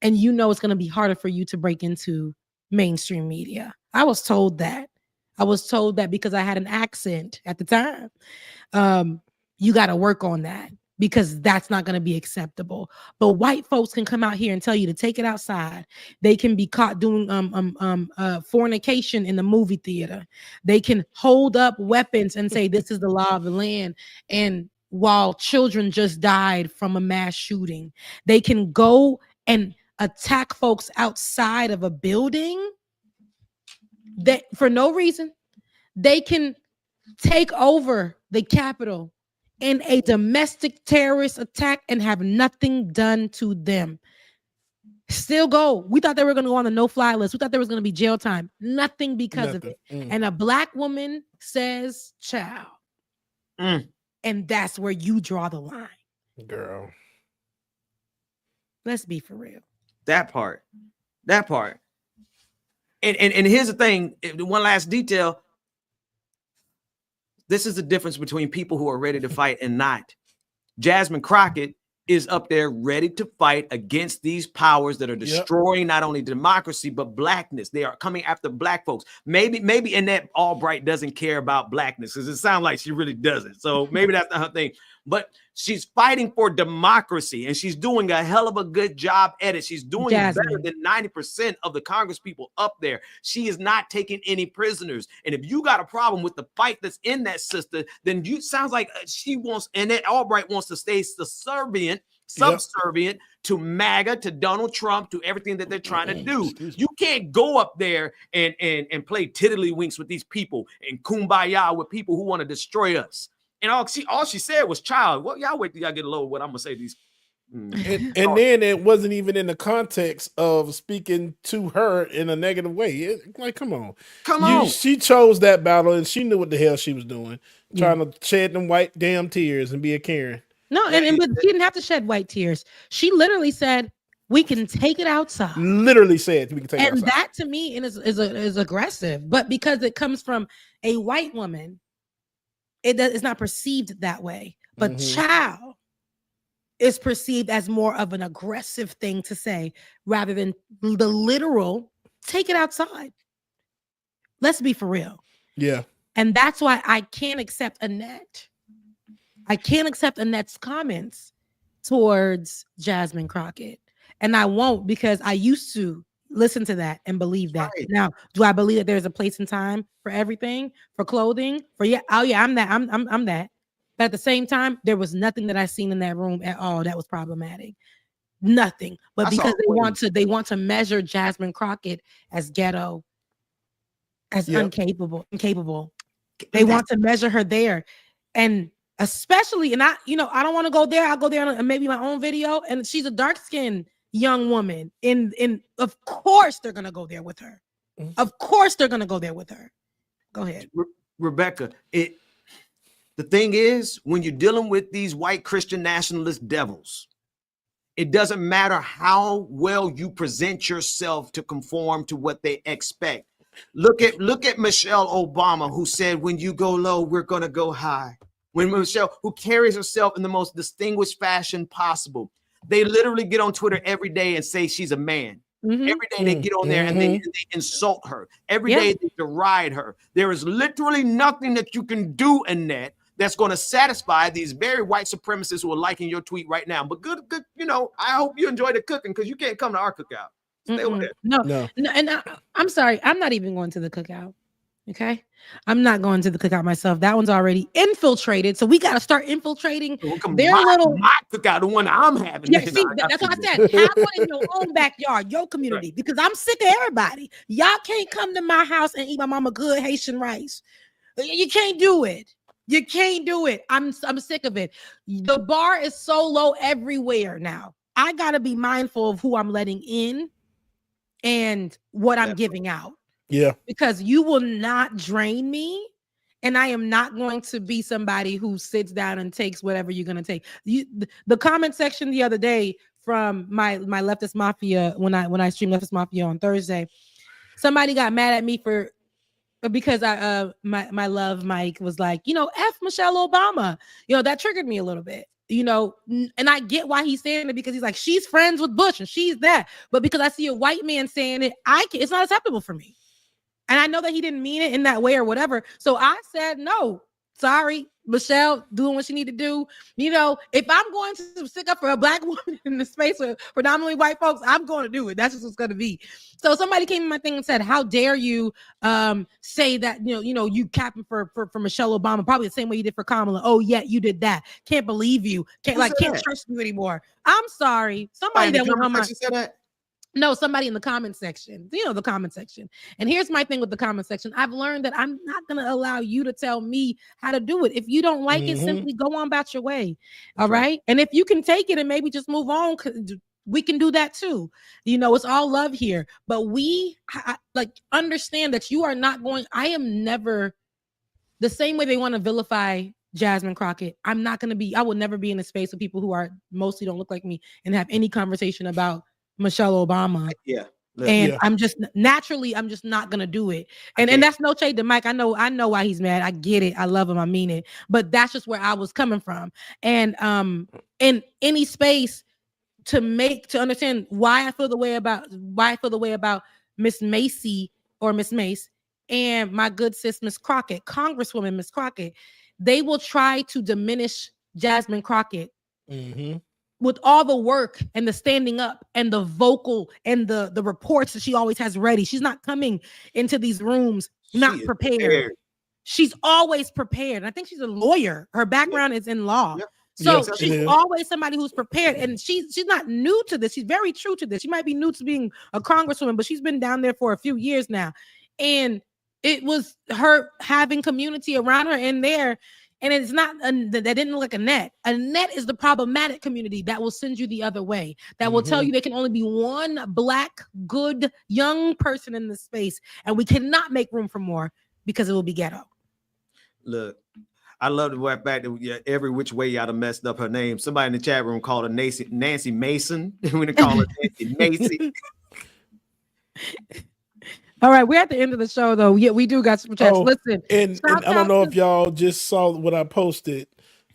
And you know it's going to be harder for you to break into mainstream media. I was told that. I was told that because I had an accent at the time. You got to work on that because that's not going to be acceptable. But white folks can come out here and tell you to take it outside. They can be caught doing fornication in the movie theater. They can hold up weapons and say this is the law of the land. And while children just died from a mass shooting, they can go and attack folks outside of a building that for no reason. They can take over the Capitol in a domestic terrorist attack and have nothing done to them. Still go. We thought they were going to go on the no-fly list. We thought there was going to be jail time. Nothing because of it. And a black woman says, child. And that's where you draw the line. Girl. Let's be for real. That part. And here's the thing. One last detail. This is the difference between people who are ready to fight and not. Jasmine Crockett is up there ready to fight against these powers that are destroying not only democracy, but blackness. They are coming after black folks. Maybe Annette Albright doesn't care about blackness because it sounds like she really doesn't. So maybe that's not her thing. But she's fighting for democracy, and she's doing a hell of a good job at it. She's doing better than 90% of the Congress people up there. She is not taking any prisoners. And if you got a problem with the fight that's in that sister, then you sounds like she wants, Annette Albright wants to stay subservient to MAGA, to Donald Trump, to everything that they're trying to do. You can't go up there and play tiddlywinks with these people and kumbaya with people who want to destroy us. And all she said was child. Well, y'all wait till y'all get a load of what I'm gonna say these. And then it wasn't even in the context of speaking to her in a negative way. Like, come on. She chose that battle and she knew what the hell she was doing. Trying to shed them white damn tears and be a Karen. No, and but she didn't have to shed white tears. She literally said, "We can take it outside." Literally said we can take it outside. And that to me is aggressive, but because it comes from a white woman, it's not perceived that way. But child is perceived as more of an aggressive thing to say rather than the literal take it outside. Let's be for real. Yeah. And that's why I can't accept Annette. I can't accept Annette's comments towards Jasmine Crockett. And I won't, because I used to listen to that and believe that. Right. Now, do I believe that there's a place and time for everything, for clothing, for I'm that. I'm that. But at the same time, there was nothing that I seen in that room at all that was problematic. Nothing. But because they want to measure Jasmine Crockett as ghetto, as incapable. They want to measure her there. And especially, and I don't want to go there. I'll go there on maybe my own video. And she's a dark-skinned young woman. And of course they're gonna go there with her. Of course they're gonna go there with her. Go ahead. Rebecca, the thing is, when you're dealing with these white Christian nationalist devils, it doesn't matter how well you present yourself to conform to what they expect. Look at Michelle Obama, who said, when you go low, we're going to go high. When Michelle, who carries herself in the most distinguished fashion possible. They literally get on Twitter every day and say she's a man. Every day they get on there and they insult her. Every day they deride her. There is literally nothing that you can do, Annette, that's going to satisfy these very white supremacists who are liking your tweet right now. But good, I hope you enjoy the cooking, because you can't come to our cookout. Stay over there. No. And I'm sorry, I'm not even going to the cookout. Okay, I'm not going to the cookout myself. That one's already infiltrated, so we got to start infiltrating their little cookout, the one I'm having. Yeah, see, that's what I said. Have one in your own backyard, your community, because I'm sick of everybody. Y'all can't come to my house and eat my mama good Haitian rice. You can't do it. You can't do it. I'm sick of it. The bar is so low everywhere now. I got to be mindful of who I'm letting in and what I'm giving out. Yeah. Because you will not drain me, and I am not going to be somebody who sits down and takes whatever you're going to take. The comment section the other day from my Leftist Mafia, when I streamed Leftist Mafia on Thursday, somebody got mad at me because my love Mike was like, F Michelle Obama. That triggered me a little bit. And I get why he's saying it, because he's like, she's friends with Bush and she's that. But because I see a white man saying it, it's not acceptable for me. And I know that he didn't mean it in that way or whatever. So I said, no, sorry, Michelle doing what she need to do. If I'm going to stick up for a black woman in the space with predominantly white folks, I'm going to do it. That's just what's going to be. So somebody came in my thing and said, how dare you say that, you capping for Michelle Obama, probably the same way you did for Kamala. Oh, yeah, you did that. Can't believe you. Can't trust you anymore. I'm sorry. Somebody that was on my said that. No, somebody in the comment section, the comment section. And here's my thing with the comment section. I've learned that I'm not going to allow you to tell me how to do it. If you don't like it, simply go on about your way. All right. And if you can take it and maybe just move on, we can do that too. It's all love here. But we understand that you are not going. I am never the same way they want to vilify Jasmine Crockett. I will never be in a space with people who are mostly don't look like me and have any conversation about Michelle Obama. Yeah. And I'm just not gonna do it. And that's no shade to Mike. I know why he's mad. I get it. I love him. I mean it. But that's just where I was coming from. And in any space to understand why I feel the way about Miss Macy or Miss Mace and my good sis Miss Crockett, Congresswoman Miss Crockett, they will try to diminish Jasmine Crockett. With all the work and the standing up and the vocal and the reports that she always has ready. She's not coming into these rooms not prepared. She's always prepared. And I think she's a lawyer. Her background is in law. Yep. So she's always somebody who's prepared. And she's not new to this. She's very true to this. She might be new to being a congresswoman, but she's been down there for a few years now. And it was her having community around her in there. And it's not that didn't look like Annette. Annette is the problematic community that will send you the other way. That will tell you there can only be one black, good, young person in this space. And we cannot make room for more because it will be ghetto. Look, I love the fact that every which way y'all done messed up her name. Somebody in the chat room called her Nancy Mason. We're gonna call her Nancy Macy. All right, we're at the end of the show though. Yeah, we do got super chats. Listen, and I don't know if y'all just saw what I posted.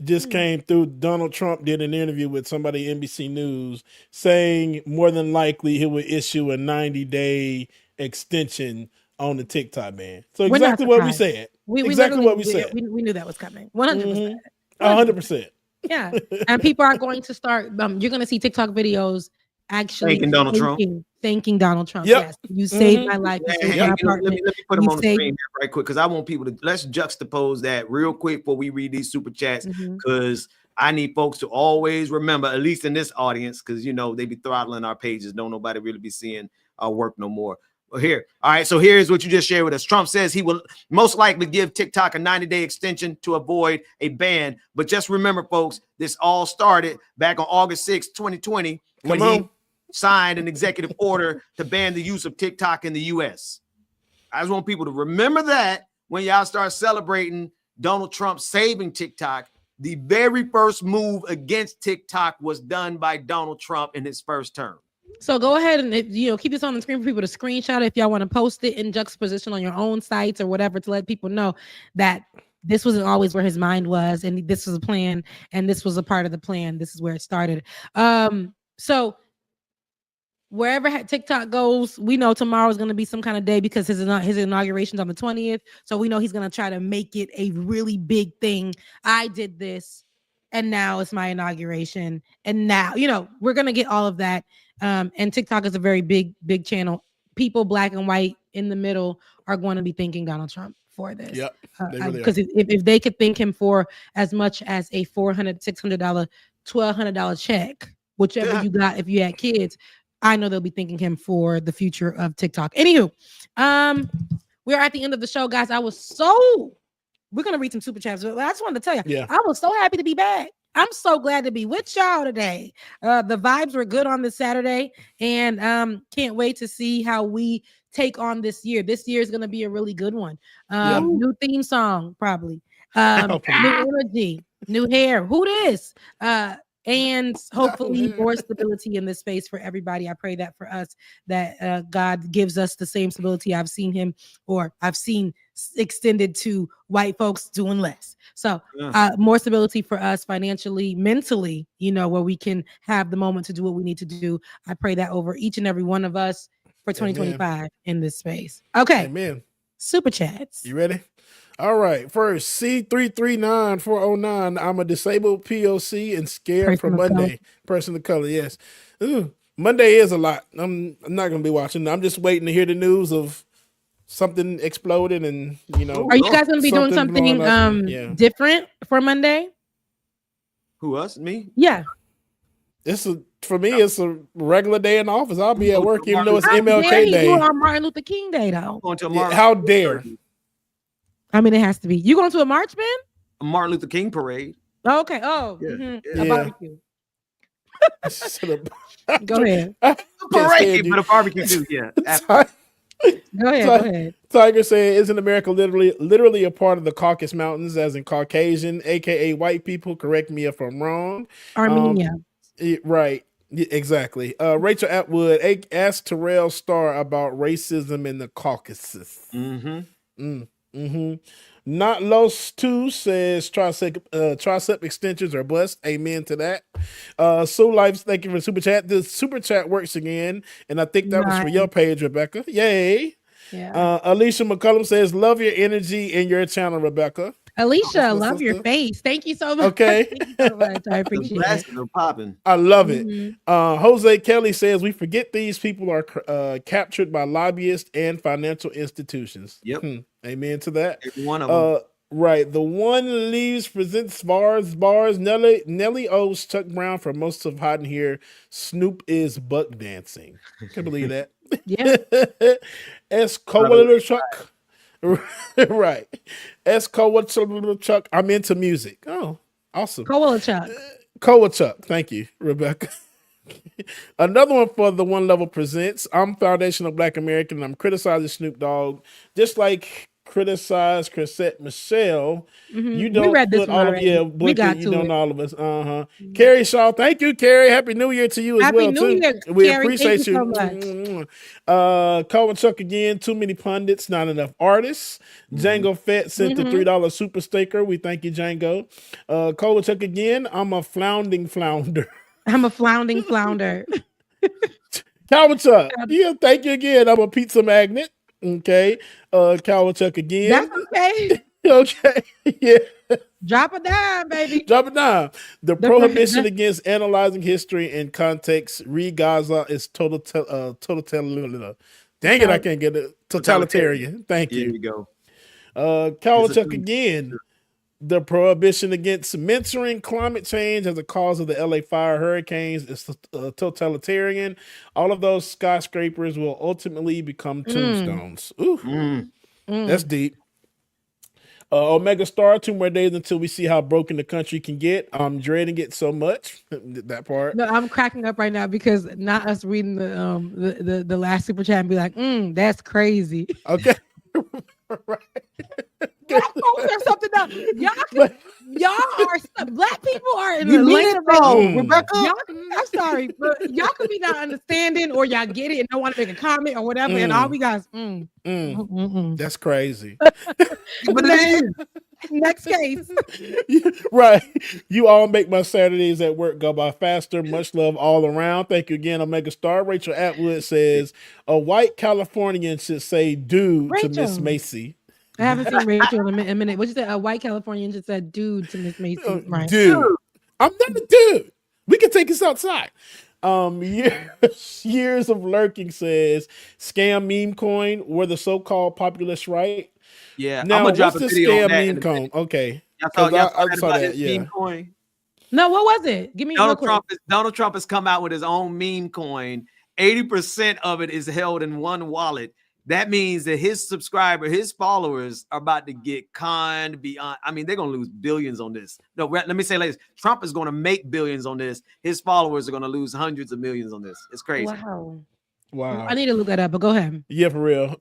Just came through. Donald Trump did an interview with somebody NBC News saying more than likely he would issue a 90-day extension on the TikTok ban. So exactly what we said. Exactly what we said. We knew that was coming. 100%. 100%. Yeah, and people are going to start. You're going to see TikTok videos actually thanking Donald Trump. Thanking Donald Trump. Yep. Yes, you saved my life. You saved my let me put them on the saved- screen here right quick because I want people to let's juxtapose that real quick before we read these super chats because I need folks to always remember, at least in this audience, because you know they be throttling our pages. Don't nobody really be seeing our work no more. Well, here, all right. So here's what you just shared with us. Trump says he will most likely give TikTok a 90-day extension to avoid a ban. But just remember, folks, this all started back on August 6, 2020, when he signed an executive order to ban the use of TikTok in the U.S. I just want people to remember that when y'all start celebrating Donald Trump saving TikTok. The very first move against TikTok was done by Donald Trump in his first term. So go ahead and keep this on the screen for people to screenshot if y'all want to post it in juxtaposition on your own sites or whatever to let people know that this wasn't always where his mind was and this was a plan and this was a part of the plan. This is where it started. So wherever TikTok goes, we know tomorrow is going to be some kind of day because his inauguration's on the 20th. So we know he's going to try to make it a really big thing. I did this and now it's my inauguration. And now, we're going to get all of that. And TikTok is a very big channel. People, black and white, in the middle, are going to be thanking Donald Trump for this. Yep, because if they could thank him for as much as a $400, $600, $1,200 check, whichever you got, if you had kids, I know they'll be thanking him for the future of TikTok. Anywho, we're at the end of the show, guys. We're gonna read some super chats, but I just wanted to tell you, I was so happy to be back. I'm so glad to be with y'all today. The vibes were good on this Saturday, and can't wait to see how we take on this year. This year is going to be a really good one. New theme song, probably. New energy, new hair. Who this? And hopefully more stability in this space for everybody. I pray that for us, that God gives us the same stability I've seen extended to white folks doing less. So more stability for us financially, mentally, where we can have the moment to do what we need to do. I pray that over each and every one of us for 2025 in this space. Okay. Amen. Super chats. You ready? All right. First, C339409. I'm a disabled POC and scared for Monday. Person of color, yes. Monday is a lot. I'm not going to be watching. I'm just waiting to hear the news of something exploding and, Are you guys going to be doing something different for Monday? Who, us? Me? Yeah. For me, it's a regular day in the office. I'll be at work even though it's MLK Day. You on Martin Luther King Day, though. How dare? I mean, it has to be. You going to a march, man? A Martin Luther King parade. Oh, okay. Oh, a barbecue. Go ahead. Parade, but a barbecue too. Yeah. Go ahead. Tiger said, "Isn't America literally a part of the Caucasus Mountains, as in Caucasian, aka white people? Correct me if I'm wrong." Armenia. Right. Exactly. Rachel Atwood asked Terrell Starr about racism in the Caucasus. Not Los 2 says tricep extensions are bust. Amen to that. So Life, thank you for the super chat. The super chat works again, and I think that was for your page, Rebecca. Yay. Yeah. Alicia McCullum says, love your energy in your channel, Rebecca. Alicia, love your face. Thank you so much. Okay. Thank you so much. I appreciate it. Popping. I love it. Jose Kelly says, we forget these people are captured by lobbyists and financial institutions. Yep. Amen to that. Every one of them. Right. The One Leaves presents bars. Nelly owes Chuck Brown for most of Hot in Here. Snoop is buck dancing. Can't believe that. Yeah. Little Chuck. Right. Little Chuck. I'm into music. Oh, awesome. Chuck. Chuck. Thank you, Rebecca. Another one for the One Level presents. I'm foundational Black American and I'm criticizing Snoop Dogg just like criticize Chrisette Michelle. Mhm. You We don't read this put one all of already. We book got it, you to don't it. know all of us. Carrie Shaw, thank you, Carrie. Happy New Year to you as Happy well, New too. Year, We Carrie. appreciate Thank you you. so much. Cohen Chuck again, too many pundits, not enough artists. Django Fett sent the $3 super sticker. We thank you, Django. Cohen Chuck again, I'm a flounding flounder. I'm a flounding flounder. Calvin Chuck, yeah, thank you again. I'm a pizza magnet. Okay. Calvin Chuck again. That's okay. Okay. Yeah. Drop a dime, baby. Drop it down. The prohibition against analyzing history in context, read Gaza is total. Dang it, I can't get it. Totalitarian. Thank you. Here you go. Calvin Chuck again. The prohibition against mentoring climate change as a cause of the LA fire hurricanes is totalitarian. All of those skyscrapers will ultimately become tombstones. Ooh, that's deep. Omega Star, 2 more days until we see how broken the country can get. I'm dreading it so much. That part. No, I'm cracking up right now because not us reading the last super chat and be like, that's crazy. Okay. Right. Black folks are something else. Y'all are black people are in You the mean lane it of though, it. Rebecca? I'm sorry, but y'all could be not understanding or y'all get it and don't want to make a comment or whatever. And all we got is That's crazy. Next case. Right. You all make my Saturdays at work go by faster. Much love all around. Thank you again, Omega Star. Rachel Atwood says a white Californian should say dude to Miss Macy. I haven't seen Rachel in a minute. What you said? A white Californian just said dude to Miss Macy. Right. Dude. I'm not a dude. We can take this outside. Years of lurking says scam meme coin were the so-called populist right. Yeah, Now, I'm gonna drop what's a the video on scam that. meme coin? Okay. Y'all I saw about that. his Yeah. meme coin? No, what was it? Give me Donald Trump has come out with his own meme coin. 80% of it is held in one wallet. That means that his followers are about to get conned beyond. I mean, they're going to lose billions on this. No, let me say like this. Trump is going to make billions on this. His followers are going to lose hundreds of millions on this. It's crazy. Wow. I need to look that up, but go ahead. Yeah, for real.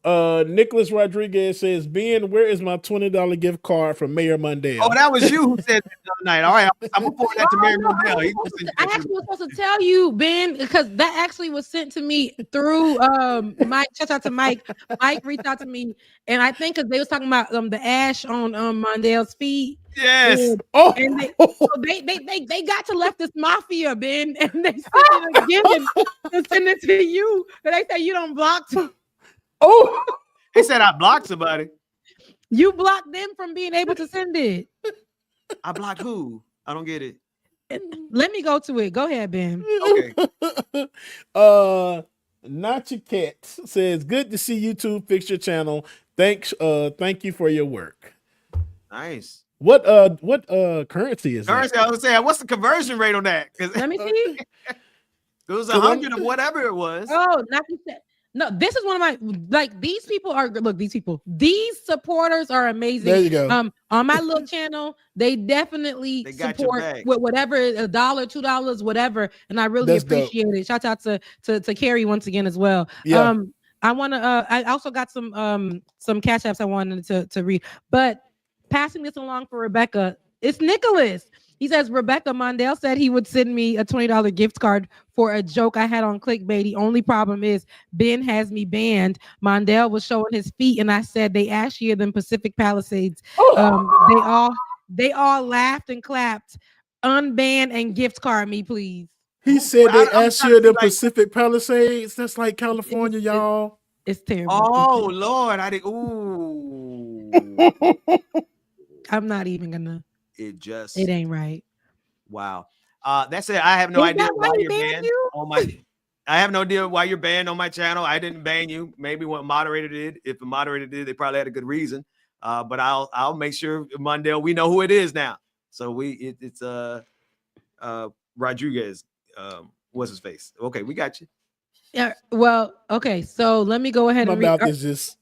Nicholas Rodriguez says, Ben, where is my $20 gift card from Mayor Mundell? Oh, that was you who said that the other night. All right, I'm going to forward that to Mayor Mundell. I actually was supposed to tell you, Ben, because that actually was sent to me through Mike. Shout out to Mike. Mike reached out to me, and I think because they was talking about the ash on Mondale's feet. Yes. And they got to leftist mafia, Ben, and they sent it again to send it to you. But they say you don't block. He said I blocked somebody. You blocked them from being able to send it. I blocked who? I don't get it. Let me go to it. Go ahead, Ben. Okay. Nacha Cat says, good to see YouTube fix your channel. Thanks. Thank you for your work. Nice. What currency is Currency, that? I was saying, what's the conversion rate on that? Let me see. It was 100 or whatever it was. Oh, not no. This is one of my these people are look. These supporters are amazing. There you go. On my little channel, they definitely support with whatever $1, $2, whatever, and I really That's appreciate it. Shout out to Carrie once again as well. Yeah. I want to. I also got some cash apps I wanted to read, but passing this along for Rebecca, it's Nicholas. He says, Rebecca Mondale said he would send me a $20 gift card for a joke I had on clickbait. The only problem is Ben has me banned. Mondale was showing his feet, and I said they ashier than Pacific Palisades. They all laughed and clapped. Unban and gift card me, please. He said they ashier than Pacific Palisades. That's like California, y'all. It's terrible. Oh Lord, I did. Ooh. I'm not even gonna. It ain't right. Wow. That's it. I have no idea why you're banned on my. I have no idea why you're banned on my channel. I didn't ban you. Maybe what moderator did. If a moderator did, they probably had a good reason. But I'll make sure Mondale, we know who it is now. So it's Rodriguez. What's his face? Okay, we got you. Yeah. Well, okay. So let me go ahead My and mouth is just.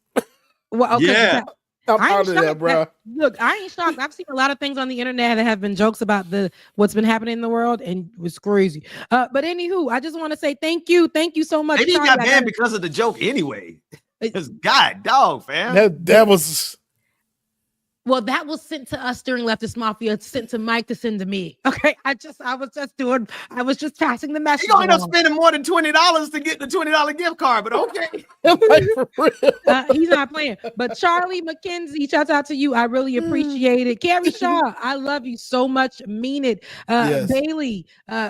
Well, okay. Yeah. I'm out of there, bro. Look, I ain't shocked. I've seen a lot of things on the internet that have been jokes about what's been happening in the world, and it was crazy. But anywho, I just want to say thank you so much. Maybe he got banned because of the joke anyway. Because God, dog, fam. That was Well, that was sent to us during Leftist Mafia, sent to Mike to send to me. Okay. I was just passing the message. You're going to end up spending more than $20 to get the $20 gift card, but okay. He's not playing. But Charlie McKenzie, shout out to you. I really appreciate it. Carrie Shaw, I love you so much. Mean it. Yes. Bailey,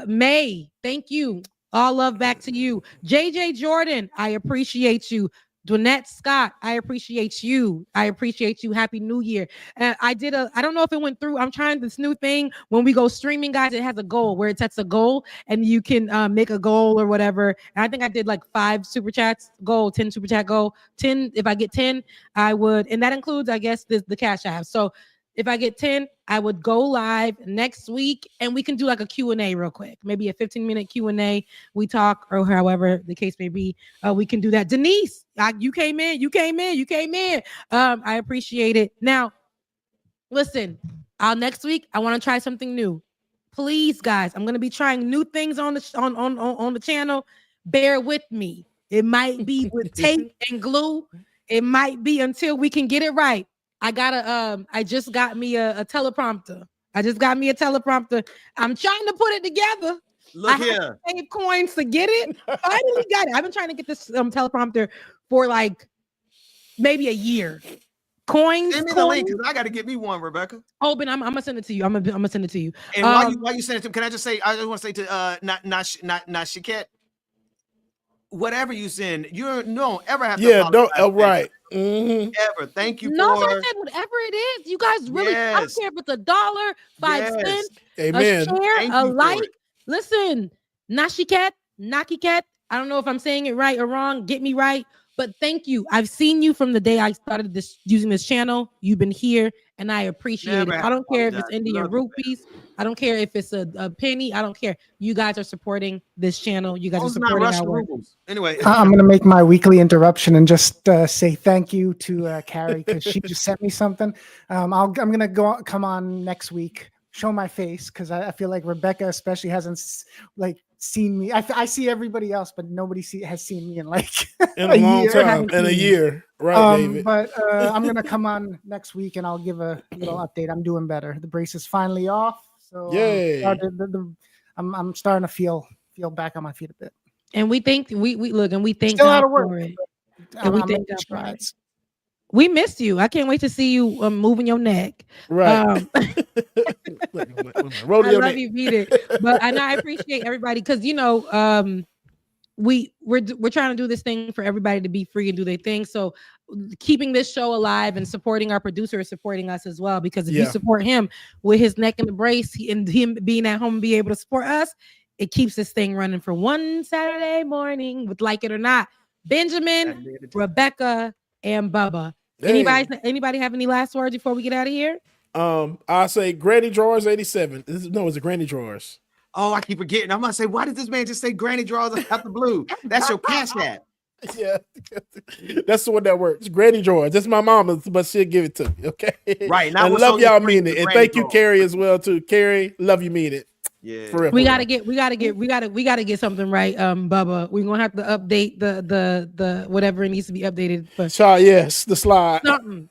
May, thank you. All love back to you. JJ Jordan, I appreciate you. Dwynette Scott, I appreciate you. I appreciate you. Happy New Year. I don't know if it went through. I'm trying this new thing. When we go streaming, guys, it has a goal where it sets a goal and you can make a goal or whatever. And I think I did like 5 super chats goal, 10 super chat goal, 10. If I get 10, I would, and that includes, I guess, the cash I have. So if I get 10, I would go live next week and we can do like a Q&A real quick. Maybe a 15-minute Q&A. We talk or however the case may be. We can do that. Denise, you came in. I appreciate it. Now, listen, next week, I want to try something new. Please, guys, I'm going to be trying new things on the channel. Bear with me. It might be with tape and glue. It might be until we can get it right. I just got me a teleprompter. I'm trying to put it together. Look here. I paid coins to get it. Finally got it. I've been trying to get this teleprompter for like maybe a year. Coins. Send me the link because I got to get me one, Rebecca. Oh, but I'm gonna send it to you. I'm gonna send it to you. And while you send it to him, can I just say? I just want to say to not Shiket. Whatever you send, you don't ever have to. Yeah, don't. Right. Mm-hmm. Ever. Thank you. No, I said whatever it is. You guys really. I don't care if it's $1, 5 cents, Amen. a share, a like. Listen, Nashiket, Nakiket. I don't know if I'm saying it right or wrong. Get me right. But thank you. I've seen you from the day I started using this channel. You've been here, and I appreciate it. I don't care if it's Indian rupees. I don't care if it's a penny. I don't care. You guys are supporting this channel. You guys are supporting our work. Anyway, I'm going to make my weekly interruption and just say thank you to Carrie because she just sent me something. I'm going to come on next week, show my face because I feel like Rebecca especially hasn't seen me. I see everybody else, but nobody has seen me in like in a long time, in a year, right, David? But I'm gonna come on next week and I'll give a little update. I'm doing better. The brace is finally off, so yay! I'm starting to feel back on my feet a bit. And we think we look and we thank God God for for it. it. And we thank God for it. We missed you. I can't wait to see you moving your neck. Right. I love you, beat it. But I appreciate everybody because we're trying to do this thing for everybody to be free and do their thing. So keeping this show alive and supporting our producer is supporting us as well. Because if you support him with his neck in the brace and him being at home and be able to support us, it keeps this thing running for one Saturday morning with Like It or Not. Benjamin, Rebecca, and Bubba. Hey. Anybody have any last words before we get out of here? I say Granny Drawers 87. It's a Granny Drawers. Oh, I keep forgetting. I'm gonna say, why did this man just say Granny Drawers out the blue? That's your cash app. Yeah, that's the one that works. Granny Drawers. That's my mama's, but she'll give it to me. Okay. Right. Now, and love y'all mean it. And thank you, Carrie, as well too. Carrie, love you mean it. Yeah. For real, we gotta get something right. Bubba. We're gonna have to update the whatever it needs to be updated. But yes, the slide.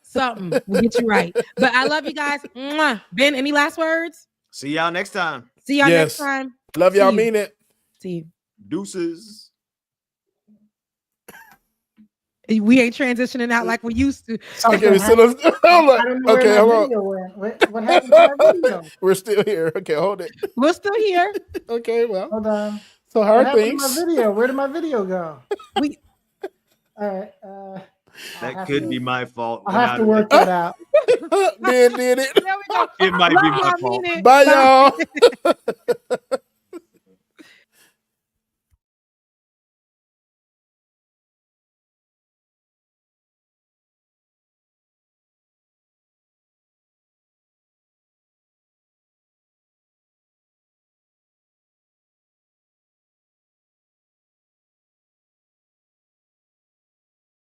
Something. We'll get you right. But I love you guys. Mwah. Ben, any last words? See y'all next time. Next time. Love y'all. Mean it. See you. Deuces. We ain't transitioning out like we used to. Okay, hold on. What happened to my video? We're still here. Okay, hold it. We're still here. Okay, well. Hold on. So how are things? Where did my video go? All right. That could be my fault. I'll have to work that out. Man did it. There we go. It might be my fault. Bye, y'all.